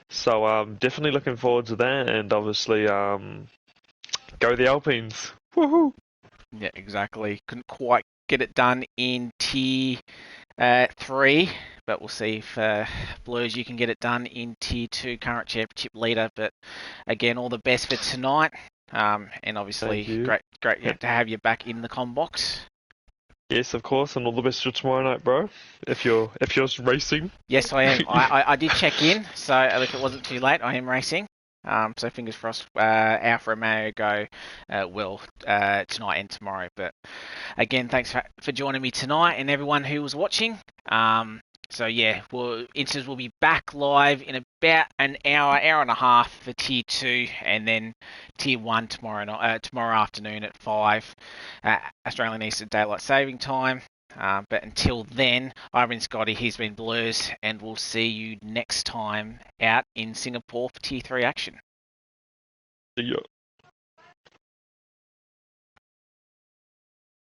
So definitely looking forward to that, and obviously go the Alpines. Woohoo! Yeah, exactly. Couldn't quite get it done in tier 3, but we'll see if Blues you can get it done in Tier 2, current championship leader. But again, all the best for tonight. And obviously, Thank you. great to have you back in the com box. Yes, of course, and all the best for tomorrow night, bro. If you're racing. Yes, I am. I did check in, so if it wasn't too late, I am racing. So fingers crossed, Alpha Romeo go well tonight and tomorrow. But again, thanks for joining me tonight and everyone who was watching. So yeah, Instas will be back live in about an hour and a half for Tier 2, and then Tier 1 tomorrow afternoon at 5 Australian Eastern Daylight Saving Time. But until then, I've been Scotty, he's been Blurs, and we'll see you next time out in Singapore for Tier 3 action. See ya.